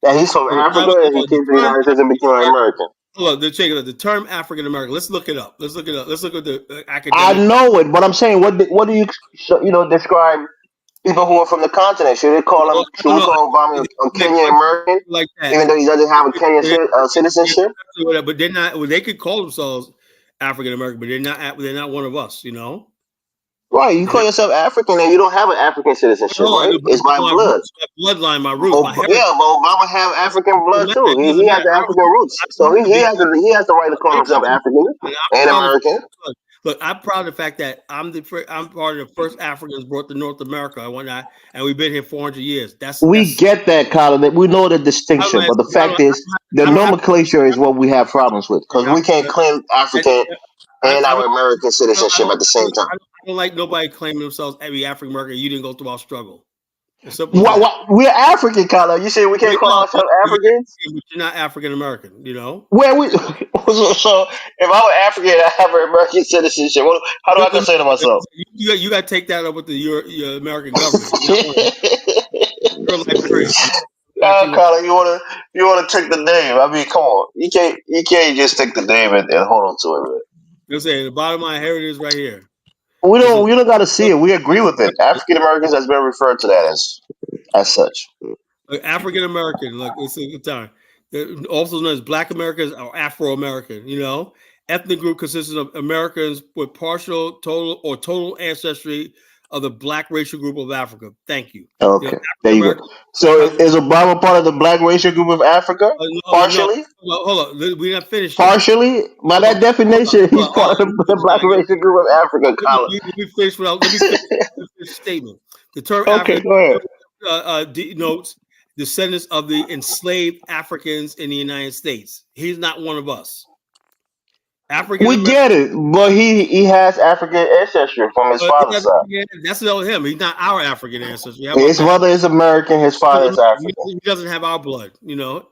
that he's from Africa and he came to the United States and became American. Look, the term African American. Let's look it up. Let's look at the academic. I know it, but I'm saying, what do you describe people who are from the continent? Should we call Obama a Kenyan American, like that, even though he doesn't have a Kenyan citizenship? But they're not. Well, they could call themselves African American, but they're not one of us. Right, you call yourself African and you don't have an African citizenship, right? It's by blood. Bloodline, my roots. But Obama have African blood too. He has the African roots, so he has the right to call himself African and American. Look, I'm proud of the fact that I'm part of the first Africans brought to North America and whatnot, and we've been here 400 years. We get that, Colin. We know the distinction, but the fact is, the nomenclature is what we have problems with, because we can't claim African and our American citizenship at the same time. I don't like nobody claiming themselves every African American. You didn't go through our struggle. We're African, Colin. You say we can't call ourselves Africans? But you're not African American, Where we? So if I were African, I have an American citizenship. How do I consider myself? You got to take that up with your American government. You're Liberian. actually. Colin, you wanna take the name? I mean, come on, you can't just take the name and hold on to it. Man. You're saying the bottom line, here it is, right here. We don't got to see it. We agree with it. African Americans has been referred to that as such. African American, look, it's a good time. Also known as Black Americans or Afro American. Ethnic group consists of Americans with partial, total ancestry of the Black racial group of Africa. Thank you. Okay, there African you go. American. So is Obama part of the Black racial group of Africa? No, Partially. hold on. We're not finished yet. Partially, by that definition, he's part of the Black racial group of Africa, Colin. Let me finish. Let me finish the statement. The term Okay, African go ahead. denotes descendants of the enslaved Africans in the United States. He's not one of us. African We American. get it, but he has African ancestry from his father's side. That's not him. He's not our African ancestry. His mother is American. His father is African. He doesn't have our blood. We get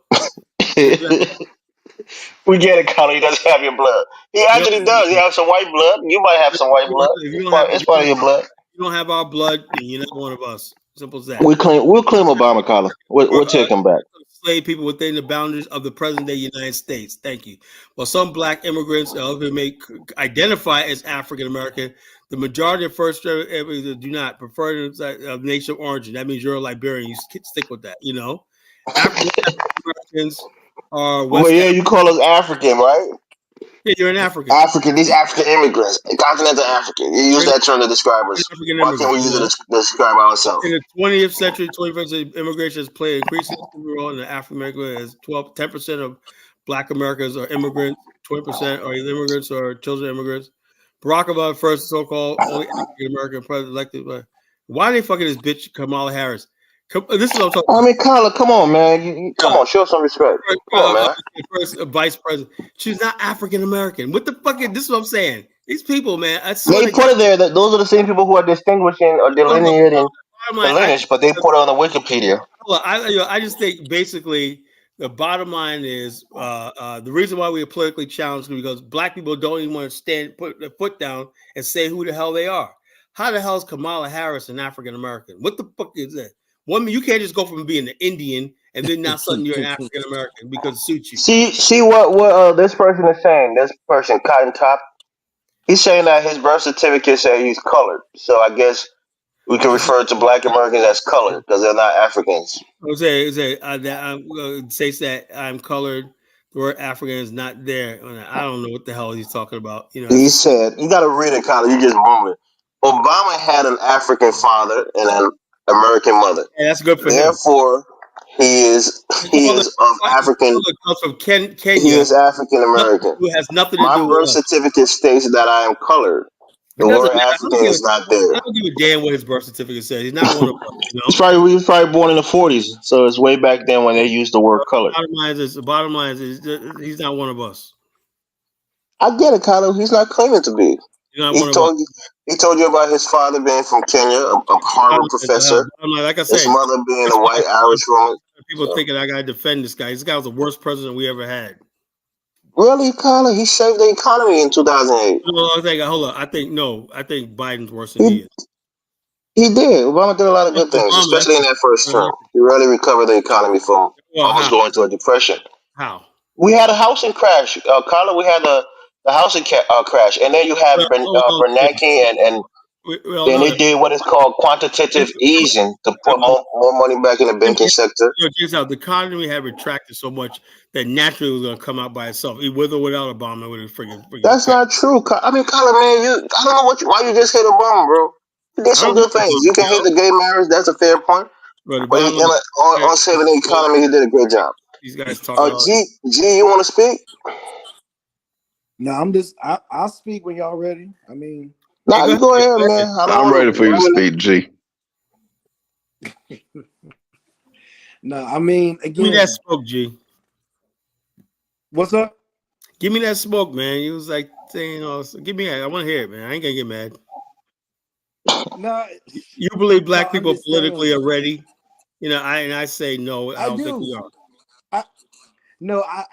it, Colin. He doesn't have your blood. He actually does. He has some white blood. You might have some white blood. It's part of your blood. You don't have our blood, then you're not one of us. Simple as that. We'll claim Obama, Colin. We'll take him back. Slave people within the boundaries of the present-day United States. Thank you. While some Black immigrants may identify as African American, the majority of first do not prefer the nation of origin. That means you're a Liberian. You stick with that. African Americans are West. Well, yeah, you call us African, right? Yeah, you're an African. These African immigrants, continental African. You use that term to describe us. Why can't we use it to describe ourselves? In the 20th century, 21st century, immigration has played an increasing role in the African American as 10% of Black Americans are immigrants, 20% are either immigrants or children of immigrants. Barack Obama, first so-called only African American president elected. Why are they fucking this bitch Kamala Harris? This is what I'm talking about. I mean, Kyla, come on, man. Come on, show some respect. Come on, man. First vice president. She's not African American. What the fuck? This is what I'm saying. These people, man. They put it there that those are the same people who are distinguishing or delineating the lineage, but they put it on the Wikipedia. I just think basically the bottom line is the reason why we are politically challenged is because Black people don't even want to put their foot down and say who the hell they are. How the hell is Kamala Harris an African American? What the fuck is that? You can't just go from being an Indian and then now suddenly you're an African American because it suits you. See what this person is saying. This person, Cotton Top, he's saying that his birth certificate says he's colored. So I guess we can refer to Black Americans as colored because they're not Africans. States that I'm colored. The word African is not there. I don't know what the hell he's talking about. He said, you got to read it, Colin. You just mumbling. Obama had an African father and an American mother. Yeah, that's good for him. Therefore, he is of African. Comes from Kenya. He is African American. Who has nothing to do My with birth certificate states that I am colored. The word African is not there. I don't give a damn what his birth certificate says. He's not one of us. He was probably born in the 40s, so it's way back then when they used the word colored. The bottom line is he's not one of us. I get it, Kylo. He's not claiming to be. He told you about his father being from Kenya, a Harvard professor. Like I said, his mother being a white Irish woman. People thinking I gotta defend this guy. This guy was the worst president we ever had. Really, Kylo? He saved the economy in 2008. Hold on. I think Biden's worse than he is. He did. Obama did a lot of good things, especially in that first term. He really recovered the economy from almost going to a depression. How? We had a housing crash, Carla. We had the housing crash, and then you have Bernanke and then they did what is called quantitative easing to put more money back in the banking sector. The economy had retracted so much that naturally it was going to come out by itself, with or without Obama. That's not true. I mean, Colin, man, I don't know why you just hate Obama, bro. You did some good things. You can hate the gay marriage. That's a fair point. But on saving the economy, he did a great job. These guys talking. G, you want to speak? No, I'll speak when y'all ready. I mean. Nah, you go ahead, man. I'm ready for you to speak, G. No, I mean, again. Give me that smoke, G. What's up? Give me that smoke, man. He was like saying, give me that. I want to hear it, man. I ain't gonna get mad. No, you believe Black people politically are ready? I say no. I don't think we are.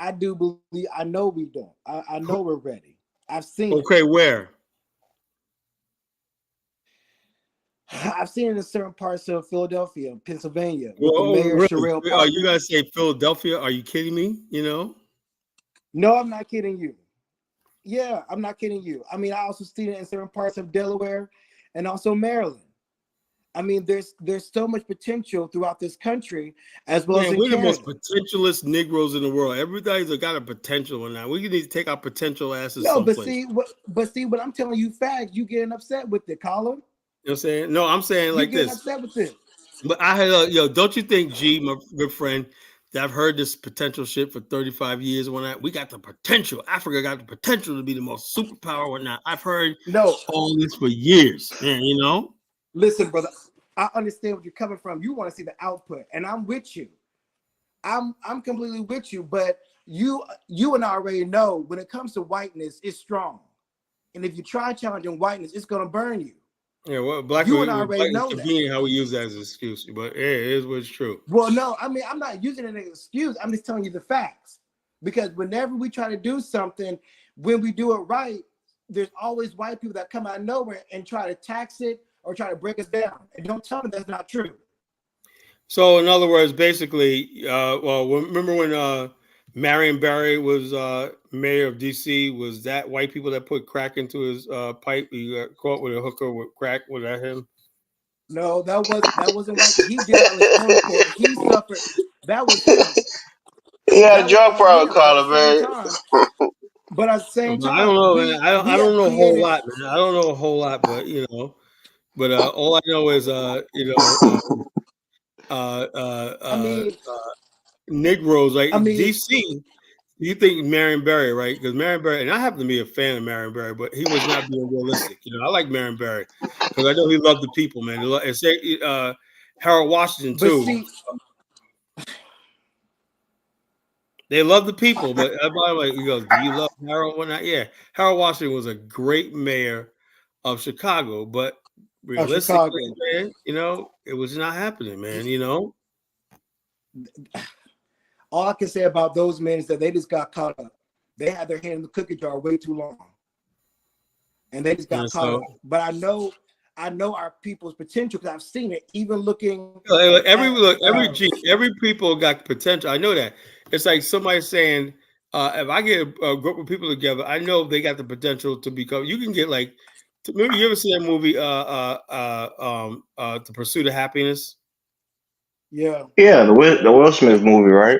I do believe. I know we don't. I know we're ready. I've seen. Okay, where? I've seen it in certain parts of Philadelphia, Pennsylvania, with the Well, mayor really? Sherrill Are Parker. you guys say Philadelphia? Are you kidding me? You know? No, I'm not kidding you. Yeah, I'm not kidding you. I mean, I also seen it in certain parts of Delaware and also Maryland. I mean, there's so much potential throughout this country as well as Man, in we're the most Canada. potentialist Negroes in the world. Everybody's got a potential in that. We need to take our potential asses No, someplace. but see, when I'm telling you facts, you getting upset with it, Colin. You know what I'm saying? No, I'm saying You like getting this. upset with it. But I had don't you think, G, my good friend, that I've heard this potential shit for 35 years we got the potential. Africa got the potential to be the most superpower or not. I've heard No, all this for years, man, you know? listen, brother. I understand what you're coming from. You want to see the output, and I'm with you. I'm completely with you, but you and I already know when it comes to whiteness, it's strong. And if you try challenging whiteness, it's gonna burn you. Yeah, well, black You and I black already is know that. convenient how we use that as an excuse, but yeah, it is what's true. Well, no, I mean, I'm not using it as an excuse. I'm just telling you the facts. Because whenever we try to do something, when we do it right, there's always white people that come out of nowhere and try to tax it or try to break us down. And don't tell me that's not true. So, in other words, basically, remember when Marion Barry was mayor of D.C., was that white people that put crack into his pipe? He got caught with a hooker with crack. Was that him? No, that wasn't white. He did it on his own accord. He suffered. That was him. He had a That was drug on problem, him. But at the Carla, same man. time, I don't know, man. we I don't have know a whole created. lot, man. I don't know a whole lot, but all I know is I mean, Negroes like I mean, DC. You think Marion Barry, right? Because Marion Barry, and I happen to be a fan of Marion Barry, but he was not being realistic. I like Marion Barry because I know he loved the people, man. And say Harold Washington but too. see, They love the people, but everybody he goes, "Do you love Harold or not?" Yeah, Harold Washington was a great mayor of Chicago, but realistically, Chicago. man, it was not happening, man. All I can say about those men is that they just got caught up. They had their hand in the cookie jar way too long, and they just got caught up. But I know our people's potential because I've seen it. Even looking every people got potential. I know that. It's like somebody saying, if I get a group of people together, I know they got the potential to become. You can get like, maybe you ever see that movie, The Pursuit of Happiness? Yeah, the Will Smith movie, right?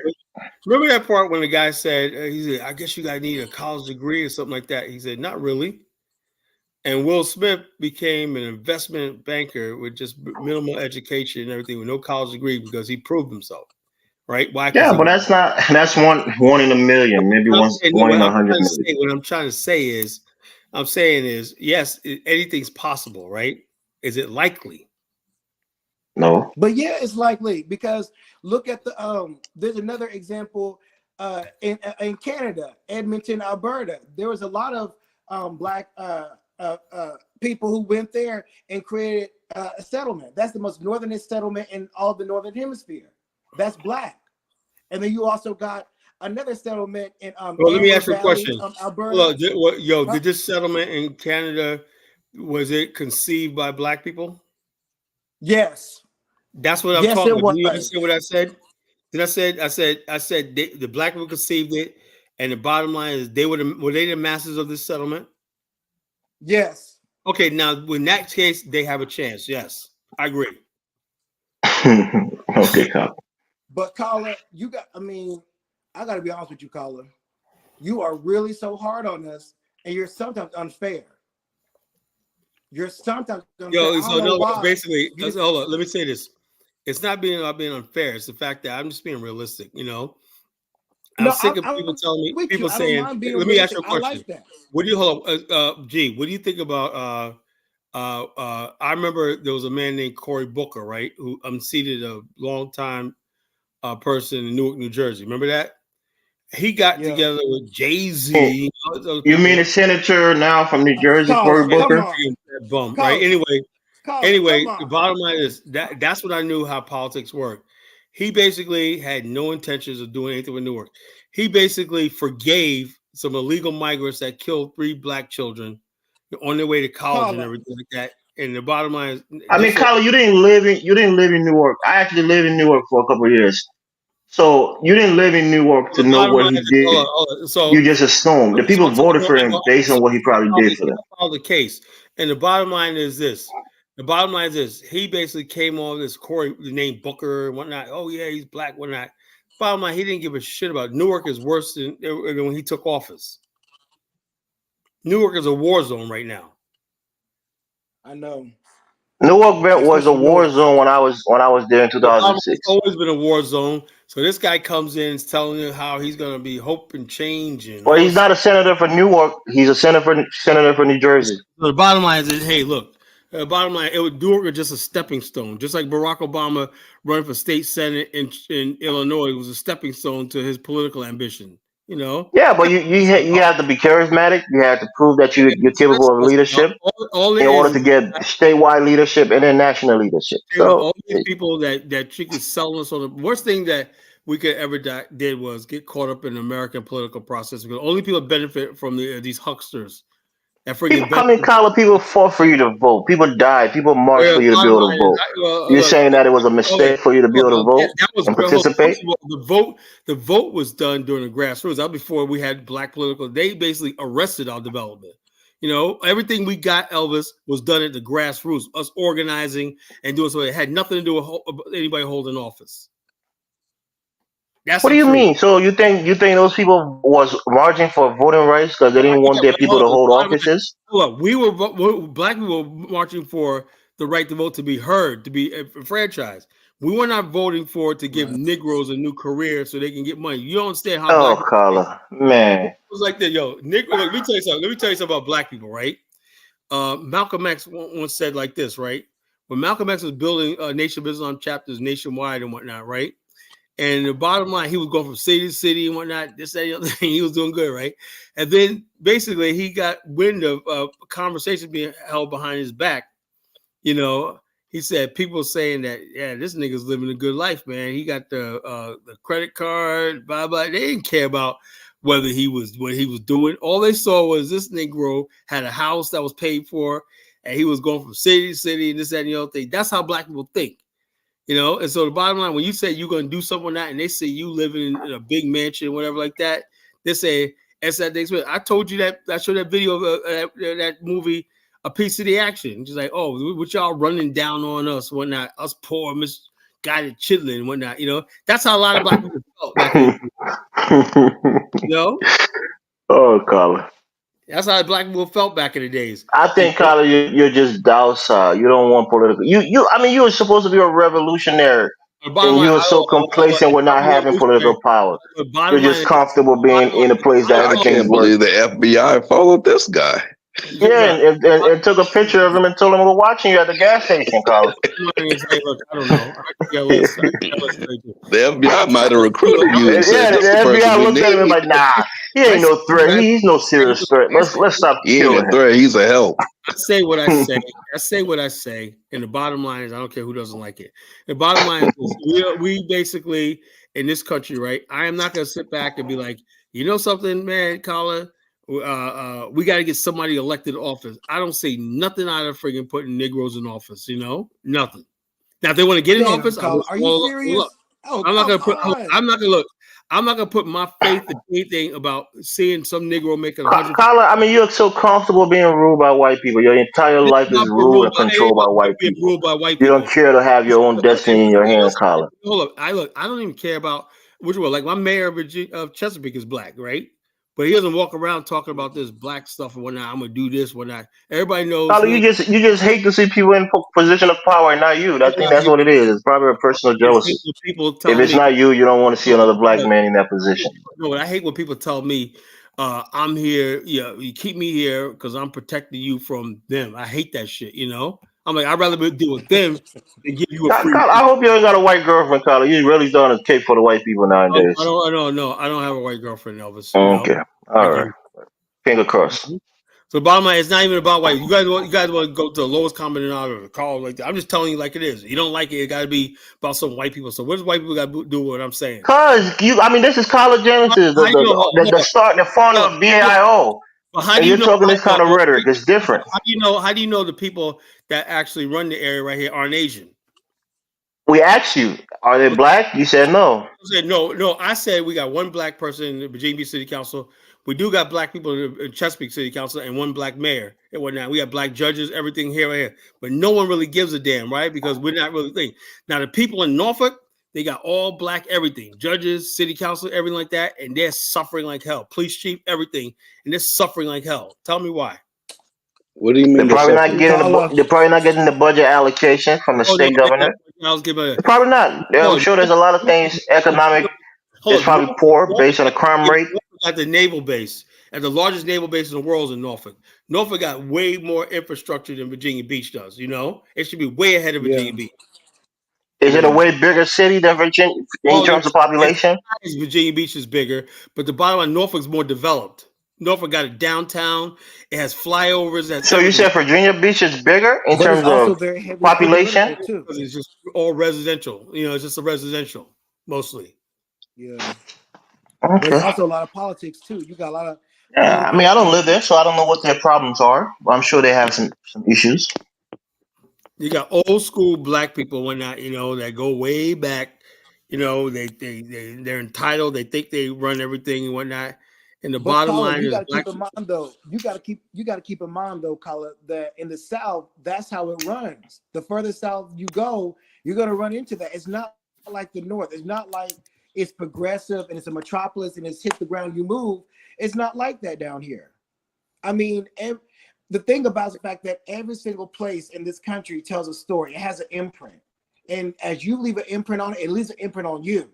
Remember that part when the guy said, he said, "I guess you guys need a college degree or something like that." He said, "Not really." And Will Smith became an investment banker with just minimal education and everything, with no college degree, because he proved himself. Right? Why? Because Yeah, he but was. that's one in a million, maybe one in 100 million. What I'm trying to say is, yes, anything's possible, right? Is it likely? No. but yeah, it's likely because look at there's another example in Canada, Edmonton, Alberta. There was a lot of black people who went there and created a settlement. That's the most northernest settlement in all the northern hemisphere. That's black. And then you also got another settlement in Well, let me Amber ask you a Valley, question. Alberta. Did this settlement in Canada, was it conceived by black people? Yes. That's what I'm Yes, talking it about. Do you was. understand what I said? Then I said the black people conceived it, and the bottom line is were they the masters of this settlement? Yes. Okay, now in that case, they have a chance. Yes, I agree. Okay, Carla. But Carla, I gotta be honest with you, Carla. You are really so hard on us, and you're sometimes unfair. You're sometimes unfair. I don't know why. Basically, You just, hold on. Let me say this: it's not being about being unfair. It's the fact that I'm just being realistic. I'm no, sick of I'm people telling me, with you. people I don't saying, mind being "Let me ask realistic. you a I question." like that. What do you hold on, G? What do you think about? I remember there was a man named Cory Booker, right? Who unseated a long time person in Newark, New Jersey. Remember that? He got Yeah. together with Jay-Z. Those You mean people. the senator now from New Jersey, Cory Carla, come Booker? on. Bum, right? Carla, Anyway, come the on. bottom line is that's what I knew how politics work. He basically had no intentions of doing anything with Newark. He basically forgave some illegal migrants that killed 3 black children on their way to college and Carla, everything like that. And the bottom line is, I mean, just so Kyler, you didn't live in Newark. I actually lived in Newark for a couple of years. So you didn't live in Newark to the know bottom what line he is, did. You so just assumed the people voted for him based on what he probably did for them. I follow the case. And the bottom line is this. The bottom line is this. He basically came on this Corey, the name Booker and whatnot. Oh, yeah, he's black, whatnot. Bottom line, he didn't give a shit about Newark is worse than when he took office. Newark is a war zone right now. I know. Newark was a Especially war north. zone when I was there in It's 2006. always been a war zone. So this guy comes in and telling you how he's going to be hope and change and Well, all he's this. not a senator for Newark. He's a senator for New Jersey. So the bottom line is, hey, look, the bottom line, Newark was just a stepping stone. Just like Barack Obama running for state senate in Illinois was a stepping stone to his political ambition. You know, Yeah, but you have to be charismatic. You have to prove that you're so capable of leadership all it in order is to get statewide leadership and then national leadership. So all these people that she could sell us on. The worst thing that we could ever did was get caught up in the American political process, because only people benefit from these hucksters that people, freaking I mean, benefit. Kyler, people fought for you to vote. People died. People marched Well, for you to be bottom able to line is, vote. You're look, saying that it was a hold mistake for you to be able to vote that was and hold on. participate? First of all, the vote was done during the grassroots. That was before we had black political. They basically arrested our development. You know, everything we got, Elvis, was done at the grassroots, us organizing and doing so. It had nothing to do with anybody holding office. That's What the do you truth. mean? So you think those people was marching for voting rights because they didn't want their people to hold offices? Look, black people were marching for the right to vote, to be heard, to be enfranchised. We were not voting for it to give Negroes a new career so they can get money. You don't understand how black Oh, people Kyler, man. it was like that, yo. Look, let me tell you something. Let me tell you something about black people, right? Malcolm X once said like this, right? When Malcolm X was building Nation of Islam chapters nationwide and whatnot, right? And the bottom line, he was going from city to city and whatnot. This, that, the other thing. He was doing good, right? And then basically he got wind of conversations being held behind his back. You know, he said people saying that, yeah, this nigga's living a good life, man. He got the credit card, blah blah. They didn't care about whether what he was doing. All they saw was this Negro had a house that was paid for, and he was going from city to city and this, that, and the other thing. That's how black people think. You know, and so the bottom line, when you say you're going to do something like that, and they say you living in a big mansion, whatever like that, they say, that's that next I told you that, I showed that video of that movie, A Piece of the Action. Just like, oh, what y'all running down on us, whatnot, us poor misguided children and whatnot. You know, that's how a lot of black people felt back in the day. You know? Oh, Kyler. That's how black people felt back in the days. I You think, know? Kyler, you're just docile. You don't want political. I mean, you were supposed to be a revolutionary, The bottom and line, you were so complacent with not having political power. the You're bottom just line, comfortable being in a place that I everything's can't working. believe the FBI followed this guy. Yeah, and took a picture of him and told him we're watching you at the gas station, Kyler. Hey, look, I don't know. I could care less. The FBI might have recruited you and said, Yeah, "This the is the person FBI we looked at him and need. like, nah, he ain't no threat. He's no serious threat. Let's stop He ain't killing a him. threat. He's a help." I say what I say. I say what I say. And the bottom line is, I don't care who doesn't like it. The bottom line is, we basically, in this country, right? I am not going to sit back and be like, you know something, man, Colin? We got to get somebody elected office. I don't see nothing out of friggin' putting Negroes in office, you know? Nothing. Now, if they want to get in Damn, office, I Colin, will are you follow up. serious? Oh, I'm not come gonna put. on. I'm not gonna look. I'm not gonna put my faith in anything about seeing some Negro making 100. Kyler, I mean, you're so comfortable being ruled by white people. Your entire It's life not is being ruled ruled and by controlled by white being people. ruled by white You don't people. care to have your own destiny in your hand, Listen, Kyler. hold up. I don't even care about which one. Like my mayor of Chesapeake is black, right? But he doesn't walk around talking about this black stuff and whatnot. I'm gonna do this, whatnot. Everybody knows. Kyler, you just hate to see people in position of power and not you. I think that's what it is. It's probably a personal I hate jealousy. when people If tell it's me. not you, you don't want to see another black man in that position. No, I hate when people tell me, I'm here, you keep me here because I'm protecting you from them. I hate that shit, you know? I'm like, I'd rather deal with them than give you a free Kyler, I hope you ain't got a white girlfriend, Kyler. You really starting to cape for the white people nowadays. I don't have a white girlfriend, Elvis, you know? Okay, all Thank right. you. Finger crossed. Mhm. So the bottom line, it's not even about white. You guys want to go to the lowest common denominator, call like that. I'm just telling you like it is. You don't like it, it got to be about some white people. So what does white people got to do with what I'm saying? Cause I mean, this is college Genesis, How you know? the start, the founder of Hold up. BAIO. Well, how And do you you're know? talking this kind of rhetoric. It's different. How do you know? How do you know the people that actually run the area right here aren't Asian? We asked you, are they black? You said no. I said no, no. I said we got one black person in the Virginia Beach City Council. We do got black people in Chesapeake City Council and one black mayor and whatnot. We got black judges, everything here, right here. But no one really gives a damn, right? Because we're not really thinking. Now the people in Norfolk, they got all black everything, judges, city council, everything like that, and they're suffering like hell. Police chief, everything, and they're suffering like hell. Tell me why. What do you They're mean they're probably not suffering? getting Carla, they're probably not getting the budget allocation from the Oh no, state governor. I was giving a They're probably not. no. I'm sure there's a lot of things. Economic is Hold on, probably poor based on the crime rate. Norfolk got the naval base, and the largest naval base in the world is in Norfolk. Norfolk got way more infrastructure than Virginia Beach does. You know, it should be way ahead of yeah. Virginia Beach. Is it a Yeah. way bigger city than Virginia in Well, terms of it's population? Virginia Beach is bigger, but the bottom line, Norfolk's more developed. Norfolk got a downtown. It has flyovers. It has So you everything. said Virginia Beach is bigger in But it's terms also of very heavily population? political too. Because it's just all residential. You know, it's just a residential mostly. Yeah. But it's Okay. also a lot of politics too. You got a lot of Yeah, I mean, political I don't live there, so I don't know what their problems are. But I'm sure they have some issues. You got old school black people and whatnot, you know, that go way back. You know, they're entitled. They think they run everything and whatnot. And the But bottom Colin, line you is got to black. keep in mind though. You got to keep in mind though, Colin, that in the South, that's how it runs. The further south you go, you're going to run into that. It's not like the North. It's not like it's progressive and it's a metropolis and it's hit the ground you move. It's not like that down here. I mean, the thing about the fact that every single place in this country tells a story. It has an imprint, and as you leave an imprint on it, it leaves an imprint on you.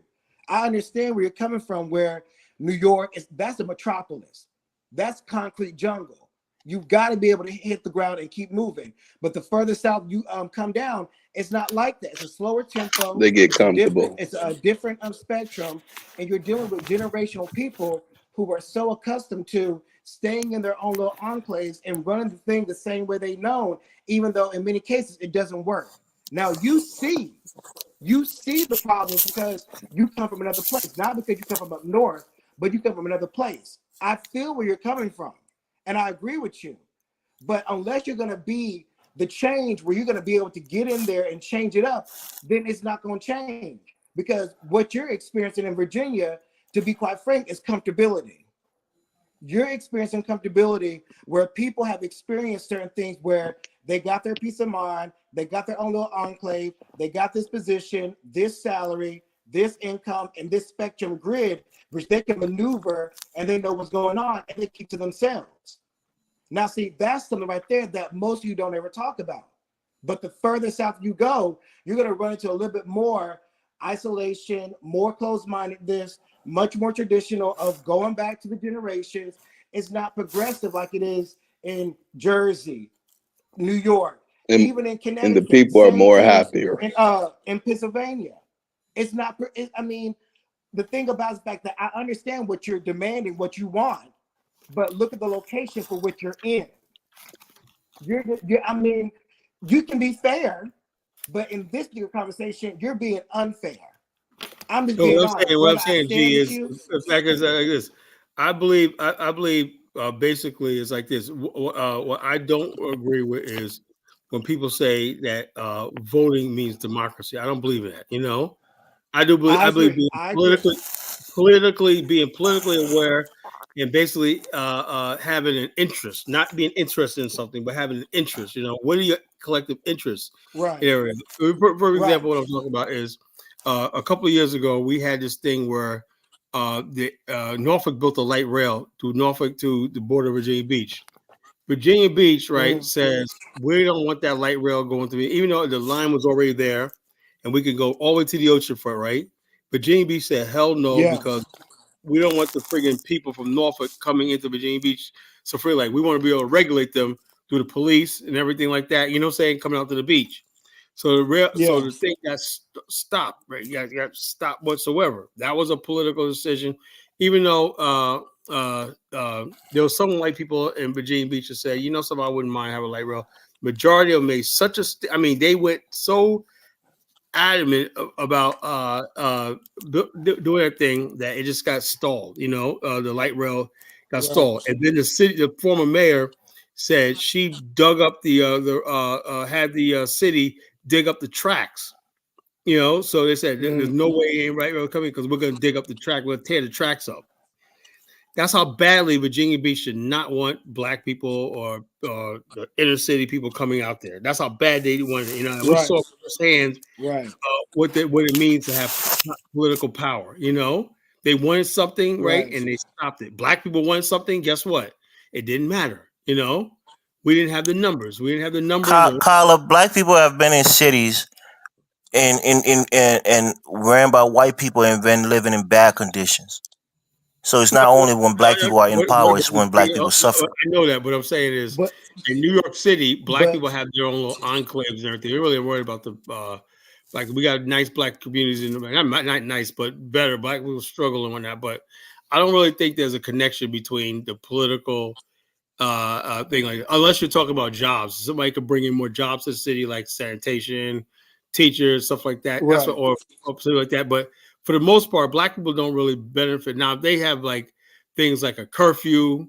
I understand where you're coming from. Where New York that's a metropolis. That's concrete jungle. You've got to be able to hit the ground and keep moving. But the further south you come down, it's not like that. It's a slower tempo. They get comfortable. It's a different spectrum, and you're dealing with generational people who are so accustomed to staying in their own little enclaves and running the thing the same way they know, even though in many cases it doesn't work. Now you see the problems because you come from another place, not because you come from up north, but you come from another place. I feel where you're coming from, and I agree with you. But unless you're going to be the change where you're going to be able to get in there and change it up, then it's not going to change. Because what you're experiencing in Virginia, to be quite frank, is comfortability. You're experiencing comfortability where people have experienced certain things where they got their peace of mind, they got their own little enclave, they got this position, this salary, this income, and this spectrum grid, which they can maneuver and they know what's going on and they keep to themselves. Now, see, that's something right there that most of you don't ever talk about. But the further south you go, you're going to run into a little bit more isolation, more closed-mindedness, much more traditional of going back to the generations. It's not progressive like it is in Jersey, New York, even in And the Connecticut. people are Same more things happier. in Pennsylvania. It's not. I mean, the thing about the fact that I understand what you're demanding, what you want, but look at the location for which you're in. I mean, you can be fair, but in this particular conversation, you're being unfair. I'm just So being honest. what I'm Whether I saying, stand G, with is you, the fact is like this. I believe basically is like this. What I don't agree with is when people say that voting means democracy. I don't believe in that. You know, I do believe. I I believe agree. being I agree. being politically aware, and basically having an interest, not being interested in something, but having an interest. You know, what are your collective interests Right. area? For Right. example, what I'm talking about is a couple of years ago we had this thing where the Norfolk built a light rail through Norfolk to the border of Virginia Beach. Virginia Beach, right, Mm. says we don't want that light rail going through, even though the line was already there, and we could go all the way to the ocean front, right? Virginia Beach said, "Hell no," because Yes. we don't want the friggin' people from Norfolk coming into Virginia Beach so free. Like we want to be able to regulate them through the police and everything like that. You know what I'm saying? Coming out to the beach. So the Yes. thing got stopped, right? You got stopped whatsoever. That was a political decision, even though there was some white people in Virginia Beach that said, you know, something I wouldn't mind having a light rail. Majority of them made such a. I mean, they went so adamant about doing that thing that it just got stalled. You know, the light rail got Right. stalled, and then the former mayor said she dug up had the city dig up the tracks. You know, so they said there's no way in right road coming because we're going to dig up the track. We'll tear the tracks up. That's how badly Virginia Beach should not want black people or the inner city people coming out there. That's how bad they wanted it. You know, and we saw firsthand what it means to have political power. You know, they wanted something, right? And they stopped it. Black people wanted something. Guess what? It didn't matter. You know, we didn't have the numbers. We didn't have the numbers. Carla, black people have been in cities and ran by white people and been living in bad conditions. So it's not only when black people are in power, it's when black people suffer. I know that, but I'm saying is in New York City, black people have their own little enclaves and everything. They're really worried about the like we got nice black communities in not nice, but better. Black people struggling on that. But I don't really think there's a connection between the political thing, like unless you're talking about jobs. Somebody could bring in more jobs to the city, like sanitation, teachers, stuff like that. That's what, or something like that. But for the most part, black people don't really benefit. Now they have like things like a curfew,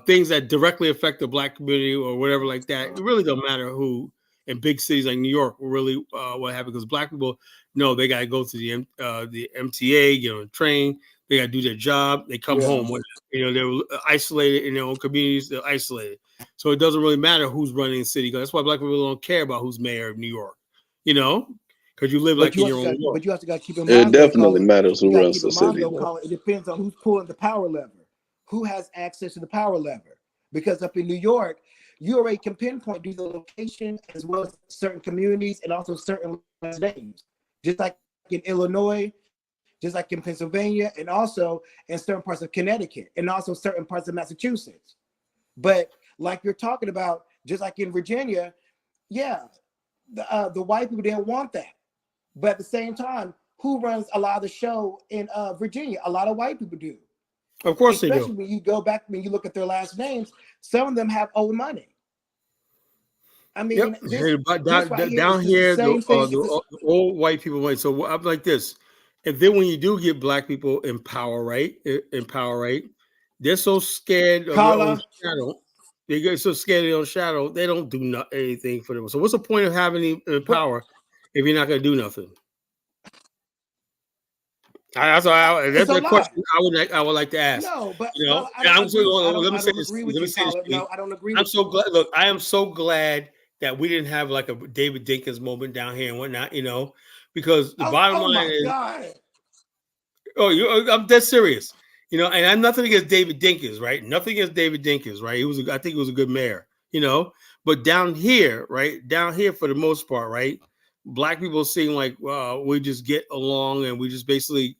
things that directly affect the black community or whatever like that. It really don't matter who in big cities like New York really what happened, because black people know they got to go to the MTA, get on a train, they got to do their job, they come home when they're isolated in their own communities, they're isolated. So it doesn't really matter who's running the city. That's why black people don't care about who's mayor of New York, because you live like in your own world. But you also got to keep in mind, it definitely matters who runs the city. It depends on who's pulling the power lever, who has access to the power lever. Because up in New York, you already can pinpoint the location as well as certain communities and also certain names, just like in Illinois, just like in Pennsylvania, and also in certain parts of Connecticut, and also certain parts of Massachusetts. But like you're talking about, just like in Virginia, the white people didn't want that. But at the same time, who runs a lot of the show in Virginia? A lot of white people do. Of course they do. Especially when you go back, when you look at their last names, some of them have old money. I mean, down here, the old white people might. So I'm like this. And then when you do get black people in power, right? They're so scared of their own shadow. They get so scared of their own shadow, they don't do anything for them. So what's the point of having power if you're not going to do nothing? That's a question I would like to ask. No, but I don't agree. I'm so glad. Look, I am so glad that we didn't have like a David Dinkins moment down here and whatnot. Because the bottom line is, I'm dead serious. And I'm nothing against David Dinkins, right? Nothing against David Dinkins, right? I think he was a good mayor. But down here, right? Down here, for the most part, right? Black people seem like we just get along and we just basically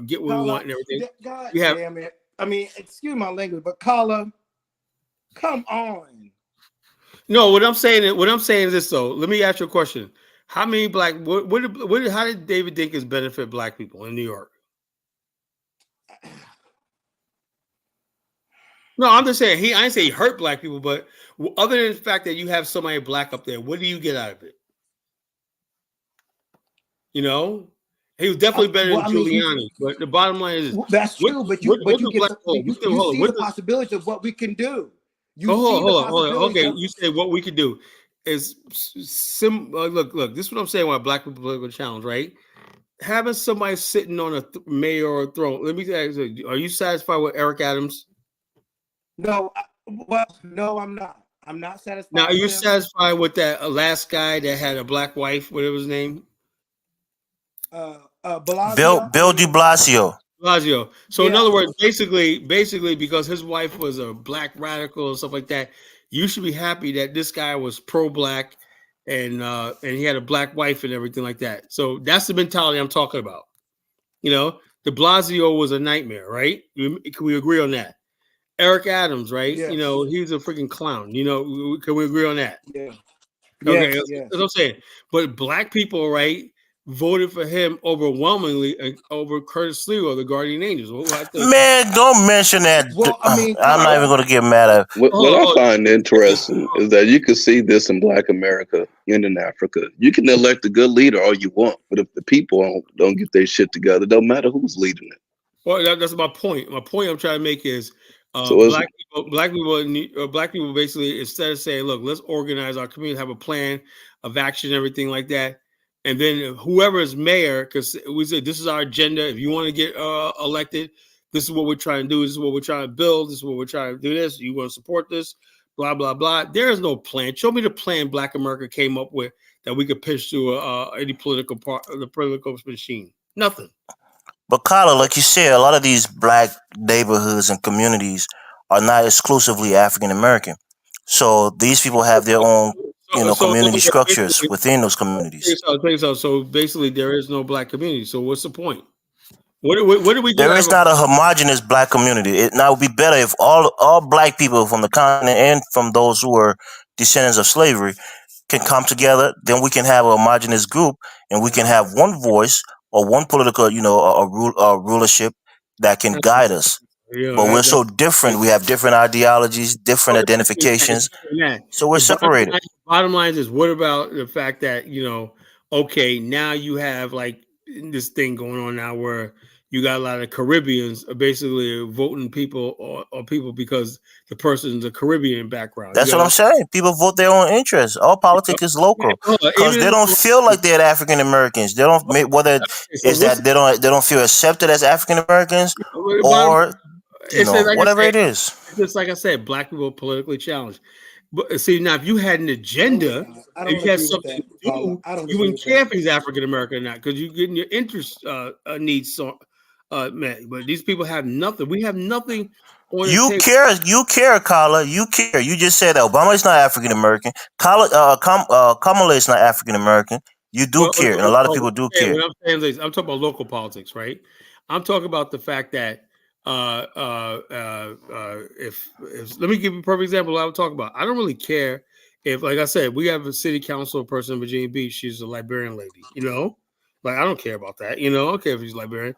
get what we want and everything. God damn it! I mean, excuse my language, but Carla, come on. No, what I'm saying is this. Though, let me ask you a question: how many black? How did David Dinkins benefit black people in New York? No, I'm just saying I didn't say he hurt black people, but other than the fact that you have somebody black up there, what do you get out of it? He was definitely better than Giuliani. But the bottom line is that's true. But you see the possibility of what we can do. Hold on. Okay, you say what we can do is look. This is what I'm saying about black people political challenge, right? Having somebody sitting on a mayor throne. Let me ask you: are you satisfied with Eric Adams? No, no, I'm not. I'm not satisfied. Now, are you satisfied with that last guy that had a black wife? Whatever his name. Bill de Blasio. So in other words, basically, because his wife was a black radical and stuff like that, you should be happy that this guy was pro-black and he had a black wife and everything like that. So that's the mentality I'm talking about. De Blasio was a nightmare, right? Can we agree on that? Eric Adams, right? Yes. He was a freaking clown. Can we agree on that? Yeah. Okay, that's what I'm saying. But black people, right, voted for him overwhelmingly over Curtis Lee or the Guardian Angels. Man, don't mention that. Well, I'm not even going to get mad at it. What I find interesting is that you can see this in Black America and in Africa. You can elect a good leader all you want, but if the people don't get their shit together, it don't matter who's leading it. Well, that's my point. My point I'm trying to make is So it's black people basically, instead of saying, look, let's organize our community, have a plan of action, everything like that. And then whoever is mayor, because we said this is our agenda. If you want to get elected, this is what we're trying to do. This is what we're trying to build. This is what we're trying to do. This, you want to support this, blah blah blah. There is no plan. Show me the plan Black America came up with that we could pitch to any political part of the political machine. Nothing. But Kyla, like you said, a lot of these black neighborhoods and communities are not exclusively African American. So these people have their own, community structures within those communities. So basically, there is no black community. So what's the point? What do we do? There is not a homogenous black community. It would be better if all black people from the continent and from those who were descendants of slavery can come together. Then we can have a homogenous group, and we can have one voice or one political, a rulership that can guide us. But we're so different. We have different ideologies, different identifications. So we're separated. Bottom line is, what about the fact that, okay, now you have like this thing going on now where you got a lot of Caribbeans basically voting people or people because the person's a Caribbean background. That's what I'm saying. People vote their own interests. All politics is local because they don't feel like they're African Americans. They don't whether it's that they don't feel accepted as African Americans or whatever it is. Just like I said, black people are politically challenged. But see, now if you had an agenda, if you had something to do, you wouldn't care if he's African American or not, because you're getting your interest needs met. But these people have nothing. We have nothing on you care, Kala. You care. You just said that Obama is not African American. Kamala is not African American. You do care, and a lot of people do care. What I'm saying is, I'm talking about local politics, right? I'm talking about the fact that if let me give you a perfect example of what I would talk about. I don't really care if, like I said, we have a city council person in Virginia Beach. She's a Liberian lady, like I don't care about that. I don't care if she's Liberian.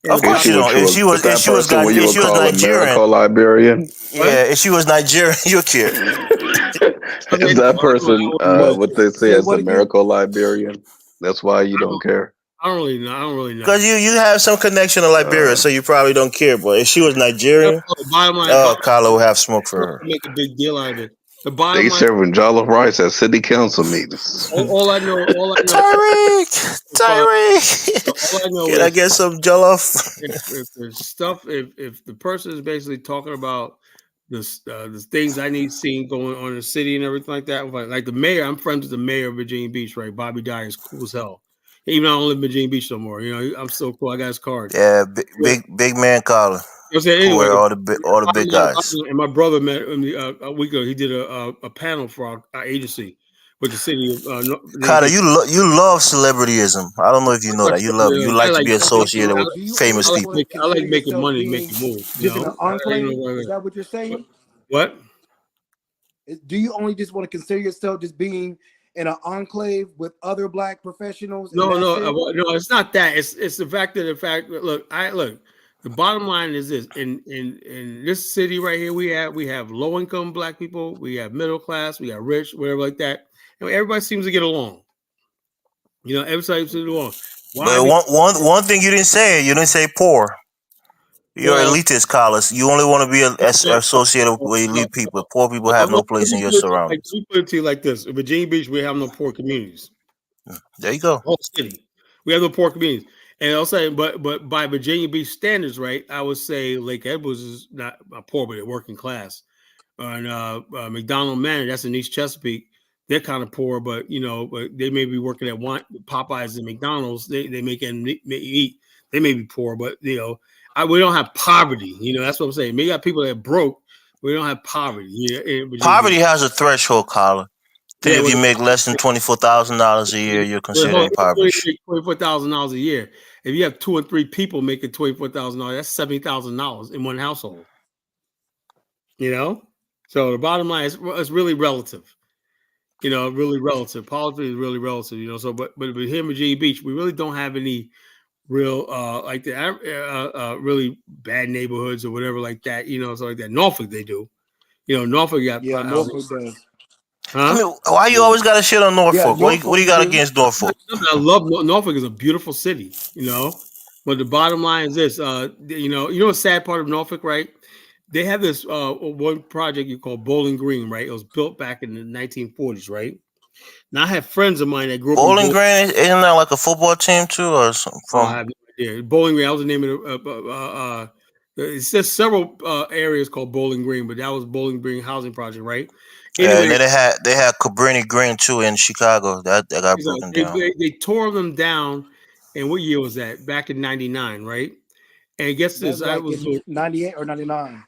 Of course you don't. If she was Nigerian, Liberian. Yeah, if she was Nigerian, you care. Is that person what they say is American Liberian? That's why you don't care. I don't really know. Because you have some connection to Liberia, so you probably don't care. But if she was Nigerian, Kyla would have smoke for her. Make a big deal out of it. They serving jollof rice at city council meetings. All I know. Tyreek. Can I get some jollof? If the person is basically talking about the things I need seen going on in the city and everything like that, like the mayor, I'm friends with the mayor of Virginia Beach, right? Bobby Dyer is cool as hell. Even though I don't live in Virginia Beach no more, I'm so cool. I got his card. Yeah, big man caller. Anyway, all the big guys. And my brother met a week ago. He did a panel for our agency with the city of. Carter, you love celebrityism. I don't know if you know that. You like to be associated with famous people. I like making money, making moves. Just in an enclave? Is that what you're saying? What? Do you only just want to consider yourself just being in an enclave with other black professionals? No, it's not that. It's the fact that look. The bottom line is this: in this city right here, we have low income black people, we have middle class, we have rich, whatever like that. Everybody seems to get along. Everybody seems to get along. But one thing you didn't say poor. You're elitist, Carlos. You only want to be associated with elite people. Poor people have no place in your surroundings. Let me put it to you like this: in Virginia Beach, we have no poor communities. There you go. Whole city, we have no poor communities. And I'll say, but by Virginia Beach standards, right? I would say Lake Edwards is not poor, but they're working class. And McDonald Manor, that's in East Chesapeake. They're kind of poor, but but they may be working at Popeyes and McDonald's. They make eat. They may be poor, but we don't have poverty. That's what I'm saying. Maybe got people that are broke. We don't have poverty. Poverty has a threshold, Colin. If you make less than $24,000 a year, you're considered impoverished. $24,000 a year. If you have 2 or 3 people making $24,000, that's $70,000 in one household. So the bottom line is it's really relative. Really relative. Politics is really relative. So, but here in Virginia Beach, we really don't have any real like the really bad neighborhoods or whatever like that. So like that. Norfolk they do. Norfolk got Norfolk does. Huh? I mean, why you always got to shit on Norfolk? What do you got against Norfolk? I love Norfolk. Is a beautiful city, But the bottom line is this: the sad part of Norfolk, right? They have this one project you call Bowling Green, right? It was built back in the 1940s, right? Now I have friends of mine that grew up in Bowling Bowling. Green isn't that like a football team too, or something I from? have no idea. Bowling Green. That was the name of the. It's just several areas called Bowling Green, but that was Bowling Green housing project, right? And Anyway, then they had Cabrini Green too in Chicago. That got so broken down. they tore them down. And what year was that? Back in '99, right? And guess That's this, I like was in 98 or 99.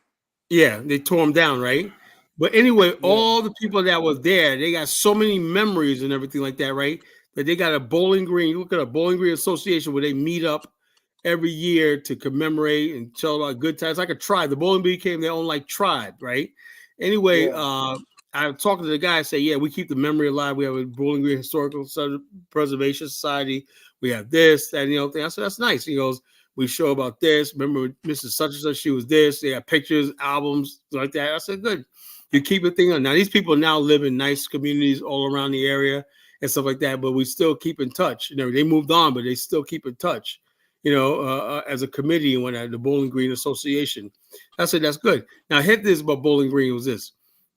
yeah, they tore them down, right? But anyway, Yeah. all the people that was there, they got so many memories and everything like that, right? That they got a Bowling Green. You look at a Bowling Green Association where they meet up every year to commemorate and tell about good times. Like a tribe. The Bowling Green became their own like tribe, right? Anyway, Yeah. I was talking to the guy. Say, yeah, we keep the memory alive. We have a Bowling Green Historical Preservation Society. We have this, that, and the other thing. I said, that's nice. He goes, we show about this. Remember, Mrs. Such and Such, she was this. They have pictures, albums, like that. I said, good. You keep the thing on. Now, these people now live in nice communities all around the area and stuff like that, but we still keep in touch. You know, they moved on, but they still keep in touch, you know, as a committee and when the Bowling Green Association. I said, that's good. Now, hit this about Bowling Green was this.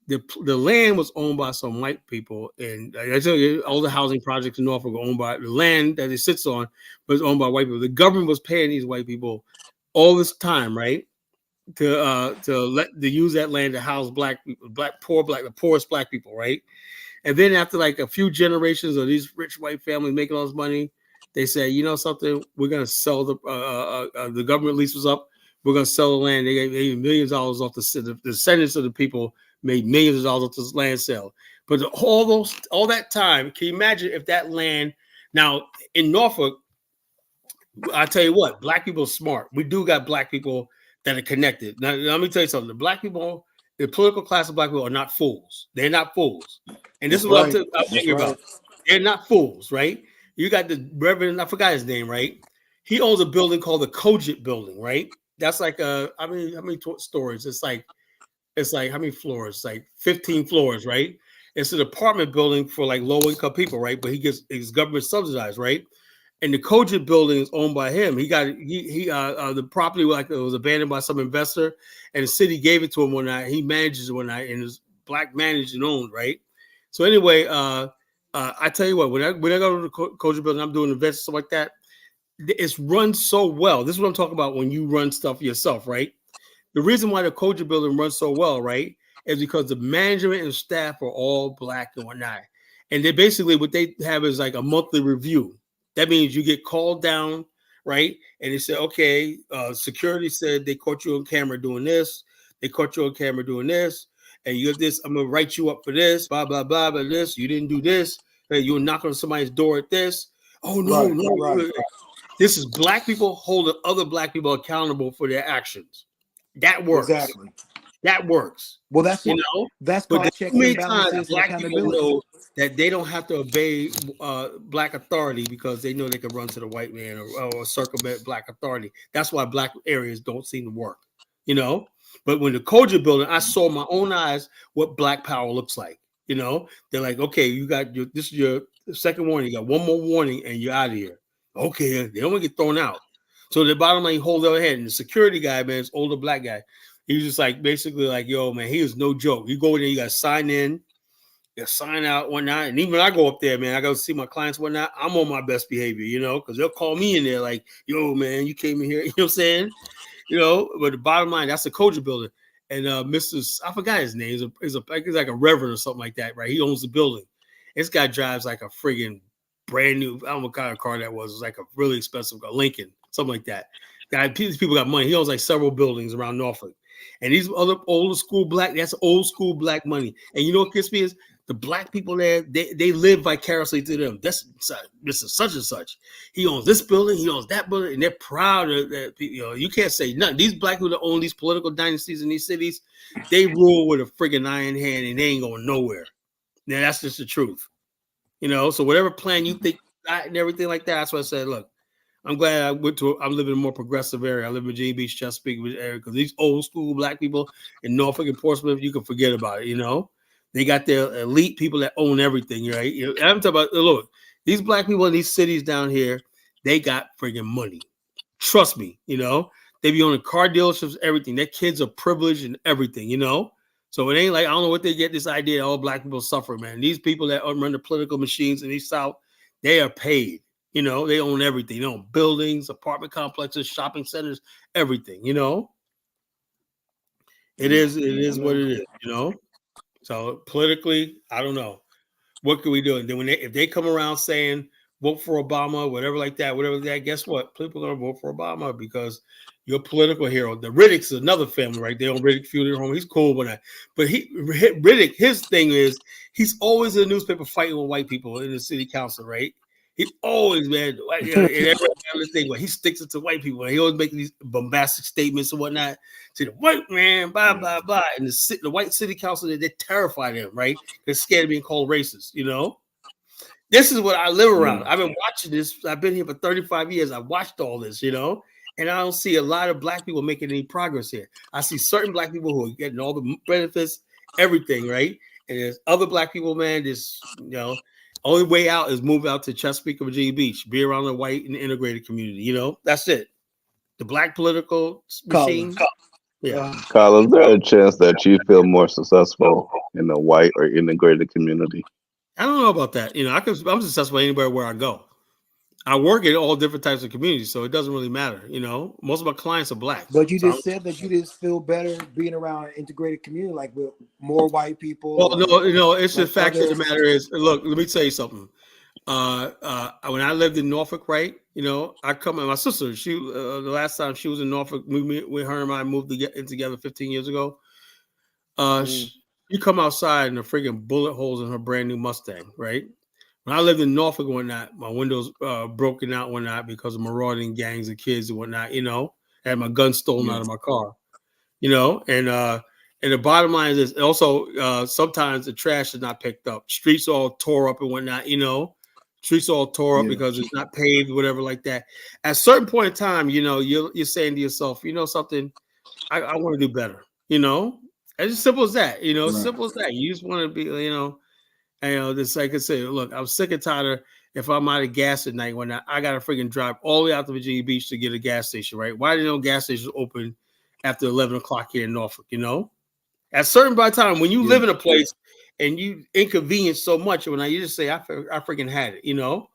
The land was owned by some white people, and I tell you, all the housing projects in Norfolk were owned by the land that it sits on was owned by white people. The government was paying these white people all this time, right, to use that land to house black people, the poorest black people, right? And then after like a few generations of these rich white families making all this money, they say, you know something, we're gonna sell the government lease was up. We're gonna sell the land. They gave millions of dollars off the descendants of the people made millions of dollars off this land sale. But all that time, can you imagine if that land now in Norfolk? I tell you what, black people are smart. We do got black people that are connected. Now, let me tell you something. The black people, the political class of black people are not fools. They're not fools. And this That's is what right. I'm That's thinking right. about. They're not fools, right? You got the Reverend, I forgot his name, right? He owns a building called the Cogent Building, right? That's like how many stories? It's like how many floors? It's like 15 floors, right? It's an apartment building for like low income people, right? But he gets his government subsidized, right? And the Cogent building is owned by him. The property like it was abandoned by some investor, and the city gave it to him one night. He manages it one night, and it's black managed and owned, right? So anyway, I tell you what, when I go to the Cogent building, I'm doing events stuff like that. It's run so well. This is what I'm talking about when you run stuff yourself, right? The reason why the Koja building runs so well, right, is because the management and staff are all black and whatnot. And they basically what they have is like a monthly review. That means you get called down, right? And they say, okay, security said they caught you on camera doing this. They caught you on camera doing this. And you have this, I'm gonna write you up for this, blah, blah, blah, blah, this. You didn't do this. Hey, you were knocking on somebody's door at this. Oh, no, Right. no. Right. This is black people holding other black people accountable for their actions. That works. Exactly. That works. Well, that's You what. know, That's but why there's checks too many and times balances and black people accountability. know that they don't have to obey black authority because they know they can run to the white man or circumvent black authority. That's why black areas don't seem to work. You know, but when the Koja building, I saw my own eyes what black power looks like. You know, they're like, okay, this is your second warning. You got one more warning, and you're out of here. Okay, they don't want to get thrown out. So the bottom line, hold their head. And the security guy, man, this older black guy, he was just like basically like, yo, man, he is no joke. You go in there, you got to sign in, you got to sign out, whatnot. And even when I go up there, man, I go see my clients, whatnot. I'm on my best behavior, you know, because they'll call me in there like, yo, man, you came in here, you know what I'm saying? You know, but the bottom line, that's the Koja building. And I forgot his name. He's like a reverend or something like that, right? He owns the building. This guy drives like a friggin' brand new, I don't know what kind of car that was. It was like a really expensive car, Lincoln, something like that. These people got money. He owns like several buildings around Norfolk. And these other old school black, that's old school black money. And you know what gets me is the black people there, they live vicariously to them. This is such and such. He owns this building, he owns that building, and they're proud of that. You know, you can't say nothing. These black people that own these political dynasties in these cities, they rule with a friggin' iron hand and they ain't going nowhere. Now that's just the truth. You know, so whatever plan you think and everything like that, that's what I said. Look, I'm glad I'm living in a more progressive area. I live in Virginia Beach, Chesapeake area, because these old school black people in Norfolk and Portsmouth, you can forget about it. You know, they got their elite people that own everything, right? You know, I'm talking about, look, these black people in these cities down here, they got friggin' money. Trust me, you know, They be owning car dealerships, everything. Their kids are privileged and everything, you know? So it ain't like, I don't know what they get this idea all black people suffer, man. These people that run the political machines in the South, they are paid. You know, they own everything. They own buildings, apartment complexes, shopping centers, everything, you know? It is what it is, you know? So politically, I don't know. What can we do? And then if they come around saying vote for Obama, whatever like that, guess what? People are gonna vote for Obama because you're a political hero. The Riddick's another family right there on Riddick Funeral Home. He's cool with that. But Riddick, his thing is he's always in the newspaper fighting with white people in the city council, right? He always, man, and every thing where he sticks it to white people. He always making these bombastic statements and whatnot to the white man, blah, blah, blah. And the white city council, they're terrified of him, right? They're scared of being called racist, you know? This is what I live around. I've been watching this. I've been here for 35 years. I've watched all this, you know? And I don't see a lot of black people making any progress here. I see certain black people who are getting all the benefits, everything, right? And there's other black people, man, just, you know, only way out is move out to Chesapeake or Virginia Beach, be around the white and integrated community. You know, that's it. The black political machine. Yeah. Kyle, is there a chance that you feel more successful in a white or integrated community? I don't know about that. You know, I'm successful anywhere where I go. I work in all different types of communities, so it doesn't really matter. You know, most of my clients are black. But you just said that you just feel better being around an integrated community, like with more white people. Well, no, it's the fact of the matter is, look, let me tell you something. When I lived in Norfolk, right, you know, my sister, she the last time she was in Norfolk, with her and I moved in together 15 years ago. She come outside and the freaking bullet holes in her brand new Mustang, right? When I lived in Norfolk and whatnot, my windows broken out and whatnot because of marauding gangs of kids and whatnot, you know. I had my gun stolen out of my car, you know. And the bottom line is also sometimes the trash is not picked up. Streets all tore up and whatnot, you know. Streets all tore up because it's not paved, whatever like that. At a certain point in time, you know, you're saying to yourself, you know something, I want to do better, you know. It's as simple as that, you know, simple as that. You just want to be, you know. And, you know, just like I said, look, I'm sick and tired of if I'm out of gas at night when I got to freaking drive all the way out to Virginia Beach to get a gas station, right? Why didn't no gas stations open after 11 o'clock here in Norfolk, you know? At a certain by time, when you live in a place and you inconvenience so much, when you just say, I freaking had it, you know?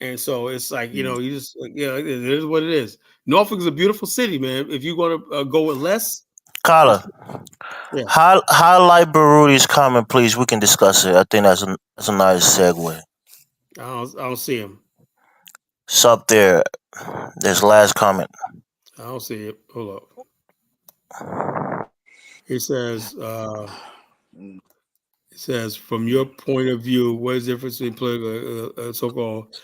And so it's like, you know, you just, it is what it is. Norfolk is a beautiful city, man. If you're going to go with less. Carla, highlight Baruti's comment, please. We can discuss it. I think that's a nice segue. I don't see him. It's up there. There's last comment. I don't see it. Hold up. He says, from your point of view, what is the difference between political, so-called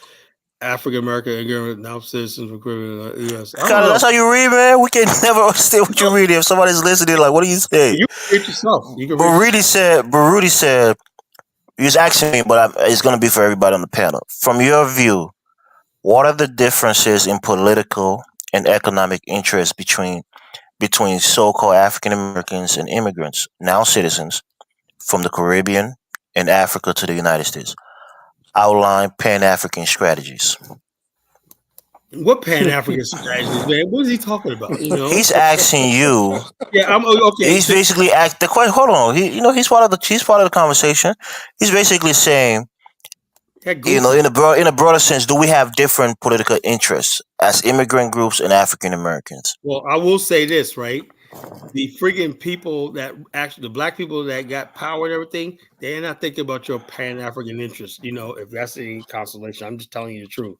African American and now citizens of the U.S.? Carla, that's how you read, man. We can never understand what you read. If somebody's listening, like, what do you say? You read yourself. Baruti said, he was asking me, but it's going to be for everybody on the panel. From your view, what are the differences in political and economic interests between so-called African Americans and immigrants, now citizens, from the Caribbean and Africa to the United States? Outline Pan-African strategies. What Pan-African strategies, man? What is he talking about? You know, he's asking you. Yeah, I'm okay. He's basically the question. Hold on, he's part of the conversation. He's basically saying, you know, in a broader sense, do we have different political interests as immigrant groups and African Americans? Well, I will say this, right? The friggin' people that actually, the black people that got power and everything, they're not thinking about your Pan-African interests. You know, if that's any consolation, I'm just telling you the truth.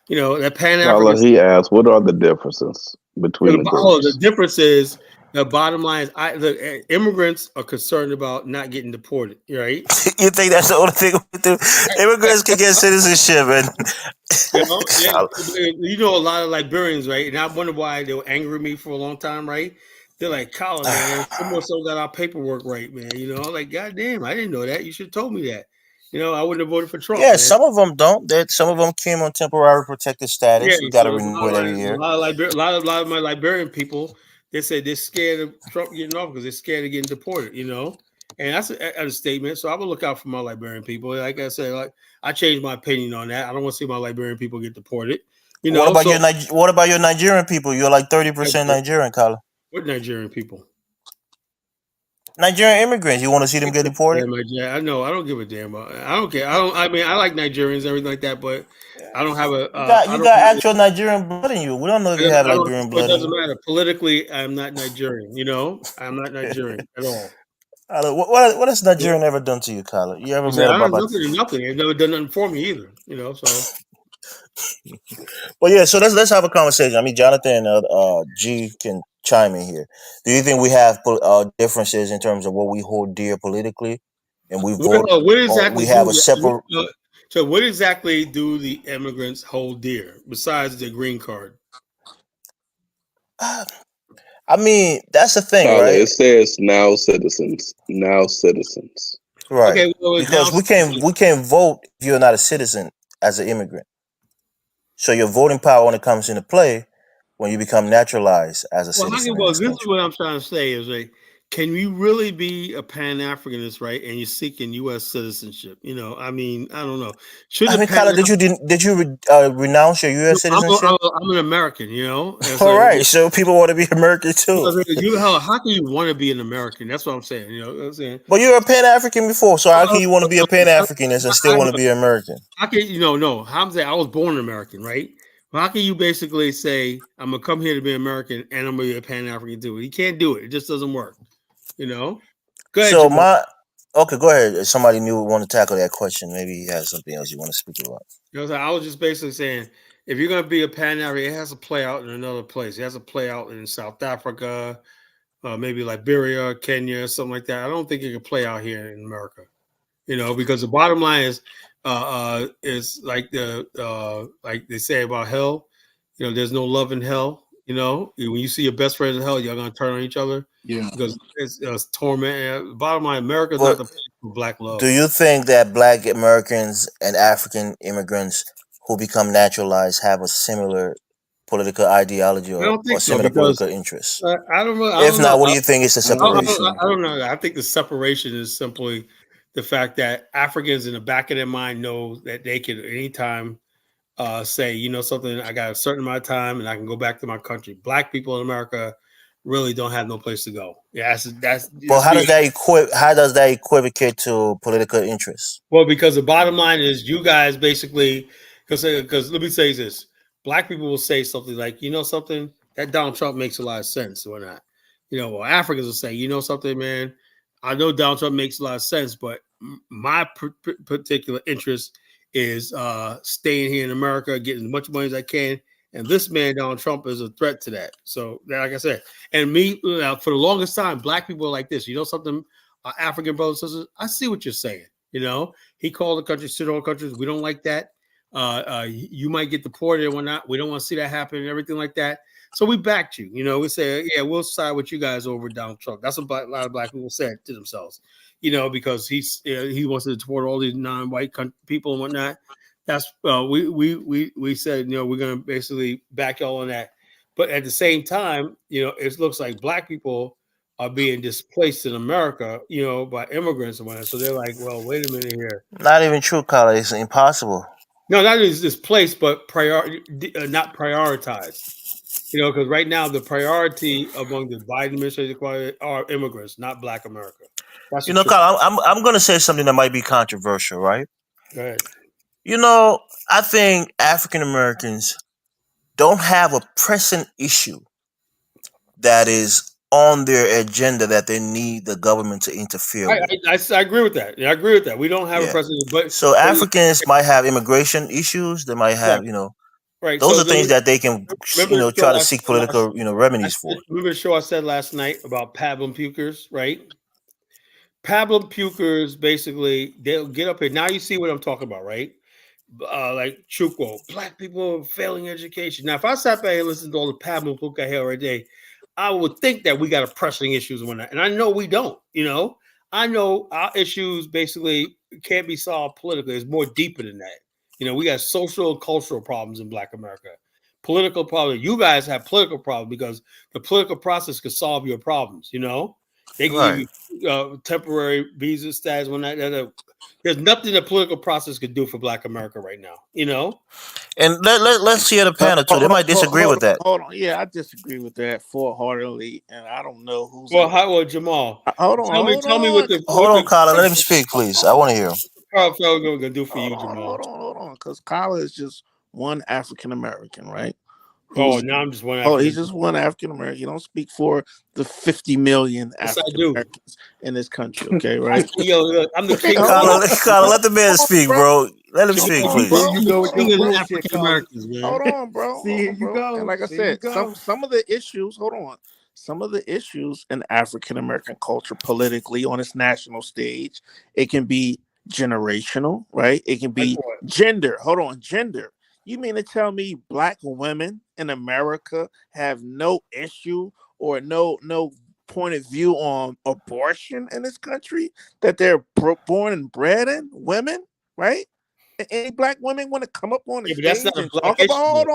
You know, that Pan-African. He asked, what are the differences between the groups? The difference is, the bottom line is, the immigrants are concerned about not getting deported, right? You think that's the only thing we do? Immigrants can get citizenship, and you know, a lot of Liberians, right? And I wonder why they were angry with me for a long time, right? They're like, Colin, man, someone still got our paperwork right, man. You know, I'm like, God damn, I didn't know that. You should have told me that. You know, I wouldn't have voted for Trump. Yeah, man. Some of them don't. Some of them came on temporary protected status. Yeah, you got to renew it every year. A lot of my Liberian people, they said they're scared of Trump getting off because they're scared of getting deported. You know, and that's a statement. So I would look out for my Liberian people. Like I said, like I changed my opinion on that. I don't want to see my Liberian people get deported. You What know, about so your Nigerian people? You're like 30% Nigerian, Colin. what Nigerian people? Nigerian immigrants. You want to see them get deported? I know. I don't give a damn. I don't care. I don't. I mean, I like Nigerians, everything like that, but I don't have a. I You don't got have. actual Nigerian blood in you. We don't know if I you have don't. Liberian It blood in doesn't you. matter. Politically, I'm not Nigerian. You know, I'm not Nigerian at all. What has Nigerian ever done to you, Colin? You ever You say met I don't about? nothing. They've never done nothing for me either. You know, so Well, yeah. So let's have a conversation. I mean, Jonathan, G can chime in here. Do you think we have differences in terms of what we hold dear politically, and we vote, what or exactly we have a do separate? so what exactly do the immigrants hold dear besides the green card? I mean, that's the thing, Tyler, right? it says now citizens. Now citizens. Right. Okay, well now Because we can't vote if you're not a citizen as an immigrant. So your voting power only comes into play when you become naturalized as a citizen in well, this this is country. what I'm trying to say is like, can you really be a Pan Africanist, right? And you're seeking U.S. citizenship? You know, I mean, I don't know. Should I the mean, Pan? Kyla, did you renounce your U.S. citizenship? I'm an American, you know, and All so right, so people want to be American too. how can you want to be an American? That's what I'm saying. You know what I'm saying? But you're a Pan African before, so how can you want to be a Pan I, Africanist and still want to be American? how can no? How I'm saying I was born American, right? Well, how can you basically say I'm gonna come here to be American and I'm gonna be a Pan African too? You can't do it. It just doesn't work. You know. Go ahead, So Jamal. okay, go ahead. If somebody new want to tackle that question, maybe you have something else you want to speak about. You know what I'm saying? I was just basically saying if you're gonna be a Pan African, it has to play out in another place. It has to play out in South Africa, maybe Liberia, Kenya, something like that. I don't think it can play out here in America. You know, because the bottom line is like like they say about hell. You know, there's no love in hell. You know, when you see your best friends in hell, you're gonna turn on each other. Yeah. Because it's torment. Bottom line, America is not But the place for black do love. you think that Black Americans and African immigrants who become naturalized have a similar political ideology I don't or think so similar because political interests? I don't know. I If don't know. not, what do you think is the I don't think separation? so. I don't know. I think the separation is simply the fact that Africans in the back of their mind know that they can at any time say, you know, something, I got a certain amount of time and I can go back to my country. Black people in America really don't have no place to go. Yeah, that's But let's be how does that equivocate to political interests? well, because the bottom line is you guys basically because let me say this. Black people will say something like, you know something, that Donald Trump makes a lot of sense or not. You know, well, Africans will say, you know something, man, I know Donald Trump makes a lot of sense, but my particular interest is staying here in America, getting as much money as I can. And this man, Donald Trump, is a threat to that. So, like I said, and me, for the longest time, black people are like this. You know something, African brothers and sisters, I see what you're saying. You know, he called the country shit all countries. We don't like that. You might get deported and whatnot. We don't want to see that happen and everything like that. So we backed you. You know, we say, yeah, we'll side with you guys over Donald Trump. That's what a lot of black people said to themselves. You know, because he wants to deport all these non-white people and whatnot. That's we said, you know, we're going to basically back y'all on that. But at the same time, you know, it looks like black people are being displaced in America, you know, by immigrants and whatnot. So they're like, well, wait a minute here. Not even true, Carla. It's impossible. No, not is displaced, but not prioritized. You know, because right now the priority among the Biden administration are immigrants, not Black America. That's You the know, truth. Carla, I'm going to say something that might be controversial, right? Go ahead. You know, I think African Americans don't have a pressing issue that is on their agenda that they need the government to interfere I, with. I agree with that. Yeah, I agree with that. We don't have a Yeah. president, but So Africans might have immigration issues. They might right, have, right. those So are things that they can, remember the try show to I seek said last. political, remedies for. Remember the show I said last night about pablum pukers, right? Pablum pukers basically they'll get up here. Now you see what I'm talking about, right? Like Chuko, black people failing education. Now, if I sat back and listened to all the Pablo Puka here every day, I would think that we got a pressing issues and whatnot. And I know we don't, you know. I know our issues basically can't be solved politically. It's more deeper than that. You know, we got social and cultural problems in Black America. Political problems. You guys have political problems because the political process could solve your problems, you know. They can give Right. you temporary visa status when there's nothing the political process could do for Black America right now. You know. And let's hear the panel too. They might disagree with that. Hold on. Yeah, I disagree with that full-heartedly, and I don't know who's Well, in. well, Jamal, Hold on, tell me hold Hold on, Colin. Let him on. speak, please. I want to hear him. Carl gonna do for you, Jamal. Hold on, because Kyla is just one African American, right? Oh, now I'm just one. He's just one African American. You don't speak for the 50 million African Americans in this country, okay? Right? I'm the king. Colin, let the man speak, bro. Let him speak, please. You go with your bullshit, Colin. Hold on, bro. See, here you go. And like I said, some of the issues. Hold on. Some of the issues in African American culture politically on its national stage, it can be generational, right? It can be gender. Hold on, gender. You mean to tell me Black women in America have no issue or no point of view on abortion in this country that they're born and bred in? Women, right? Any Black women want to come up on the stage and talk about? Hold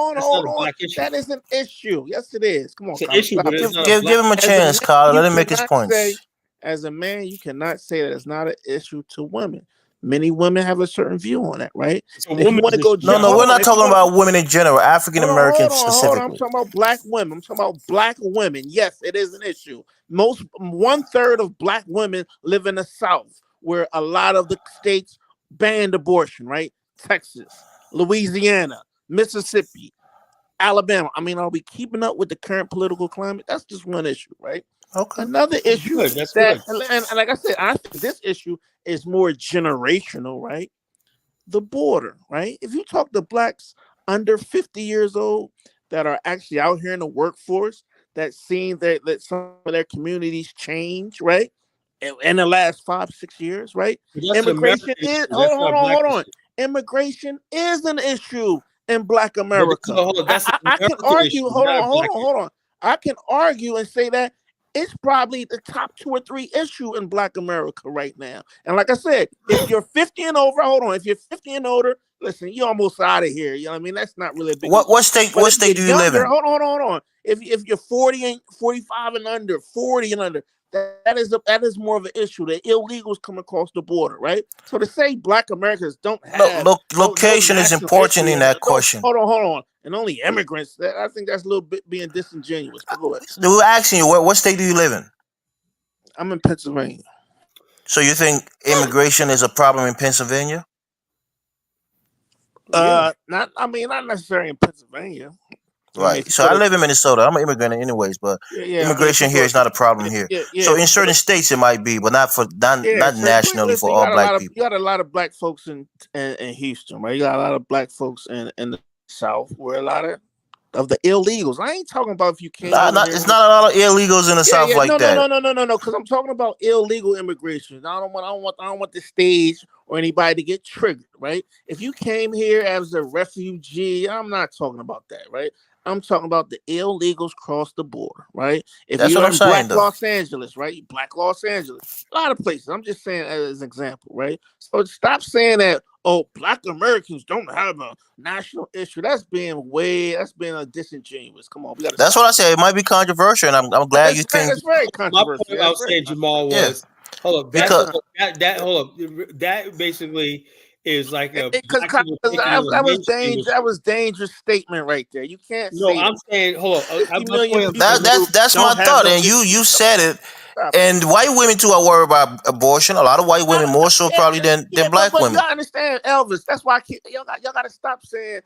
on. That is an issue. Yes, it is. Come on, it's an issue, but give him a chance, Colin. Let him make his points. As a man, you cannot say that it's not an issue to women. Many women have a certain view on that, right? So we're not talking about women in general, African Americans specifically. I'm talking about Black women. I'm talking about Black women. Yes, it is an issue. 1/3 of Black women live in the South, where a lot of the states banned abortion, right? Texas, Louisiana, Mississippi, Alabama. I mean, are we keeping up with the current political climate? That's just one issue, right? Okay. Another issue that's good. And like I said, I think this issue is more generational, right? The border, right? If you talk to Blacks under 50 years old that are actually out here in the workforce, that seen that some of their communities change, right? In the last 5-6 years, right? Immigration is hold on. Immigration is an issue in Black America. I can argue. Hold on. I can argue and say that it's probably the top 2 or 3 issue in Black America right now. And like I said, if you're 50 and over, if you're 50 and older, listen, you're almost out of here. You know what I mean? That's not really a big What state do you live in? Hold on. If you're 40 and 45 and under, 40 and under, that is more of an issue. The illegals come across the border, right? So to say Black Americans don't have location is important in that question. Hold on. And only immigrants. I think that's a little bit being disingenuous. But go ahead. We're asking you, what state do you live in? I'm in Pennsylvania. So you think immigration is a problem in Pennsylvania? Not necessarily in Pennsylvania. Right. So I live in Minnesota. I'm an immigrant anyways, but immigration here is not a problem here. So in certain states it might be, but not nationally for all Black people. You got a lot of Black folks in Houston, right? You got a lot of Black folks in the South where a lot of the illegals. I ain't talking about if you came. It's not a lot of illegals in the South like that. No. Because I'm talking about illegal immigration. I don't want the stage or anybody to get triggered, right? If you came here as a refugee, I'm not talking about that, right? I'm talking about the illegals cross the border, right? If you're in Black Los Angeles, right? Black Los Angeles, a lot of places. I'm just saying as an example, right? So stop saying that, Black Americans don't have a national issue. That's being a disingenuous. Come on, that's what I said. It might be controversial, and I'm glad you think it's very controversial. My point I was saying, Jamal, was hold up. That basically is like a that was dangerous statement right there. You can't say I'm saying hold on. That's my thought, and you said it. And white women too are worried about abortion. A lot of white women more so probably than Black women. You understand, Elvis? That's why y'all got to stop saying,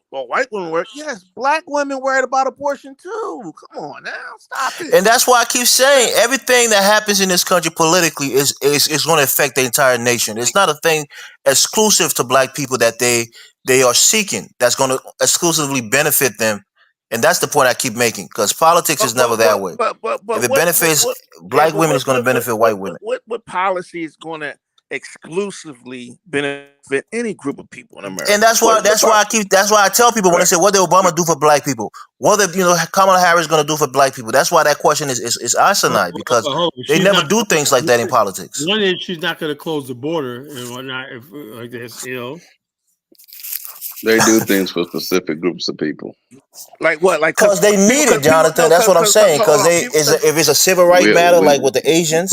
white women work. Yes, Black women worried about abortion too. Come on now, stop it. And that's why I keep saying everything that happens in this country politically is going to affect the entire nation. It's not a thing exclusive to Black people that they are seeking that's going to exclusively benefit them. And that's the point I keep making, because politics is never that way. If it benefits Black women, it's going to benefit white women. What policy is going to exclusively benefit any group of people in America? And that's why I tell people when they say, what did Obama do for Black people? What did Kamala Harris going to do for Black people? That's why that question is asinine, because they never do things like that in politics. One is she's not going to close the border and whatnot, if like this, They do things for specific groups of people. Like what? Like Cause they need it, people Jonathan. no, That's what I'm saying. hold Cause on, they people, is if it's a civil right We, matter, like we, with the Asians.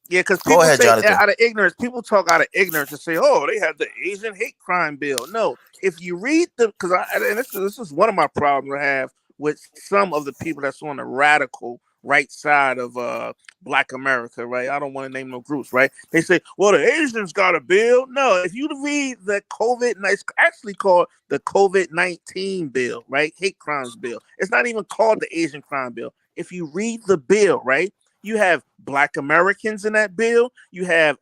yeah, because Go people ahead, say Jonathan. out of ignorance, people talk out of ignorance and say, "Oh, they have the Asian hate crime bill." No, if you read the, because and this is one of my problems I have with some of the people that's on the radical right side of Black America, right? I don't want to name no groups, right? They say, "Well, the Asians got a bill." No, if you read the it's actually called the COVID-19 bill, right? Hate crimes bill. It's not even called the Asian crime bill. If you read the bill, right? You have Black Americans in that bill. You have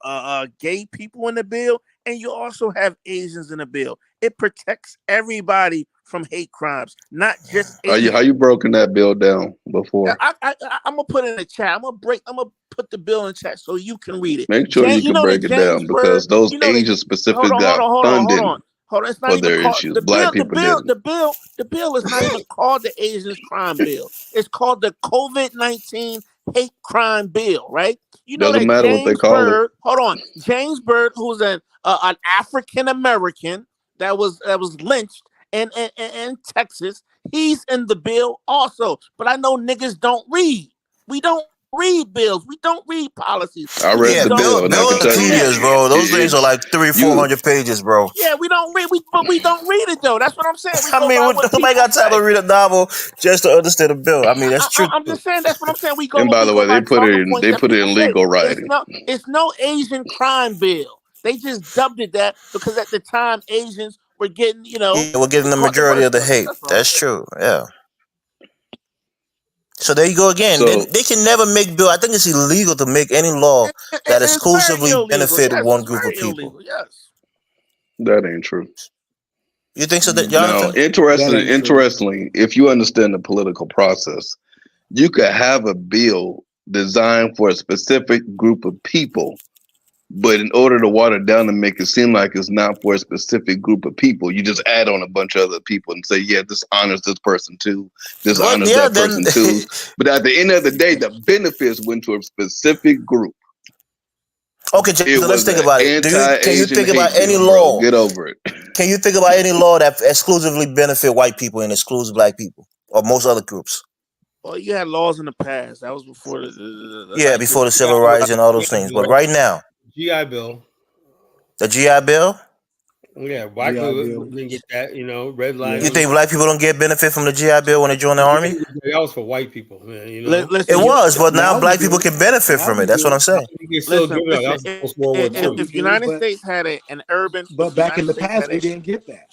gay people in the bill, and you also have Asians in the bill. It protects everybody from hate crimes, not just how Asians. you broken that bill down before? I'm gonna put it in the chat. I'm gonna put the bill in the chat so you can read it. Make sure you You can know that break it James down Byrd. because those You know that. Asian Hold specific on, hold got on, hold on, hold on, funding hold on. It's not for even their called issues. Black people didn't. The bill is not even called the Asians crime bill. It's called the COVID-19 hate crime bill, right? You know Doesn't that matter what they James call it. Byrd. Hold on, James Byrd, who's an African American that was lynched in Texas. He's in the bill also. But I know niggas don't read. We don't read bills. We don't read policies. I We read just Yeah, the don't. bill, and I can bills are tell you, tedious, bro. Those things are it's like three, four you. hundred pages, bro. Yeah, we don't read. But we don't read it though. That's what I'm saying. We I go mean, by what nobody people got time to say. read a novel just to understand a bill. I mean, that's true I'm too. just saying. That's what I'm saying. And by We the go way, by talking points they that put it people in say. legal writing. It's no Asian crime bill. They just dubbed it that because at the time Asians were getting Yeah, we're getting the caught the majority of worst the of it. hate. That's all. That's true. Yeah. So there you go again. So They can never make bill. I think it's illegal to make any law that It's very exclusively illegal. benefit Yes, one it's group of very people. illegal. Yes. that ain't true. You think so, that Now, Jonathan? That ain't true. interestingly, if you understand the political process, you could have a bill designed for a specific group of people, but in order to water it down and make it seem like it's not for a specific group of people, you just add on a bunch of other people and say, yeah, this honors this person too, this Well, honors yeah. that Then person too. But at the end of the day, the benefits went to a specific group. okay, It Jonathan. Let's was think an about it. Can you anti-Asian think about hate any bill, bro. law? Get over it. Can you think about any law that exclusively benefit white people and excludes black people or most other groups? Well, you had laws in the past. That was before Yeah, like the before the GI civil Bill, rights and all those GI things. But Bill, right now, GI Bill. the GI Bill. Yeah, black GI people Bill. didn't get that. Red You Yeah. lining. think black people don't get benefit from the GI Bill when they join the army? That was for white people, man. It listen. Yeah. was, but now Now we black people do. can benefit Now from it. we That's what I'm do. saying. You can still Listen, give it up. That listen. was post World War Now II. we If do. United States had an urban, if But the back in United the States past, had we didn't get that.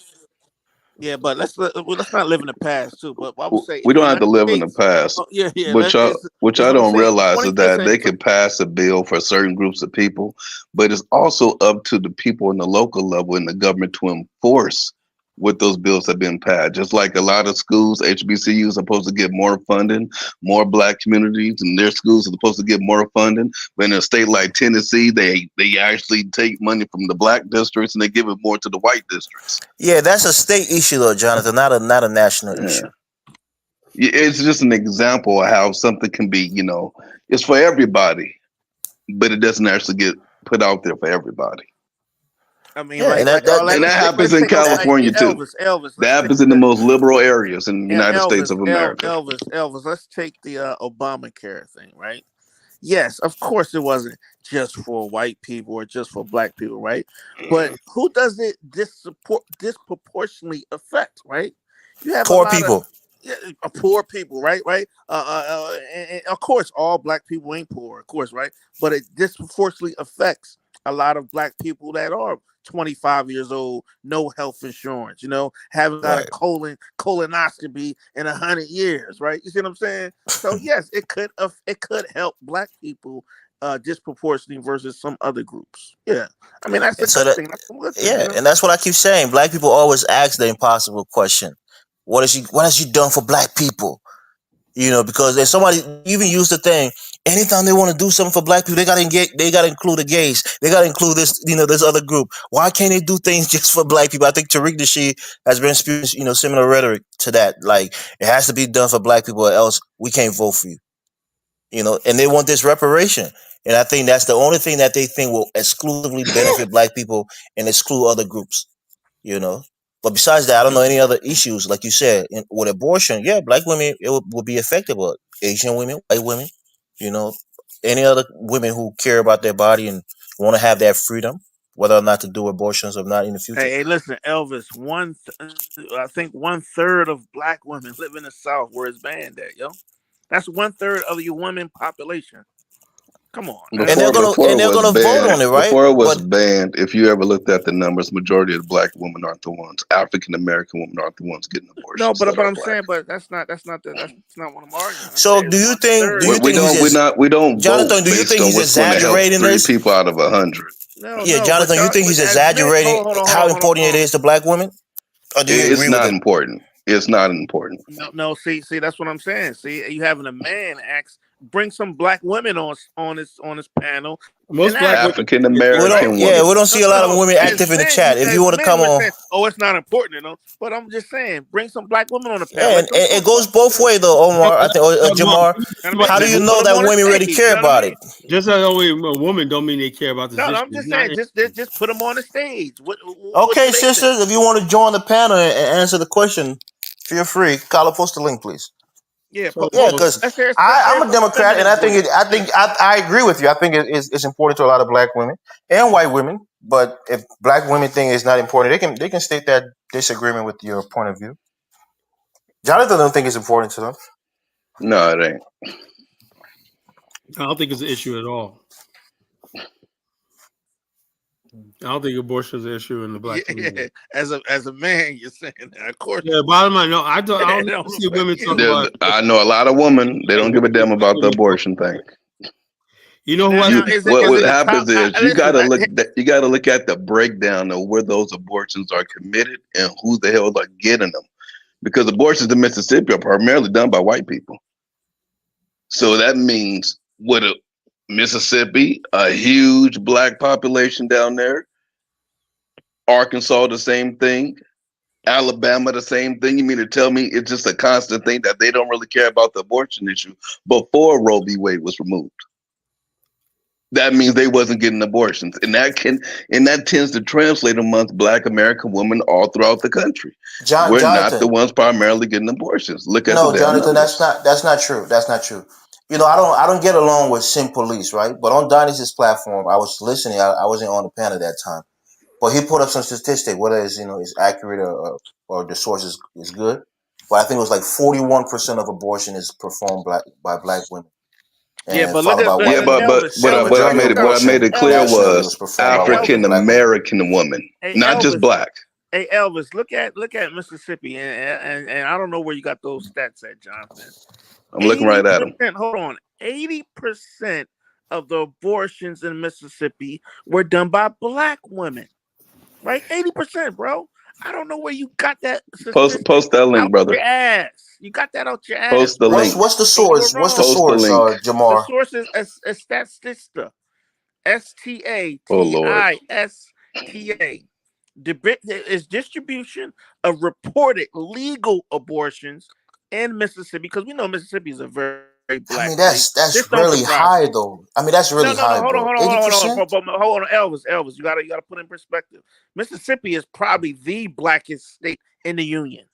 yeah, but let's not live in the past too. But I would say We if the don't have to United live in the States, past. oh, yeah, Which I which it's I what I'm don't saying. realize is that Listen, they could pass a bill for certain groups of people, but it's also up to the people in the local level in the government to enforce what those bills have been passed. Just like a lot of schools, HBCUs are supposed to get more funding, more black communities, and their schools are supposed to get more funding. But in a state like Tennessee, they actually take money from the black districts and they give it more to the white districts. Yeah, that's a state issue though, Jonathan, not a national Yeah. issue. It's just an example of how something can be, it's for everybody, but it doesn't actually get put out there for everybody. I mean, Yeah, and that that, And that happens let's in take California too. Elvis. That Let's take happens in the most liberal areas in the United States of America. Elvis. Let's take the Obamacare thing, right? Yes, of course it wasn't just for white people or just for black people, right? But who does it disproportionately affect, right? You have a poor lot of people. poor people, right? Right? And of course, all black people ain't poor, of course, right? But it disproportionately affects a lot of black people that are 25 years old, no health insurance, haven't got a Right. colonoscopy in 100 years, right? You see what I'm saying? So yes, it could help black people disproportionately versus some other groups. Yeah, I mean that's a So good that thing. That's a good thing, yeah, and that's what I keep saying. Black people always ask the impossible question. What has she done for black people? Because there's somebody even used the thing. Anytime they want to do something for black people, they gotta include the gays. They gotta include this other group. Why can't they do things just for black people? I think Tariq Nasheed has been spewing, similar rhetoric to that. Like it has to be done for black people, or else we can't vote for you. And they want this reparation. And I think that's the only thing that they think will exclusively benefit black people and exclude other groups. You know. But besides that, I don't know any other issues like you said with abortion. Yeah, black women it would be affected, but Asian women, white women, you know, any other women who care about their body and want to have that freedom, whether or not to do abortions or not in the future. Hey, listen, Elvis. I think 1/3 of black women live in the South where it's banned at, yo. That's 1/3 of your women population. Come on, man. And Before it they're was gonna vote banned, on it, right? But if you ever looked at the numbers, majority of the black women aren't the ones. African American women aren't the ones getting No, abortions but that are I'm black. saying, but that's not what I'm arguing. I'm so saying do you think? Do you think he's just We don't vote Jonathan? Do you based think on he's what's going to help exaggerating 3 this? people out of 100. Yeah, no, but Jonathan, you think but he's admit, exaggerating how important it hold on. is to black women, or do you It's agree with not it? important. It's not important. No. See, that's what I'm saying. See, you having a man bring some black women on his panel and Most black ask, women African We don't. American Yeah, women. we don't see a lot of women as active in the men, chat. If you want to come we're on, saying, oh, it's not important, But I'm just saying, bring some black women on the panel. yeah, and Let them it talk goes about both it. ways though, Omar. I think, or Jamar. You know what I How do mean? you Put know them that on the women really stage. You care know what I about mean? it? just as only a woman don't mean they care about this No, issue. I'm just It's not. saying, just put them on the stage. What Okay, do they think? sisters, if you want to join the panel and answer the question, feel free. Carla, post the link, please. Yeah, So, Yeah, so because let's hear I'm a from the Democrat, and feminine voice. I agree with you. I think it's important to a lot of black women and white women. But if black women think it's not important, they can state that disagreement with your point of view. Jonathan don't think it's important to them. No, it ain't. I don't think it's an issue at all. I don't think abortion is an issue in the black community. As a man, you're saying that, of course. Yeah, bottom line, no, I don't see women talk about. I know a lot of women. They don't give a damn about the abortion thing. You know who Now, is What it happens is you listen, got to look at the breakdown of where those abortions are committed and who the hell are getting them, because abortions in Mississippi are primarily done by white people. So that means Mississippi, a huge black population down there, Arkansas, the same thing, Alabama, the same thing. You mean to tell me it's just a constant thing that they don't really care about the abortion issue before Roe v. Wade was removed? That means they wasn't getting abortions, and that tends to translate amongst Black American women all throughout the country. We're not the Jonathan, ones primarily getting abortions. Look at the no, damn Jonathan, numbers. that's not true. That's not true. You know, I don't get along with Sim Police, right? But on Dynasty's platform, I was listening. I wasn't on the panel at that time, but he put up some statistic, whether it's it's accurate or the source is good. But I think it was like 41% of abortion is performed by black women, yeah, and but look followed by at white women. But So the Elvis, what I majority of made abortion it clear nationally was was performed by white African black women. American women, hey not just Elvis, black. hey Elvis, look at Mississippi, and I don't know where you got those stats at, Jonathan. I'm looking right at them. Hold on, 80% of the abortions in Mississippi were done by black women, right? 80%, bro. I don't know where you got that statistic Post that link, out brother. your ass. You got that out your ass, Post the bro. link. What's the And you're source? What's the wrong. Post the source, link. The Jamar? source is a Statista. Oh Lord. STATISTA. Is distribution of reported legal abortions in Mississippi, because we know Mississippi is a very I black mean, state. This that's don't really surprise high me. though. I mean, that's really No. high, Hold on, bro. hold on, hold on, hold 80%. on. Hold on, Elvis. You gotta put in perspective. Mississippi is probably the blackest state in the union.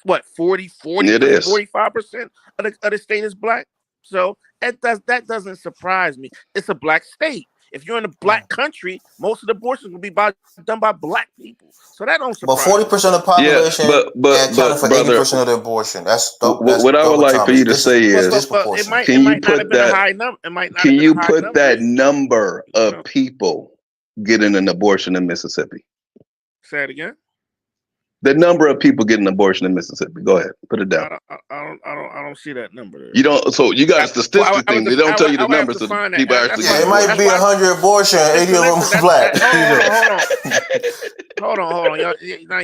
What, 40, It is. 45% of the state is black? So that doesn't surprise me. It's a black state. If you're in a black country, most of the abortions will be done by black people. So that don't But surprise me. 40% of the Yeah, population accounting for brother, 80% of the abortion. That's what I would double like time. for you to say It's is, But it disproportionate. might not have been a high number. It might not can have been you a high put number. that number You of know, people getting an abortion in Mississippi? say it again. The number of people getting an abortion in Mississippi. Go ahead, put it down. I don't see that number there. You don't. So you got a statistic thing. They don't tell you the I would have numbers to of the find that. people That's actually why. Yeah, it getting might abortions. be 100 abortion, 80 of them Listen, black. hold on.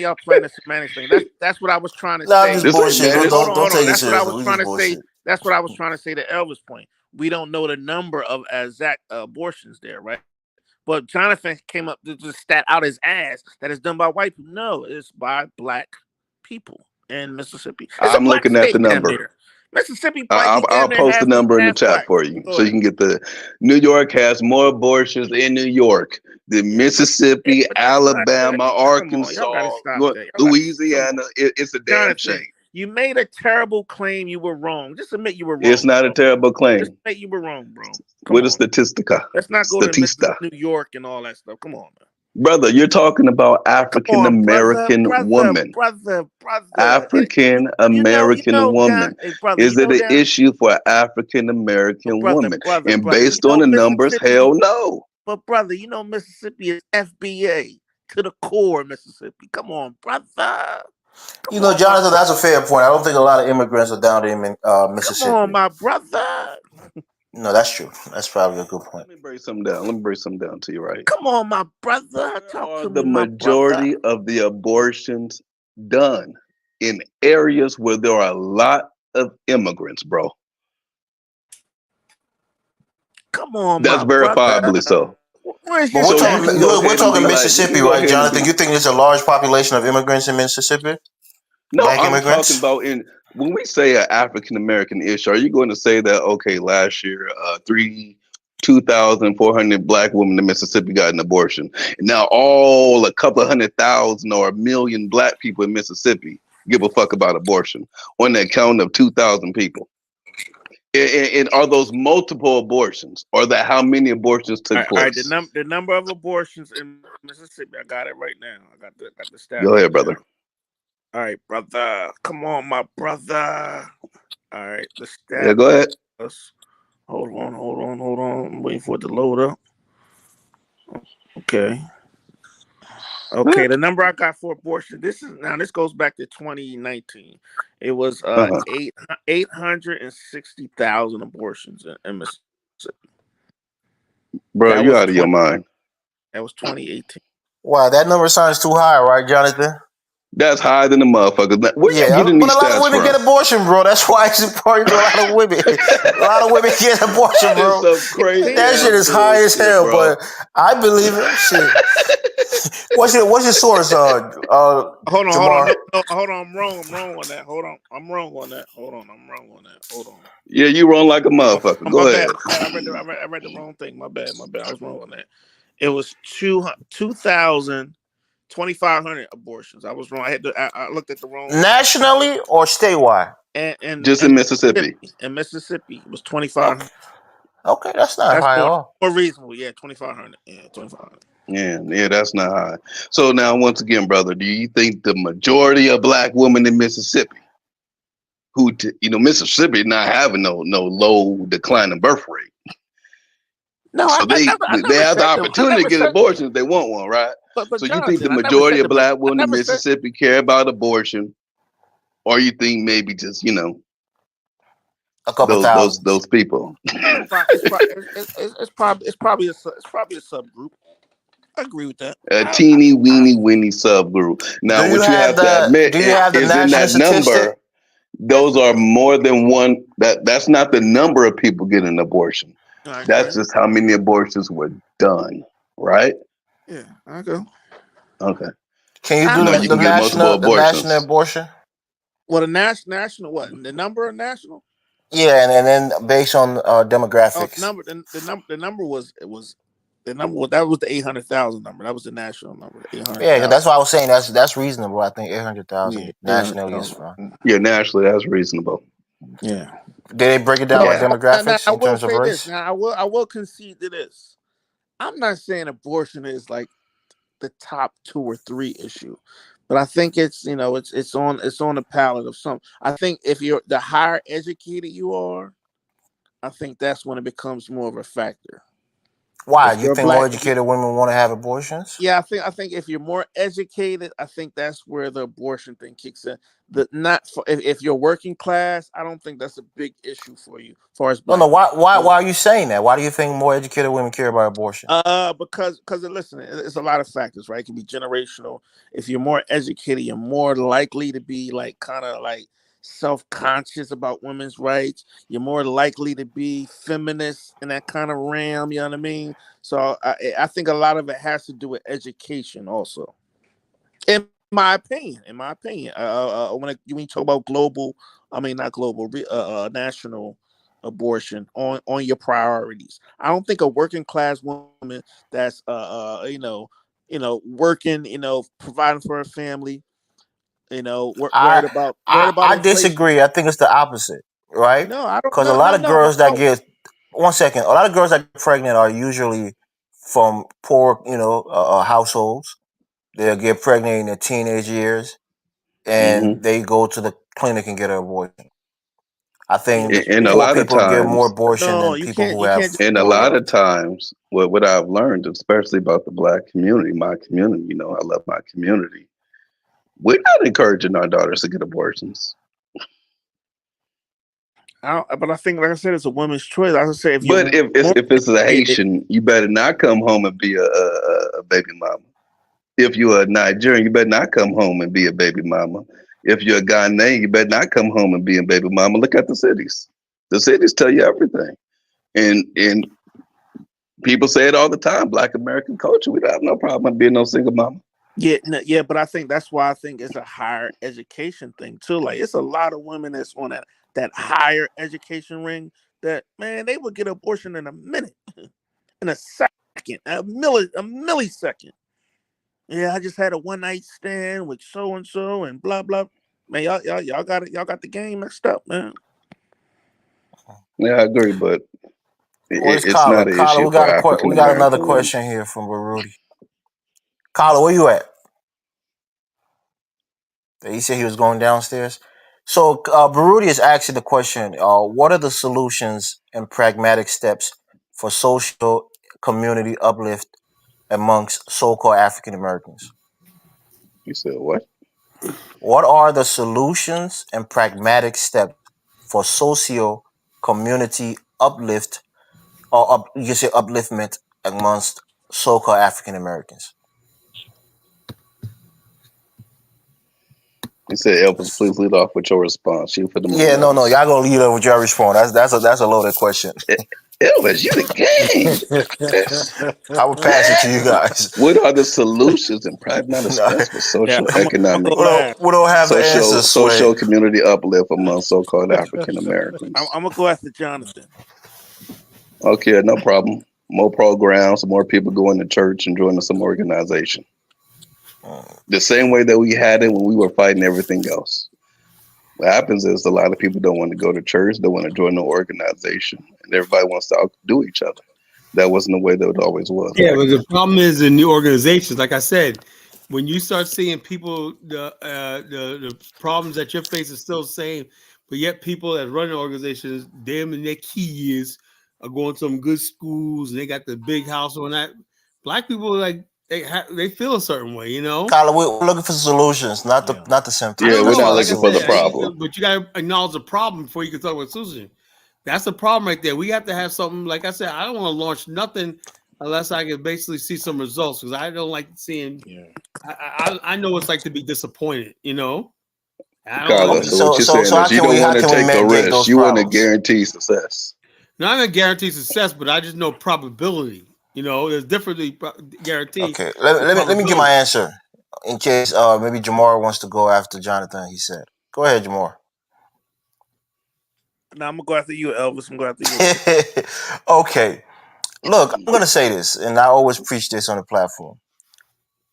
Y'all playing the semantics thing. That's what I was trying to No, I'm say. just This ain't bullshit. man. Don't take it That's what I seriously. was We trying just to say. bullshit. That's what I was trying to say to Elvis' point. We don't know the number of exact abortions there, right? But Jonathan came up to just stat out his ass that it's done by white people. No, it's by black people in Mississippi. It's a I'm black looking at the state, damn number. near. Mississippi might be I'll damn near post the number in the half chat black. for you, Go so you ahead. can get the. New York has more abortions in New York the Mississippi, Alabama, Arkansas, y'all gotta stop that. Louisiana. It's a damn shame. You made a terrible claim. You were wrong. Just admit you were wrong. It's not a terrible claim. Just admit you were wrong, bro. With a statistica. Let's not go to New York and all that stuff. Come on, man. Brother, you're talking about African American woman. Brother. African American woman. Is it an issue for African American woman? And based on the numbers, hell no. But brother, you know Mississippi is FBA to the core. Mississippi. Come on, brother. You know, Jonathan, that's a fair point. I don't think a lot of immigrants are down there in Mississippi. Come on, my brother. No, that's true. That's probably a good point. Let me break something down to you, right? Come on, my brother. The majority of the abortions done in areas where there are a lot of immigrants, bro. Come on, that's verifiably so. But we're talking Mississippi, right, Jonathan? You think there's a large population of immigrants in Mississippi? No, I'm talking about when we say an African American issue, are you going to say that, okay, last year, 2,400 black women in Mississippi got an abortion, and now all a couple of 100,000 or 1 million black people in Mississippi give a fuck about abortion on that count of 2,000 people? And are those multiple abortions, or that how many abortions took place? All right, the number of abortions in Mississippi, I got it right now. I got the stat. Go ahead, brother. All right, brother. Come on, my brother. All right, the stat. Yeah, go ahead. Hold on. I'm waiting for it to load up. Okay, the number I got for abortion. This goes back to 2019. It was 860,000 abortions in Mississippi. Bro, you out of your mind. That was 2018. Wow, that number sounds too high, right, Jonathan? That's higher than the motherfuckers. Where you getting these stats from? A lot of women get abortion, bro. That's why it's important to a lot of women. A lot of women get abortion, bro. That shit is high as hell, bro. But I believe it. Shit. What's your source? Hold on. I'm wrong on that. Hold on. I'm wrong on that. Hold on. Yeah, you wrong like a motherfucker. Go ahead. I read the wrong thing. My bad. I was wrong on that. It was 2,500 abortions. I was wrong. I looked at the wrong. Nationally or statewide? And just in Mississippi. In Mississippi, it was 2,500. Okay, that's not high at all. More reasonable, yeah, 2,500. Yeah, 2,500. Yeah, that's not high. So now, once again, brother, do you think the majority of black women in Mississippi, Mississippi not having no low declining birth rate? No, so they have the opportunity to get abortion if they want one, right? But so Jonathan, you think the majority of black women in Mississippi care about abortion, or you think maybe just a couple thousand those people? It's probably a subgroup. I agree with that. A teeny weeny subgroup. Now, what you have to admit is in that number, those are more than one. That's not the number of people getting an abortion. Right, that's just how many abortions were done, right? Yeah, I go. Okay. Can you do the national abortion? Well, the national what? The number of national? Yeah, and then based on demographics. The number was that was the 800,000 number. That was the national number. Yeah, that's why I was saying that's reasonable. I think 800,000 nationally is fine. Yeah, nationally that's reasonable. Yeah. Did they break it down by demographics in terms of race? Now, I will concede to this. I'm not saying abortion is like the top 2 or 3 issue, but I think it's it's on the palette of some. I think if you're the higher educated you are, I think that's when it becomes more of a factor. Why? You think more educated women want to have abortions? Yeah, I think if you're more educated, I think that's where the abortion thing kicks in. If you're working class, I don't think that's a big issue for you. As far as no, why are you saying that? Why do you think more educated women care about abortion? Because listen, it's a lot of factors, right? It can be generational. If you're more educated, you're more likely to be kind of self-conscious about women's rights. You're more likely to be feminist in that kind of realm. You know what I mean? So I think a lot of it has to do with education, also. In my opinion, when you talk about national abortion on your priorities. I don't think a working class woman that's working, providing for her family, I worried about I inflation. disagree. I think it's the opposite, right? No, I don't. Because a No, lot no, of no, girls that no. get one second, a lot of girls that get pregnant are usually from poor, households. They'll get pregnant in their teenage years, Hmm. and they go to the clinic and get an abortion. I think And a poor lot of people get more times, abortion No, than you people can't. who You have can't just. and a more lot wealth. of times, what I've learned, especially about the black community, my community, I love my community. We're not encouraging our daughters to get abortions. But I think, like I said, it's a woman's choice. I would say if But you want if it's a it, Haitian, you better not come home and be a baby mama. If you're a Nigerian, you better not come home and be a baby mama. If you're a Ghanaian, you better not come home and be a baby mama. Look at the cities. The cities tell you everything. And people say it all the time. Black American culture, we don't have no problem being no single mama. yeah, no, yeah. But I think that's why I think it's a higher education thing too. Like it's a lot of women that's on that higher education ring. That man, they would get abortion in a minute, in a second, a millisecond. Yeah, I just had a one night stand with so and so and blah blah. Man, y'all got it. Y'all got the game mixed up, man. Yeah, I agree, but Where's it's Kyla? not an Kyla, issue for African we got another American women. question here from Baruti. Kyla, where you at? He said he was going downstairs. So Baruti is asking the question: what are the solutions and pragmatic steps for social community uplift amongst so-called African Americans? You said what? What are the solutions and pragmatic steps for socio community uplift you can say upliftment amongst so-called African Americans? You said Elvis, please lead off with your response. Shoot for the moon, Yeah, no, Elvis. y'all gonna lead up with your response. That's a loaded question. Elvis, you the game. This. I would pass it to you guys. What are the solutions and pragmatic No, steps for Yeah, social, I'm economic, gonna go last. we don't have the social, answers, Sway. social community uplift among so-called African I'm, Americans? I'm gonna go after Jonathan. Okay, no problem. More programs, more people going to church and joining some organization. The same way that we had it when we were fighting everything else. What happens is a lot of people don't want to go to church, they want to join the organization, and everybody wants to outdo each other. That wasn't the way that it always was Yeah, back but then. the problem is in new organizations. Like I said, when you start seeing people, the problems that you're facing still the same, but yet people that run the organizations, them in their key years are going to some good schools and they got the big house on that. Black people like they feel a certain way, you know. Kyla, we're looking for solutions, Yeah. not the I symptoms. Yeah, don't we're That's know. not not the Like I looking for the said, solutions. problem. but you got to acknowledge the problem before you can talk about solution. That's the problem right there. We have to have something. Like I said, I don't want to launch nothing unless I can basically see some results because I don't like seeing. Yeah. I know it's like to be disappointed. You know, I don't like Carla, Okay, to. so what so you're so saying so is you don't how want to can we take the mitigate risk. those You want to problems? guarantee success. Not gonna guarantee success, but I just know probability. You know, there's differently guarantee Okay, and let me give my probability. answer in case maybe Jamar wants to go after Jonathan. He said, "Go ahead, Jamar." Now I'm gonna go after you, Elvis. I'm going to go after you. Okay, look, I'm gonna say this, and I always preach this on the platform: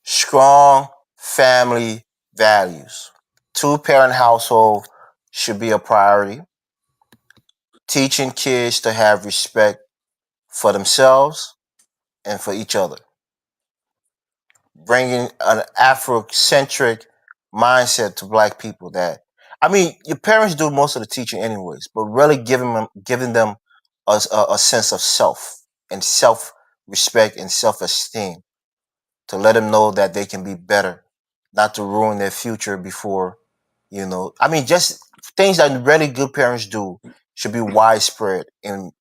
strong family values. Two-parent household should be a priority. Teaching kids to have respect for themselves and for each other. Bringing an Afrocentric mindset to black people that I mean, your parents do most of the teaching anyways, but really giving them a sense of self and self respect and self esteem to let them know that they can be better, not to ruin their future before, I mean, just things that really good parents do should be widespread in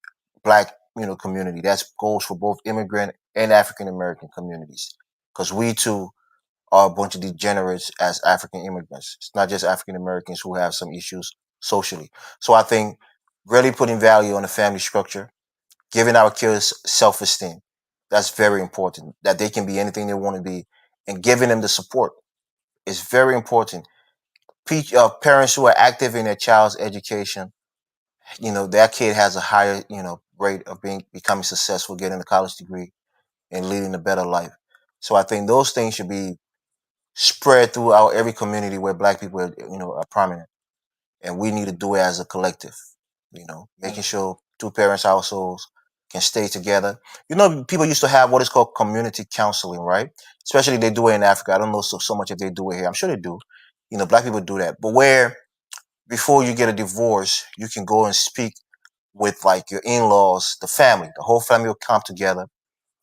black, community. That goes for both immigrant and African American communities. Because we too are a bunch of degenerates as African immigrants. It's not just African Americans who have some issues socially. So I think really putting value on the family structure, giving our kids self esteem. That's very important. That they can be anything they want to be, and giving them the support is very important. Parents who are active in their child's education that kid has a higher, rate of becoming successful, getting a college degree, and leading a better life. So I think those things should be spread throughout every community where Black people are prominent, and we need to do it as a collective. Making sure two parents households can stay together. People used to have what is called community counseling, right? Especially they do it in Africa. I don't know so much if they do it here. I'm sure they do. Black people do that, but where before you get a divorce, you can go and speak with like your in-laws, the family. The whole family will come together.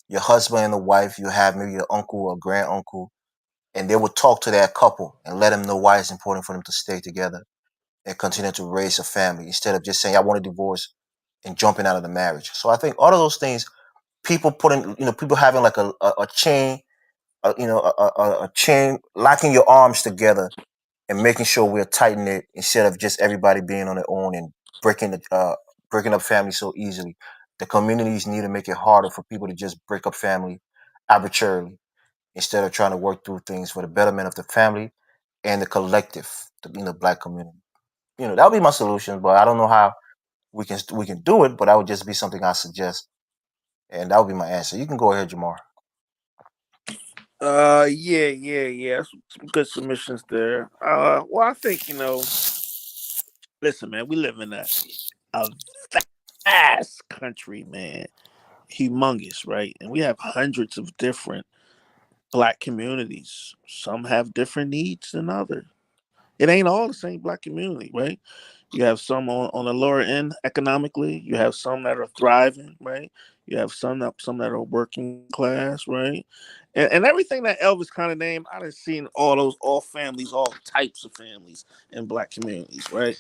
Your husband and the wife, you have maybe your uncle or grand uncle, and they will talk to that couple and let them know why it's important for them to stay together and continue to raise a family instead of just saying I want a divorce and jumping out of the marriage. So I think all of those things, people having like a chain, a chain, locking your arms together and making sure we're tight knit instead of just everybody being on their own and breaking up families so easily. The communities need to make it harder for people to just break up family arbitrarily instead of trying to work through things for the betterment of the family and the collective, Black community. That would be my solution, but I don't know how we can do it. But that would just be something I suggest, and that would be my answer. You can go ahead, Jamar. Yeah. Some good submissions there. Well, I think listen, man, we live in a vast country, man, humongous, right? And we have hundreds of different Black communities. Some have different needs than others. It ain't all the same Black community, right? You have some on the lower end economically. You have some that are thriving, right? You have some that are working class, right? And everything that Elvis kind of named, I done seen all families, all types of families in Black communities, right?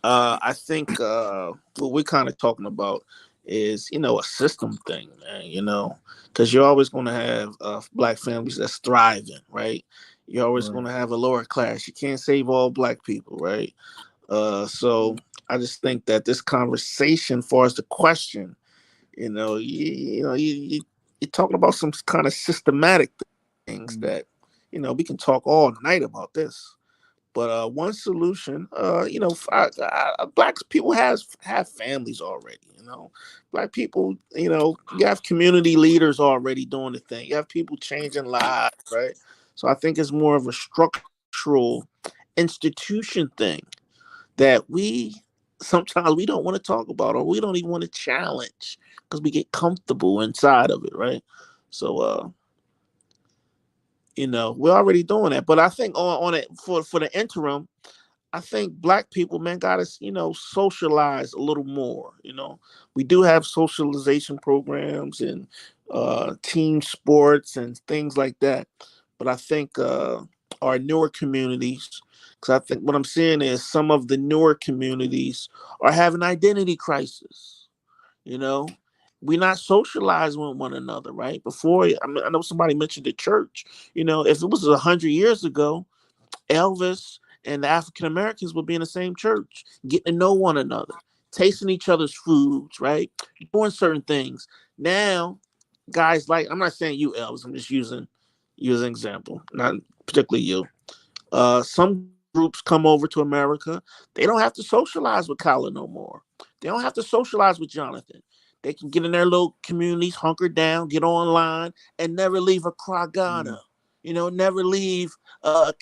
I think what we're kind of talking about is a system thing, man. Because you're always going to have Black families that's thriving, right? You're always Right. going to have a lower class. You can't save all Black people, right? So I just think that this conversation, far as the question, you're talking about some kind of systematic things that, we can talk all night about this. But one solution, Black people have families already. Black people, you have community leaders already doing the thing. You have people changing lives, right? So I think it's more of a structural institution thing that we sometimes we don't want to talk about or we don't even want to challenge because we get comfortable inside of it, right? So we're already doing that. But I think on it for the interim, I think Black people, man, got us, socialize a little more. We do have socialization programs and team sports and things like that. But I think our newer communities, because I think what I'm seeing is some of the newer communities are having identity crisis. You know, we're not socializing with one another, right? Before, I know somebody mentioned the church. If it was 100 years ago, Elvis and the African Americans would be in the same church, getting to know one another, tasting each other's foods, right? Doing certain things. Now, guys like I'm not saying you, Elvis. I'm just using you as an example, not particularly you. Some groups come over to America. They don't have to socialize with Kyla no more. They don't have to socialize with Jonathan. They can get in their little communities, hunker down, get online, and never leave Accra, Ghana. Never leave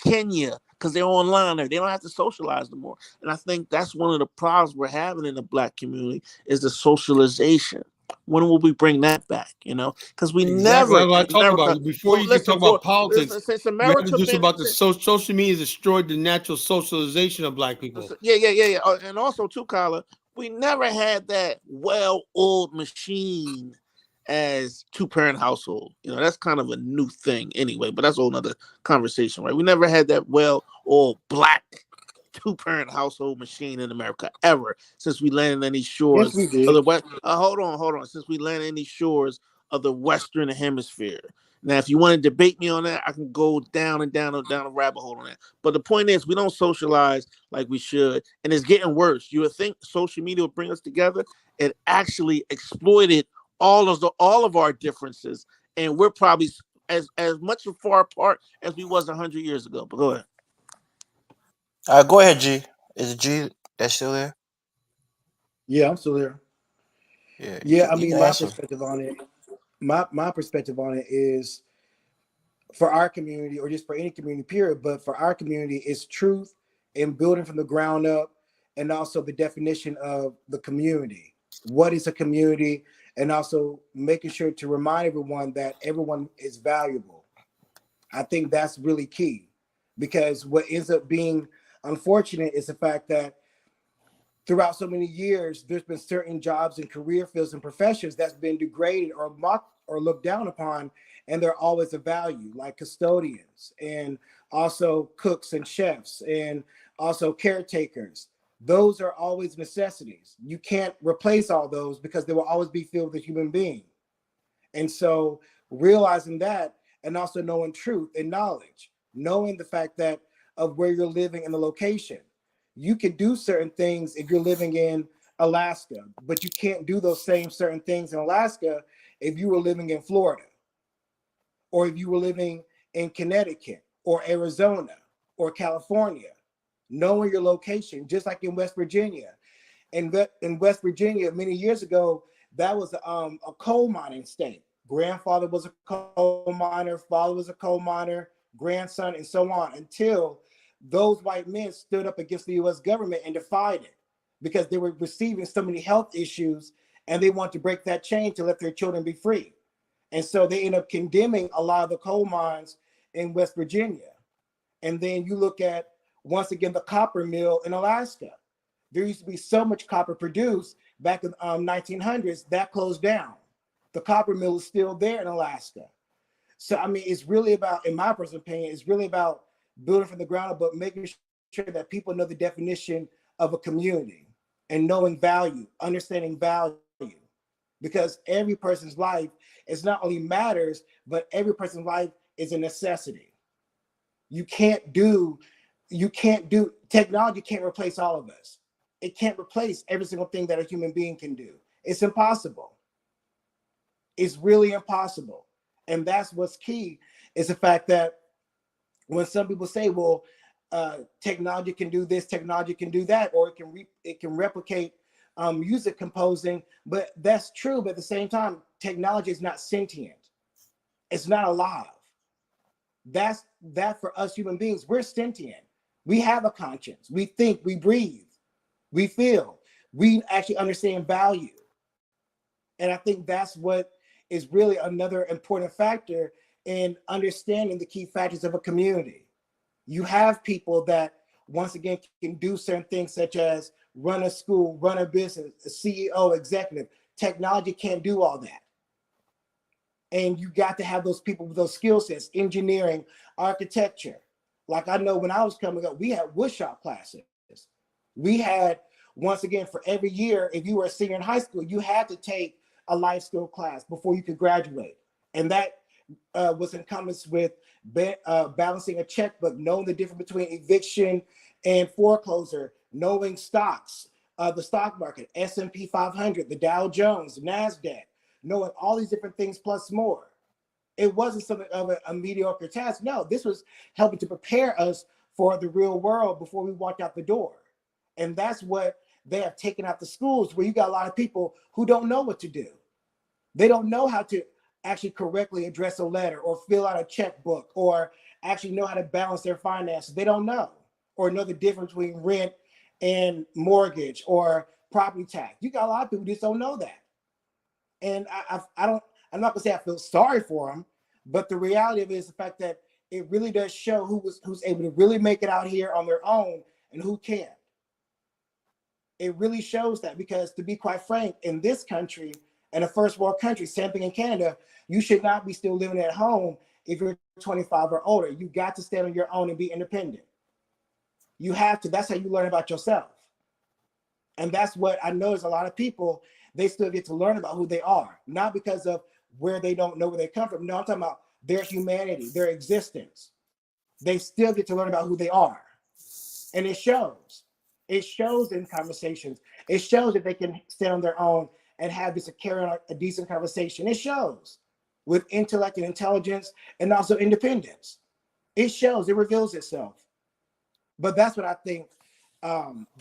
Kenya because they're online there. They don't have to socialize no more. And I think that's one of the problems we're having in the Black community is the socialization. When will we bring that back? Because we Exactly. never That's what I in talk about. America. Before you can talk about politics, Since you have to America do something been about the social media destroyed the natural socialization of Black people. yeah. And also too, Kyla, we never had that well-oiled machine as two-parent household. That's kind of a new thing anyway, but that's a whole nother conversation, right? We never had that well-oiled Black two-parent household machine in America ever since we landed on these Yes, shores we of did. the West. Hold on. Since we landed in these shores of the Western Hemisphere. Now, if you want to debate me on that, I can go down and down and down a rabbit hole on that. But the point is, we don't socialize like we should, and it's getting worse. You would think social media would bring us together. It actually exploited all of our differences, and we're probably as much far apart as we was 100 years ago. But go ahead. Go ahead, G. Is it G that's still there? Yeah, I'm still there. Yeah, Yeah, I you mean, can my answer. perspective on it, my perspective on it is for our community or just for any community period, but for our community is truth and building from the ground up, and also the definition of the community. What is a community? And also making sure to remind everyone that everyone is valuable. I think that's really key, because what ends up being unfortunate is the fact that throughout so many years, there's been certain jobs and career fields and professions that's been degraded or mocked or looked down upon, and they're always a value, like custodians and also cooks and chefs and also caretakers. Those are always necessities. You can't replace all those because they will always be filled with a human being. And so realizing that, and also knowing truth and knowledge, knowing the fact that of where you're living and the location, you can do certain things if you're living in Alaska, but you can't do those same certain things in Alaska if you were living in Florida, or if you were living in Connecticut or Arizona or California. Knowing your location, just like in West Virginia. In West Virginia, many years ago, that was a coal mining state. Grandfather was a coal miner, father was a coal miner, grandson, and so on, until those white men stood up against the U.S. government and defied it, because they were receiving so many health issues, and they want to break that chain to let their children be free. And so they end up condemning a lot of the coal mines in West Virginia. And then you look at, once again, the copper mill in Alaska. There used to be so much copper produced back in 1900s that closed down. The copper mill is still there in Alaska. So, I mean, it's really about, in my personal opinion, it's really about building from the ground up, but making sure that people know the definition of a community and knowing value, understanding value. Because every person's life is not only matters, but every person's life is a necessity. You can't do technology can't replace all of us. It can't replace every single thing that a human being can do. It's impossible. It's really impossible. And that's what's key, is the fact that when some people say, well, technology can do this, technology can do that, or it can replicate music composing, but that's true. But at the same time, technology is not sentient. It's not alive. That for us human beings, we're sentient. We have a conscience. We think, we breathe, we feel, we actually understand value. And I think that's what is really another important factor in understanding the key factors of a community. You have people that, once again, can do certain things such as run a school, run a business, a CEO, executive. Technology can't do all that. And you got to have those people with those skill sets, engineering, architecture. Like, I know when I was coming up, we had woodshop classes. We had, once again, for every year, if you were a senior in high school, you had to take a life skill class before you could graduate. And that was encompassed with balancing a checkbook, knowing the difference between eviction and foreclosure, knowing stocks, the stock market, S&P 500, the Dow Jones, the NASDAQ, knowing all these different things plus more. It wasn't something of a mediocre task. No, this was helping to prepare us for the real world before we walked out the door. And that's what they have taken out the schools, where you got a lot of people who don't know what to do. They don't know how to actually correctly address a letter or fill out a checkbook or actually know how to balance their finances. They don't know, or know the difference between rent and mortgage or property tax. You got a lot of people who just don't know that. And I'm not gonna say I feel sorry for them, but the reality of it is the fact that it really does show who's able to really make it out here on their own and who can't. It really shows that, because, to be quite frank, in this country, and a first world country, same thing in Canada, you should not be still living at home if you're 25 or older. You got to stand on your own and be independent. You have to. That's how you learn about yourself. And that's what I notice. A lot of people, they still get to learn about who they are, not because of where they don't know where they come from. No, I'm talking about their humanity, their existence. They still get to learn about who they are. And it shows. It shows in conversations. It shows that they can stand on their own and have this, carry on a decent conversation. It shows with intellect and intelligence and also independence. It shows, it reveals itself. But that's what I think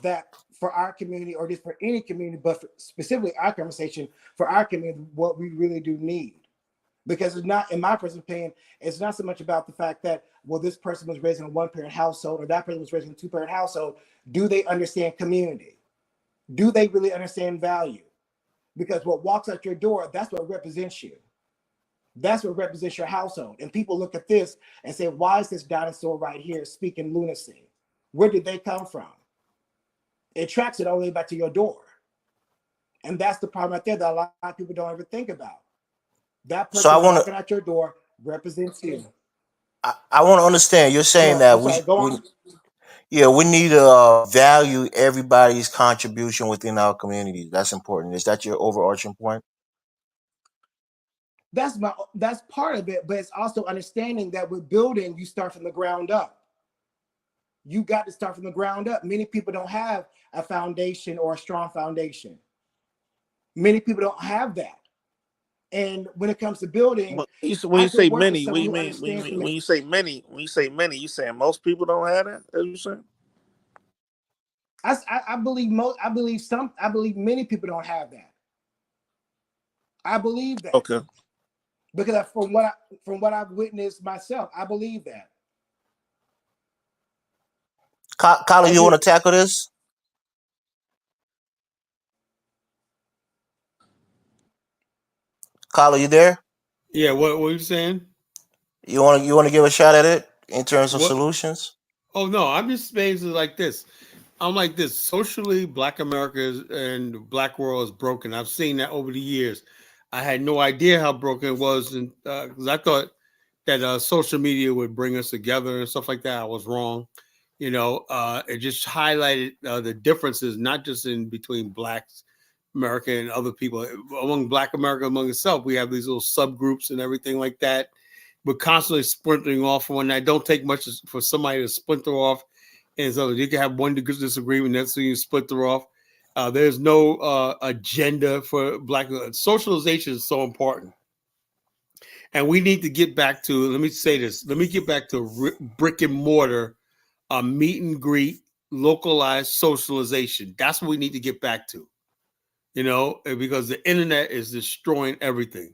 that for our community, or just for any community, but specifically our conversation for our community, what we really do need. Because it's not, in my personal opinion, it's not so much about the fact that, well, this person was raised in a one-parent household or that person was raised in a two-parent household. Do they understand community? Do they really understand value? Because what walks out your door, that's what represents you. That's what represents your household. And people look at this and say, why is this dinosaur right here speaking lunacy? Where did they come from? It tracks it all the way back to your door. And that's the problem right there that a lot of people don't ever think about. That person walking out your door represents you. I want to understand. You're saying that we need to value everybody's contribution within our community. That's important. Is that your overarching point? That's part of it, but it's also understanding that with building, you start from the ground up. You got to start from the ground up. Many people don't have a foundation or a strong foundation. Many people don't have that. And when it comes to building, when you say many, what do you mean? When you say many, you saying most people don't have that? As you saying? I believe many people don't have that. I believe that. Okay. Because from what I've witnessed myself, I believe that. Kyler, you want to tackle this? Kyler, you there? Yeah, what were you saying? You want to give a shot at it in terms of solutions? Oh no, I'm just basically like this. I'm like this. Socially, Black America and the Black world is broken. I've seen that over the years. I had no idea how broken it was, because I thought that social media would bring us together and stuff like that. I was wrong. It just highlighted the differences, not just in between Blacks, America, and other people. Among Black America, among itself, we have these little subgroups and everything like that. We're constantly splintering off from one. I don't take much for somebody to splinter off. And so you can have one disagreement, that's when you splinter off. There's no agenda for Black. Socialization is so important. And we need to get back to, let me say this, let me get back to brick and mortar, meet and greet, localized socialization. That's what we need to get back to, because the internet is destroying everything.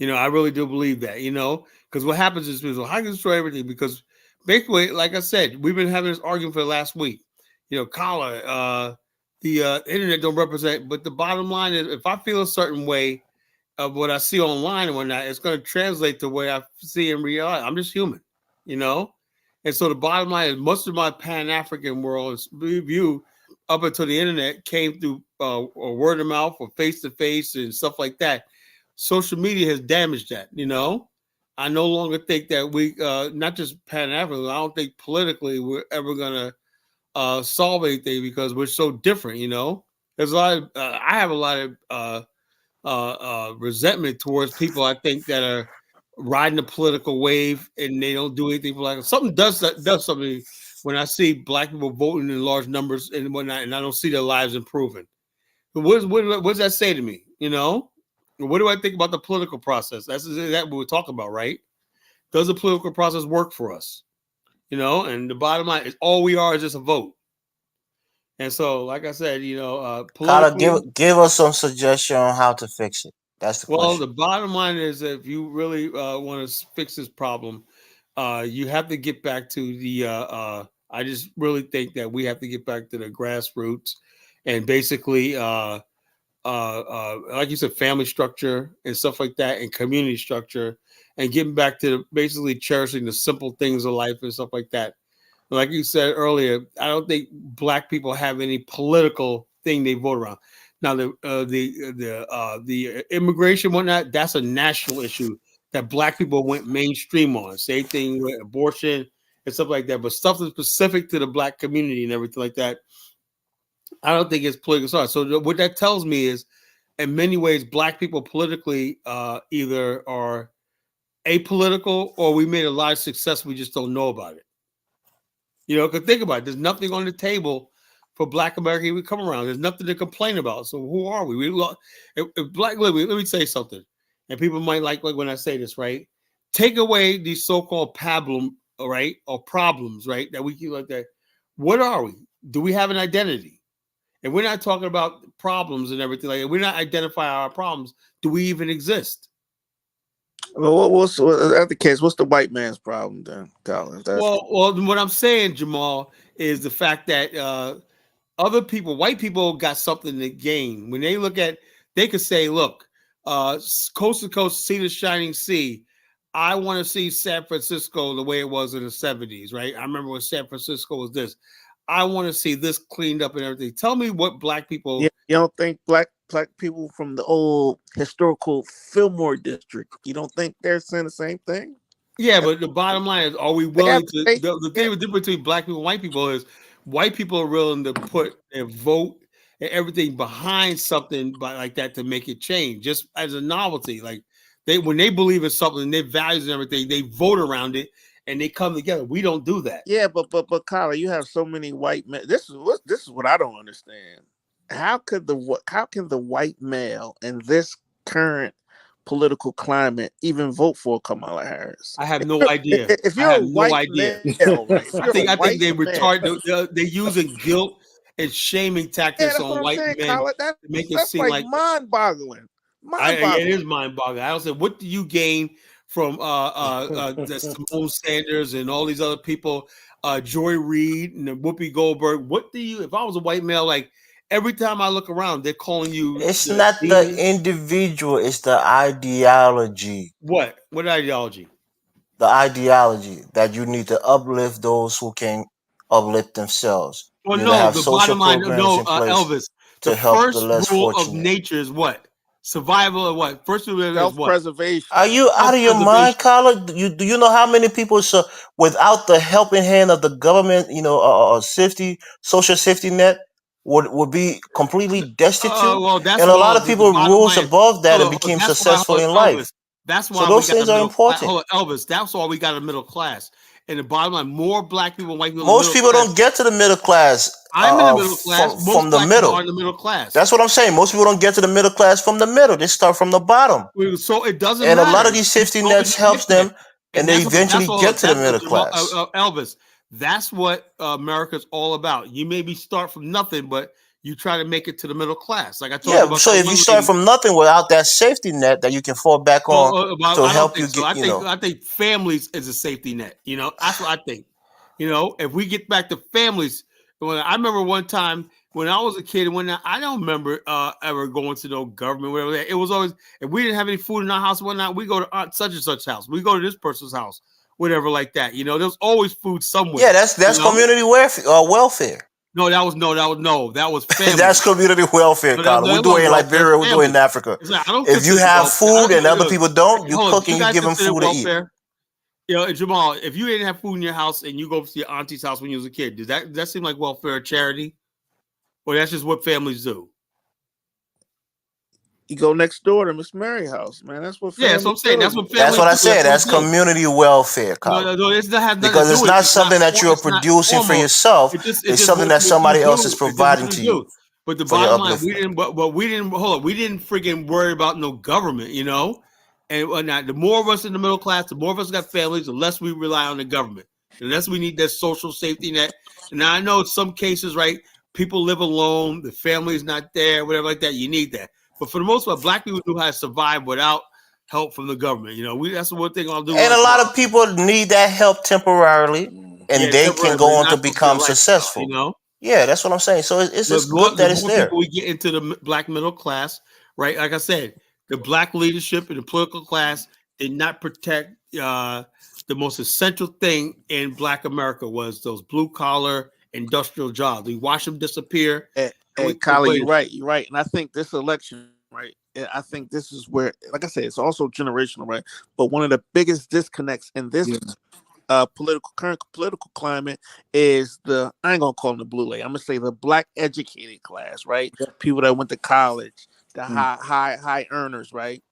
I really do believe that, because what happens is, how can you destroy everything? Because basically, like I said, we've been having this argument for the last week. Kala, the internet don't represent, but the bottom line is, if I feel a certain way of what I see online and whatnot, it's going to translate to the way I see in reality. I'm just human, And so the bottom line is, most of my Pan-African world view up until the internet came through word of mouth or face-to-face and stuff like that. Social media has damaged that, I no longer think that we, not just Pan-African, I don't think politically we're ever going to solve anything, because we're so different, There's a lot of, I have a lot of resentment towards people, I think, that are riding the political wave and they don't do anything for Black. Something does something when I see Black people voting in large numbers and whatnot, and I don't see their lives improving. What does that say to me? What do I think about the political process? That's what we're talking about, right? Does the political process work for us? And the bottom line is, all we are is just a vote. And so, like I said, Kyler, give us some suggestion on how to fix it. That's the question. Well, the bottom line is, if you really want to fix this problem, you have to get back to the. I just really think that we have to get back to the grassroots, and basically, like you said, family structure and stuff like that, and community structure, and getting back to basically cherishing the simple things of life and stuff like that. Like you said earlier, I don't think Black people have any political thing they vote around. Now, the immigration whatnot, that's a national issue that Black people went mainstream on. Same thing with abortion and stuff like that. But stuff that's specific to the Black community and everything like that, I don't think it's political. So what that tells me is, in many ways, Black people politically either are apolitical, or we made a lot of success, we just don't know about it. Because think about it, there's nothing on the table for Black America we come around. There's nothing to complain about. So who are we? If Black, let me say something, and people might like when I say this, right? Take away these so-called pablum, right, or problems, right, that we keep like that. What are we? Do we have an identity? And we're not talking about problems and everything like that. We're not identifying our problems. Do we even exist? Well, what's that's the case? What's the white man's problem then, Colin? Well, what I'm saying, Jamal, is the fact that other people, white people, got something to gain when they look at. They could say, "Look, coast to coast, sea to shining sea. I want to see San Francisco the way it was in the 70s, right? I remember when San Francisco was this. I want to see this cleaned up and everything. Tell me what black people. Yeah, you don't think black people from the old historical Fillmore district? You don't think they're saying the same thing? Yeah, but the bottom line is, are we willing to? The thing, the difference between black people and white people is, white people are willing to put their vote and everything behind something like that to make it change, just as a novelty. Like when they believe in something, their values and everything, they vote around it and they come together. We don't do that. Yeah, but Kyler, you have so many white men. This is what I don't understand. How can the white male in this current political climate even vote for Kamala Harris? I have no idea. If you're a white male, right? I think they retard. They're using guilt and shaming tactics on white men to make it seem like mind-boggling. It is mind-boggling. I also, what do you gain from Simone Sanders and all these other people, Joy Reid and Whoopi Goldberg? What do you? If I was a white male, like every time I look around, they're calling you. It's not the individual; it's the ideology. What ideology? The ideology that you need to uplift those who can uplift themselves. Well, no, the bottom line, Elvis. The first rule of nature is what? Survival of what? First rule is what? Self-preservation. Are you out of your mind, Carla? Do you know how many people without the helping hand of the government, social safety net would be completely destitute? And a lot of people rose above that and became successful in life. That's why so those things are important. Elvis, that's why we got a middle class. And the bottom line, more black people and white people. Most people don't get to the middle class. I'm in the middle class. From the middle. Are in the middle class. That's what I'm saying. Most people don't get to the middle class from the middle. They start from the bottom. So it doesn't and matter. A lot of these safety nets helps them, and they eventually get to the middle class. Elvis, that's what America's all about. You maybe start from nothing, but you try to make it to the middle class. Like I told you about. So if you start from nothing without that safety net that you can fall back on to help you get, I think families is a safety net. That's what I think. If we get back to families, I remember one time when I was a kid, I don't remember ever going to no government, whatever. It was always, if we didn't have any food in our house, whatnot, we go to Aunt such and such house. We go to this person's house, whatever, like that. There's always food somewhere. Yeah, that's community welfare. No, that was family. That's community welfare, Colin. We're doing in Liberia, we're doing in Africa. If you have food and other people don't, you cook and you give them food to eat. Jamal, if you didn't have food in your house and you go to your auntie's house when you was a kid, does that seem like welfare or charity? Or that's just what families do? You go next door to Miss Mary's house, man. That's what. That's what I'm saying. That's what. That's what I said. That's community welfare, Colin. No, because it's not something that you're producing for yourself. It's something that somebody else is providing to you. But the bottom line, we didn't. But we didn't. Hold on. We didn't freaking worry about no government, And whatnot. The more of us in the middle class, the more of us got families, the less we rely on the government. The less we need that social safety net. And now I know in some cases, right, people live alone, the family is not there, whatever like that. You need that. But for the most part, black people knew how to survive without help from the government. That's the one thing I'll do. And a lot of people need that help temporarily, and they can go on to become successful. Yeah, that's what I'm saying. So it's good that it's there. We get into the black middle class, right? Like I said, the black leadership and the political class did not protect the most essential thing in black America was those blue collar industrial jobs. We watch them disappear. Hey, Kylie, you're right. And I think this election, right? I think this is where, like I said, it's also generational, right? But one of the biggest disconnects in this current political climate is I ain't gonna call them the blue lay. I'm gonna say the black educated class, right? Yeah. People that went to college, the high earners, right?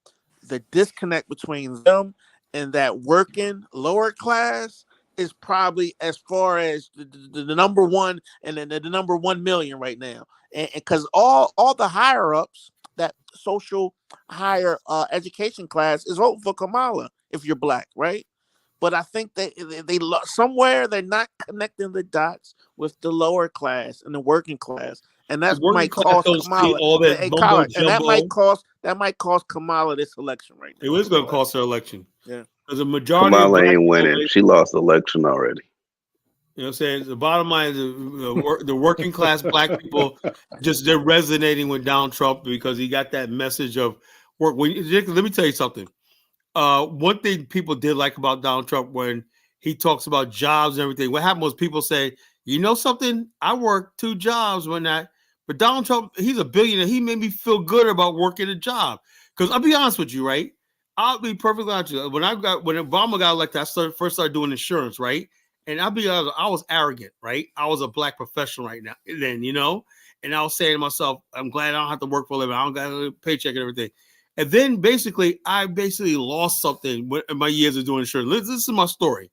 The disconnect between them and that working lower class is probably as far as the number one and the number 1 million right now. And because all the higher ups, that social higher education class is voting for Kamala if you're black, right? but I think somewhere they're not connecting the dots with the lower class and the working class, and The that working might class cost don't see Kamala. all that mumbo And jumbo. that might cost Kamala this election right now. It was going to cost her election. Yeah, because a majority of Kamala black ain't people, winning. She lost the election already. you know what I'm saying? The bottom line is the working class black people they're resonating with Donald Trump because he got that message of work. Let me tell you something. One thing people did like about Donald Trump when he talks about jobs and everything, what happened was people say, you know something? I worked 2 jobs when that. But Donald Trump, he's a billionaire. He made me feel good about working a job. Because I'll be honest with you, right? I'll be perfectly honest with you. When Obama got elected, I first started doing insurance, right? And I'll be honest, I was arrogant, right? I was a black professional right now, then, and I was saying to myself, I'm glad I don't have to work for a living. I don't got a paycheck and everything. And then I lost something in my years of doing insurance. This is my story.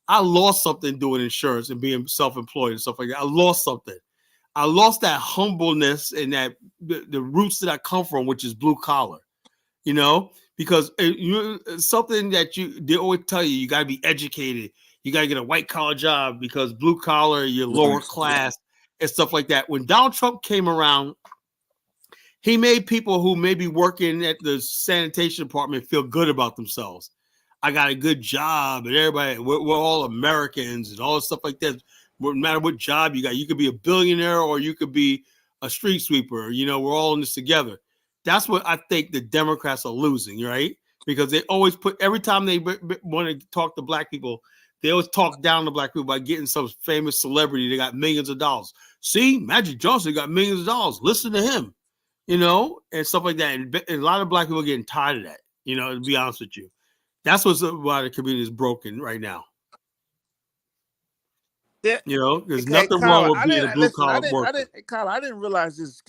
I lost something doing insurance and being self-employed and stuff like that. I lost something. I lost that humbleness and that the roots that I come from, which is blue collar, because something that they always tell you got to be educated. You got to get a white collar job because blue collar, you're lower class and stuff like that. When Donald Trump came around, he made people who may be working at the sanitation department feel good about themselves. I got a good job, and everybody, we're all Americans and all this stuff like that. No matter what job you got, you could be a billionaire or you could be a street sweeper. We're all in this together. That's what I think the Democrats are losing, right? Because they always every time they want to talk to black people, they always talk down to black people by getting some famous celebrity. They got millions of dollars. See, Magic Johnson got millions of dollars. Listen to him. And stuff like that. And a lot of black people are getting tired of that, to be honest with you. That's why the community is broken right now. Yeah. There's nothing wrong with being a blue collar worker. Kyle, I didn't realize this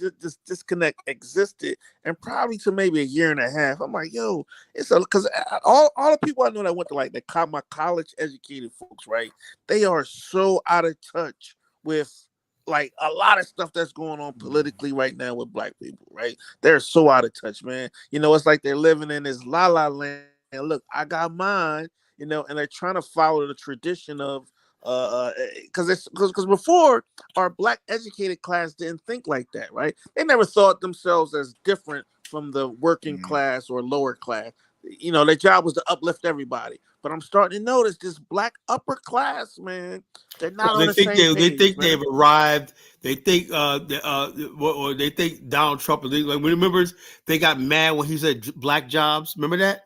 disconnect existed, and probably to maybe a year and a half. I'm like, yo, because all the people I know that went to my college educated folks, right? They are so out of touch with a lot of stuff that's going on politically right now with black people, right? They're so out of touch, man. It's like they're living in this la la land. And look, I got mine, and they're trying to follow the tradition of because before our black educated class didn't think like that, right? They never thought themselves as different from the working class or lower class. Their job was to uplift everybody. But I'm starting to notice this black upper class, man. They're not on the same page. They think they've arrived. They think they think Donald Trump. Remember they got mad when he said black jobs. Remember that?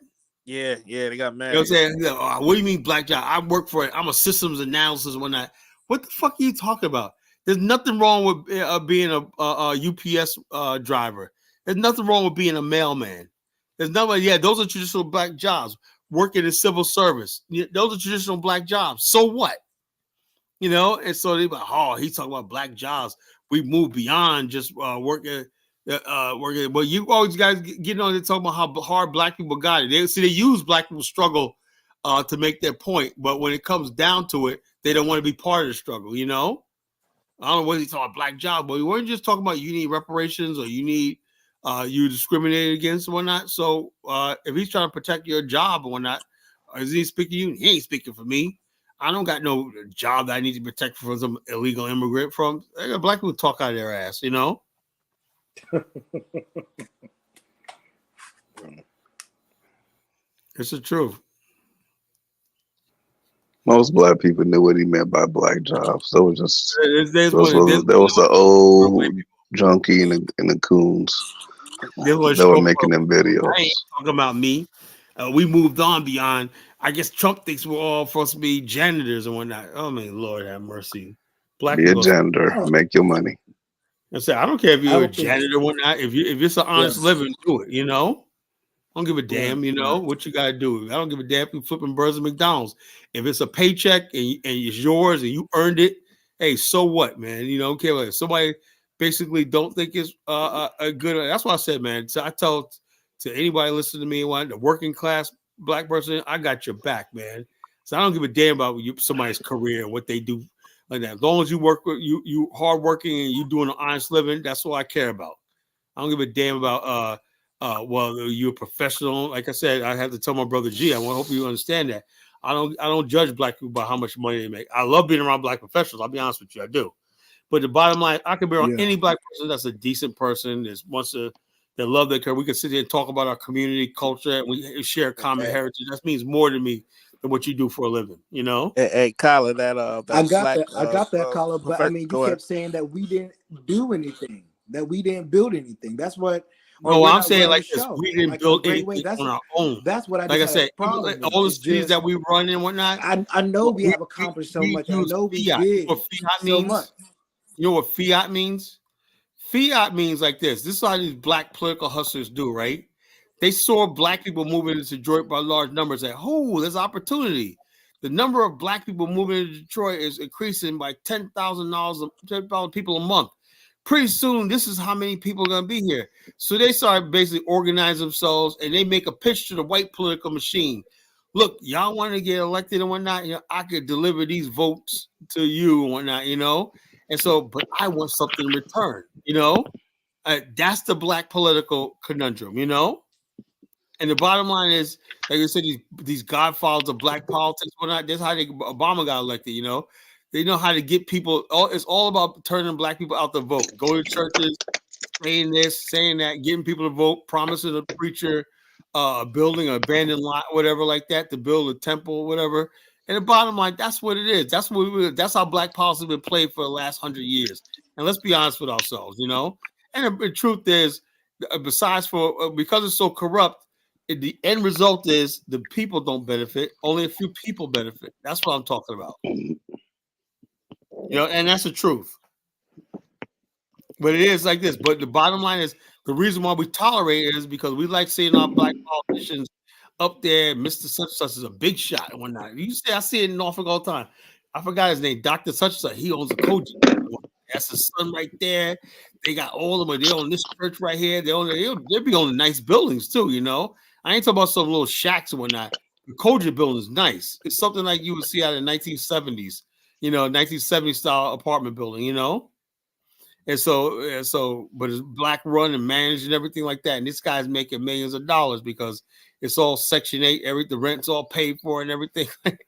Yeah, they got mad. You know what I'm saying? What do you mean black job? I work for it. I'm a systems analysis and whatnot. What the fuck are you talking about? There's nothing wrong with being a UPS driver. There's nothing wrong with being a mailman. There's nothing. Yeah, those are traditional black jobs. Working in civil service. Those are traditional black jobs. So what? And so they're like, oh, he's talking about black jobs. We move beyond just working. But you always guys getting on there talking about how hard black people got it. They use black people's struggle to make their point, but when it comes down to it, they don't want to be part of the struggle. I don't know what he's talking about black job, but we weren't just talking about you need reparations or you need you discriminated against and whatnot. So if he's trying to protect your job or whatnot, is he speaking to you? He ain't speaking for me. I don't got no job that I need to protect from some illegal immigrant from. Black people talk out of their ass, It's the truth. Most black people knew what he meant by black jobs. That was just there was the old junkie and the coons that were making them videos. I ain't talking about me. We moved on beyond. I guess Trump thinks we're all supposed to be janitors and whatnot. Oh man, Lord have mercy. Black be a janitor, make your money. I say I don't care if you're a janitor or whatnot. If it's an honest living, do it. I don't give a damn. What you gotta do. I don't give a damn if you're flipping burgers at McDonald's. If it's a paycheck and it's yours and you earned it, hey, so what, man? Okay, if somebody basically don't think it's a good. That's why I said, man. So I tell to anybody listening to me, the working class black person, I got your back, man. So I don't give a damn about somebody's career and what they do like that. As long as you work with you hardworking and you doing an honest living, that's what I care about. I don't give a damn about Well, you're a professional. Like I said, I had to tell my brother G. I hope you understand that. I don't judge black people by how much money they make. I love being around black professionals. I'll be honest with you, I do. But the bottom line, I can be around any black person that's a decent person, that wants to, that love their career. We can sit here and talk about our community culture, and we share common heritage. That means more to me than what you do for a living. You know. Hey, Kyla, that I got black that. I got that, Carla. But I professor. mean, you Go ahead. kept saying that we didn't do anything, that we didn't build anything. That's what. Or No, we're I'm not saying running like the this: show we didn't like in a build great way. anything on our own. That's what I Like just I had a said, problem with. all the It's cities just that we run and whatnot. I know we have accomplished so much. I use know we fiat. You did know what fiat so means? much. You know what fiat means? Fiat means like this. This is how these black political hustlers do, right? They saw black people moving into Detroit by large numbers. Like, oh, there's opportunity. The number of black people moving into Detroit is increasing by 10,000 people a month. Pretty soon, this is how many people are going to be here. So they start basically organizing themselves, and they make a pitch to the white political machine. Look, y'all want to get elected and whatnot. You know, I could deliver these votes to you and whatnot. You know, and so, but I want something in return. You know, that's the black political conundrum. You know. And the bottom line is, like I said, these godfathers of black politics, whatnot. That's how Obama got elected. You know, they know how to get people. It's all about turning black people out to vote. Go to churches, saying this, saying that, getting people to vote, promising a preacher building an abandoned lot, whatever like that, to build a temple, whatever. And the bottom line, that's what it is. That's what that's how black policy has been played for the last 100 years. And let's be honest with ourselves, you know. And the truth is, besides because it's so corrupt. The end result is the people don't benefit. Only a few people benefit. That's what I'm talking about. You know, and that's the truth. But it is like this. But the bottom line is the reason why we tolerate it is because we like seeing our black politicians up there. Mr. Such and Such is a big shot and whatnot. You say I see it in Norfolk all the time. I forgot his name. Dr. Such and Such. He owns a coach. That's his son right there. They got all of them. They own this church right here. They'll be on the nice buildings too, you know. I ain't talking about some little shacks and whatnot. The Koja building is nice. It's something like you would see out of the 1970s, you know, 1970s style apartment building, you know. And so, but it's black run and managed and everything like that. And this guy's making millions of dollars because it's all Section 8, the rent's all paid for and everything. But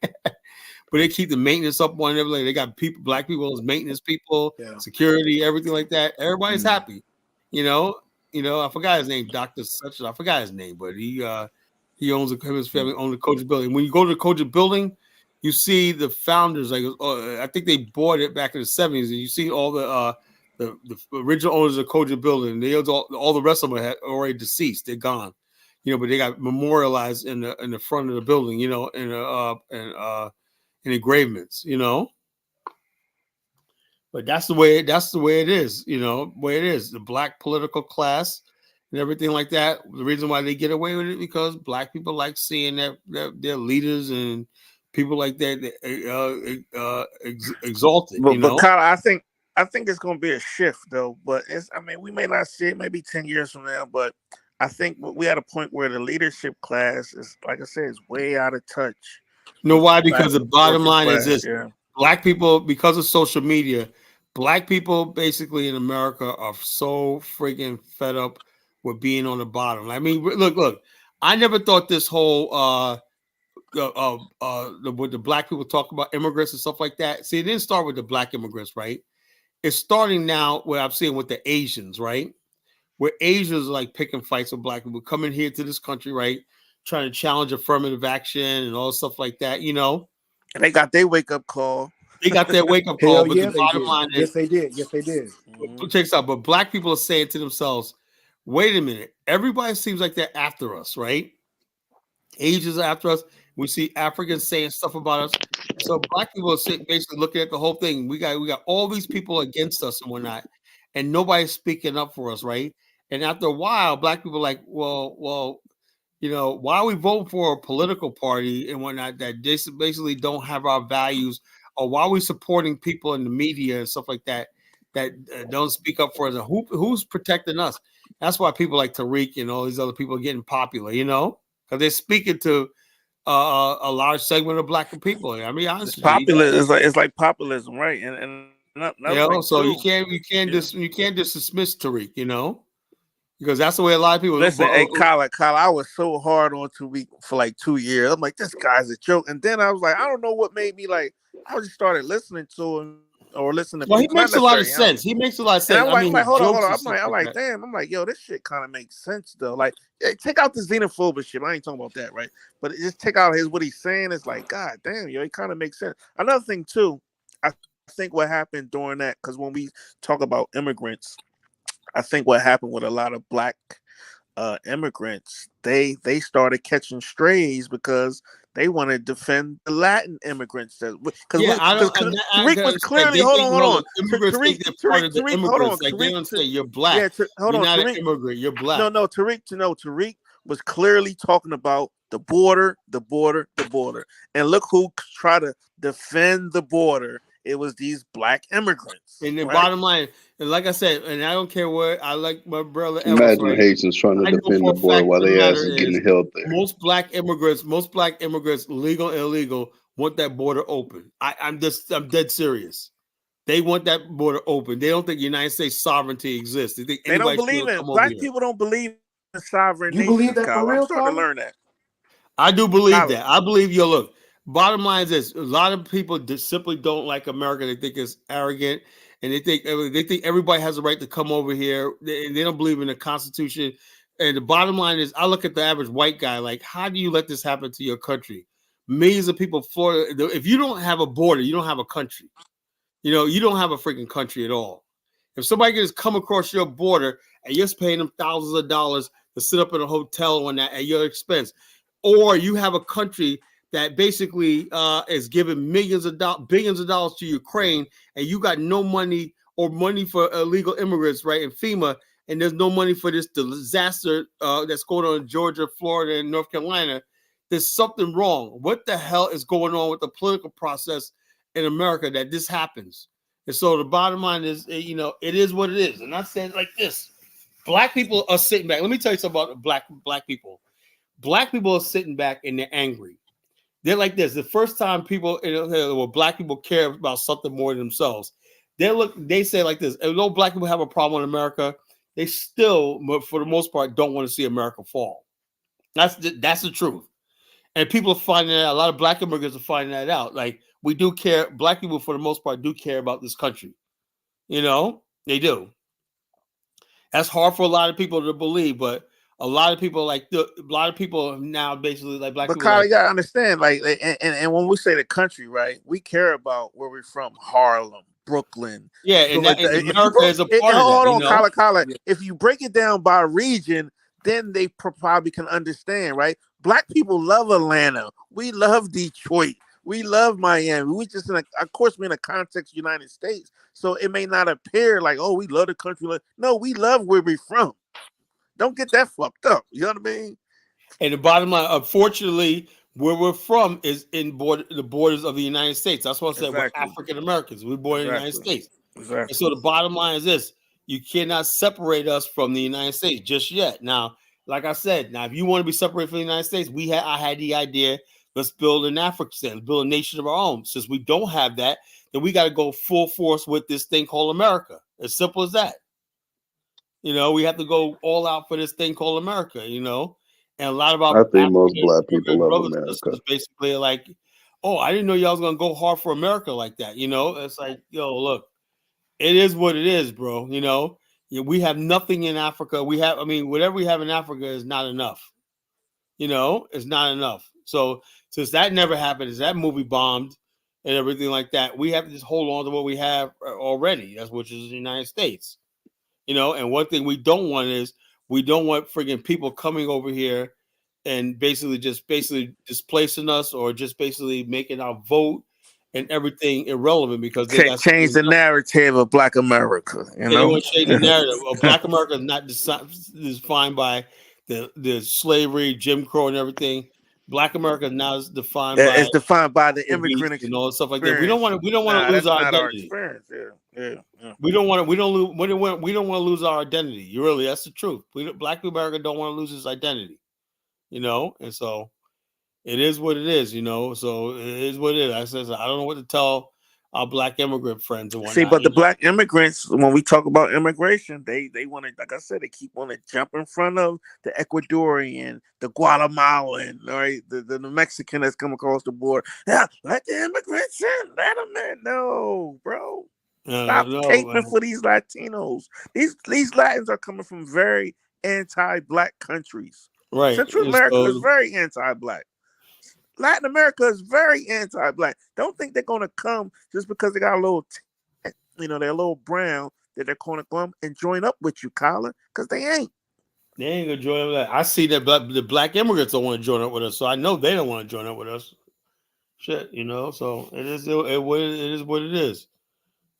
they keep the maintenance up on everything. They got people, black people as maintenance people, security, everything like that. Everybody's happy, you know. You know, I forgot his name, Dr. Such. I forgot his name, but he owns his family own the Koja building. When you go to the Koja building, you see the founders. Like I think they bought it back in the 70s, and you see all the original owners of Koja building. They all the rest of them had already deceased. They're gone, you know. But they got memorialized in the front of the building, you know, in engravements, you know. But that's the way it is, you know, way it is. The black political class and everything like that. The reason why they get away with it because black people like seeing their leaders and people like that exalted. But, you know, but Kyle, I think it's going to be a shift though. But we may not see it maybe 10 years from now. But I think we at a point where the leadership class is, like I said, is way out of touch. You know why? Because the bottom line is this: black people, because of social media, black people basically in America are so freaking fed up with being on the bottom. I mean, look. I never thought this whole what the black people talk about immigrants and stuff like that. See, it didn't start with the black immigrants, right? It's starting now where I'm seeing with the Asians, right? Where Asians are like picking fights with black people coming here to this country, right? Trying to challenge affirmative action and all stuff like that, you know. And they got their wake up call. They got their wake up call, but the bottom line is, yes, they did. Yes, they did. Check this out. But black people are saying to themselves, "Wait a minute! Everybody seems like they're after us, right? Asians are after us. We see Africans saying stuff about us. So black people are basically looking at the whole thing. We got all these people against us and whatnot, and nobody's speaking up for us, right? And after a while, black people are like, well." You know, why are we voting for a political party and whatnot that basically don't have our values, or why are we supporting people in the media and stuff like that that don't speak up for us? And who's protecting us? That's why people like Tariq and all these other people are getting popular, you know, because they're speaking to a large segment of black people. I mean, honestly, it's like populism, right? And you know, so you can't dismiss Tariq, you know. because that's the way a lot of people. Listen, hey, Kyle, I was so hard on Tariq for like 2 years. I'm like, this guy's a joke. And then I was like, I don't know what made me like. I just started listening to him or listening to Well, he people. Not makes a lot of necessarily him. sense. He makes a lot of And sense. I'm I mean, like, his hold on. jokes and I'm stuff like, that. damn. I'm like, yo, this shit kind of makes sense though. Like, take out the xenophobic shit. I ain't talking about that, right? But just take out what he's saying. It's like, god damn, yo, it kind of makes sense. Another thing too, I think what happened during that, because when we talk about immigrants, I think what happened with a lot of black immigrants, they started catching strays because they want to defend the Latin immigrants. Because Tariq was clearly hold on. Immigrants think they're part of the Tariq, hold on. immigrants. Like they don't say you're black. Yeah, hold You're on. not Tariq, an immigrant. You're black. No, Tariq was clearly talking about the border, and look who tried to defend the border. It was these black immigrants. And the right? bottom line, and like I said, and I don't care what I like my brother Imagine Evans, Haitians trying to defend the border while they ass is getting held there. Most black immigrants, legal and illegal, want that border open. I'm dead serious. They want that border open. They don't think the United States sovereignty exists. They don't believe it. Black people don't believe in sovereign You nations, believe that Kyle. for real, I'm starting Kyle? to learn that. I do believe that. I believe, look, bottom line is this. A lot of people just simply don't like America. They think it's arrogant, and they think everybody has a right to come over here. They don't believe in the Constitution. And the bottom line is, I look at the average white guy like, how do you let this happen to your country? Millions of people, Florida. If you don't have a border, you don't have a country. You don't have a freaking country at all. If somebody can just come across your border and you're paying them thousands of dollars to sit up in a hotel on that at your expense, or you have a country that basically is giving billions of dollars to Ukraine, and you got no money or money for illegal immigrants, right? In FEMA, and there's no money for this disaster that's going on in Georgia, Florida, and North Carolina. There's something wrong. What the hell is going on with the political process in America that this happens? And so the bottom line is, it is what it is. And I said like this: black people are sitting back. Let me tell you something about black people. Black people are sitting back and they're angry. They're like this. The first time black people care about something more than themselves, they say like this: although black people have a problem in America, they still, for the most part, don't want to see America fall. That's the truth. And people are finding that out. A lot of black immigrants are finding that out. Like, we do care. Black people, for the most part, do care about this country. They do. That's hard for a lot of people to believe, but a lot of people now basically like black but people. Kyle, you gotta understand, like, and when we say the country, right, we care about where we're from, Harlem, Brooklyn. Yeah, and America is a part of that. Hold on, Kyle. Yeah. If you break it down by region, then they probably can understand, right? Black people love Atlanta. We love Detroit. We love Miami. We just, of course, we're in the context of the United States, so it may not appear like, oh, we love the country. No, we love where we're from. Don't get that fucked up. You know what I mean? And the bottom line, unfortunately, where we're from is in the borders of the United States. That's what I said. We're African Americans. We're born in the United States. Exactly. And so the bottom line is this: you cannot separate us from the United States just yet. Now, like I said, if you want to be separated from the United States, I had the idea. Let's build an African, build a nation of our own. Since we don't have that, then we got to go full force with this thing called America. As simple as that. We have to go all out for this thing called America, and a lot of our I think most black people love America. Basically like, oh, I didn't know y'all was going to go hard for America like that. It's like, look, it is what it is, bro. We have nothing in Africa. Whatever we have in Africa is not enough. It's not enough. So since that never happened, as that movie bombed and everything like that, we have to just hold on to what we have already, which is the United States. And one thing we don't want friggin' people coming over here and basically displacing us, or just basically making our vote and everything irrelevant because they got change the narrative of Black America. They want to change the narrative. Black America is not defined by the slavery, Jim Crow, and everything. Black America now is defined by the immigrant experience and all stuff like that. We don't want to lose our identity. We don't want to lose our identity. That's the truth. Black America don't want to lose its identity. And so it is what it is. So it is what it is. I don't know what to tell our black immigrant friends and See, whatnot. but the black immigrants, when we talk about immigration, they want to, like I said, they keep on to jump in front of the Ecuadorian, the Guatemalan, right, the Mexican that's come across the border. Yeah, let the immigrants in, let them in. No, bro, stop No, caping man. for these Latinos. These Latins are coming from very anti-black countries. Right. Central And America is so, very anti-black. Latin America is very anti-black. Don't think they're gonna come just because they got a little, they're a little brown, that they're gonna come and join up with you, Colin, because they ain't. they ain't gonna join up. I see that the black immigrants don't want to join up with us, so I know they don't want to join up with us. Shit, so it is what it is.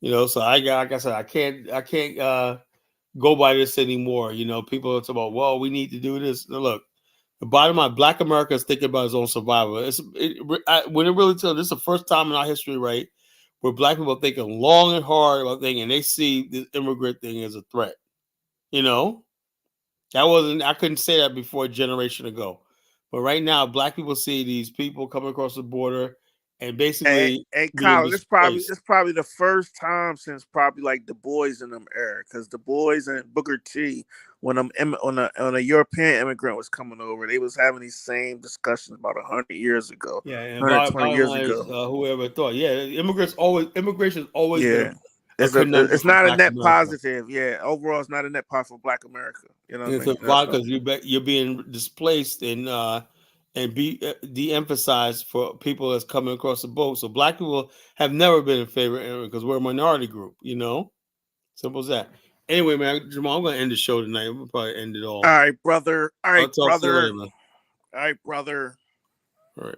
So like I said, I can't go by this anymore. People are talking about, well, we need to do this. Now, look, the bottom line, Black America is thinking about its own survival. When it really tells, this is the first time in our history, right, where Black people are thinking long and hard about things, and they see this immigrant thing as a threat. I couldn't say that before a generation ago, but right now, Black people see these people coming across the border and basically Hey, being Colin, displaced. it's probably the first time since probably like the boys in them era, because the boys and Booker T, when on a European immigrant was coming over, they was having these same discussions about 100 years ago, Yeah, and 120 bottom years line is, ago. whoever thought, yeah, immigration has always Yeah, been a conundrum it's for not a Black net America. positive. Yeah, overall, it's not a net positive for Black America. You know what I It's mean? a because you're being displaced and be de-emphasized for people that's coming across the boat. So Black people have never been in favor of because we're a minority group. Simple as that. Anyway, man, Jamal, I'm gonna end the show tonight. We'll probably end it all. All right, brother. All I'll right, talk to you brother. later, man. All right, brother. All right.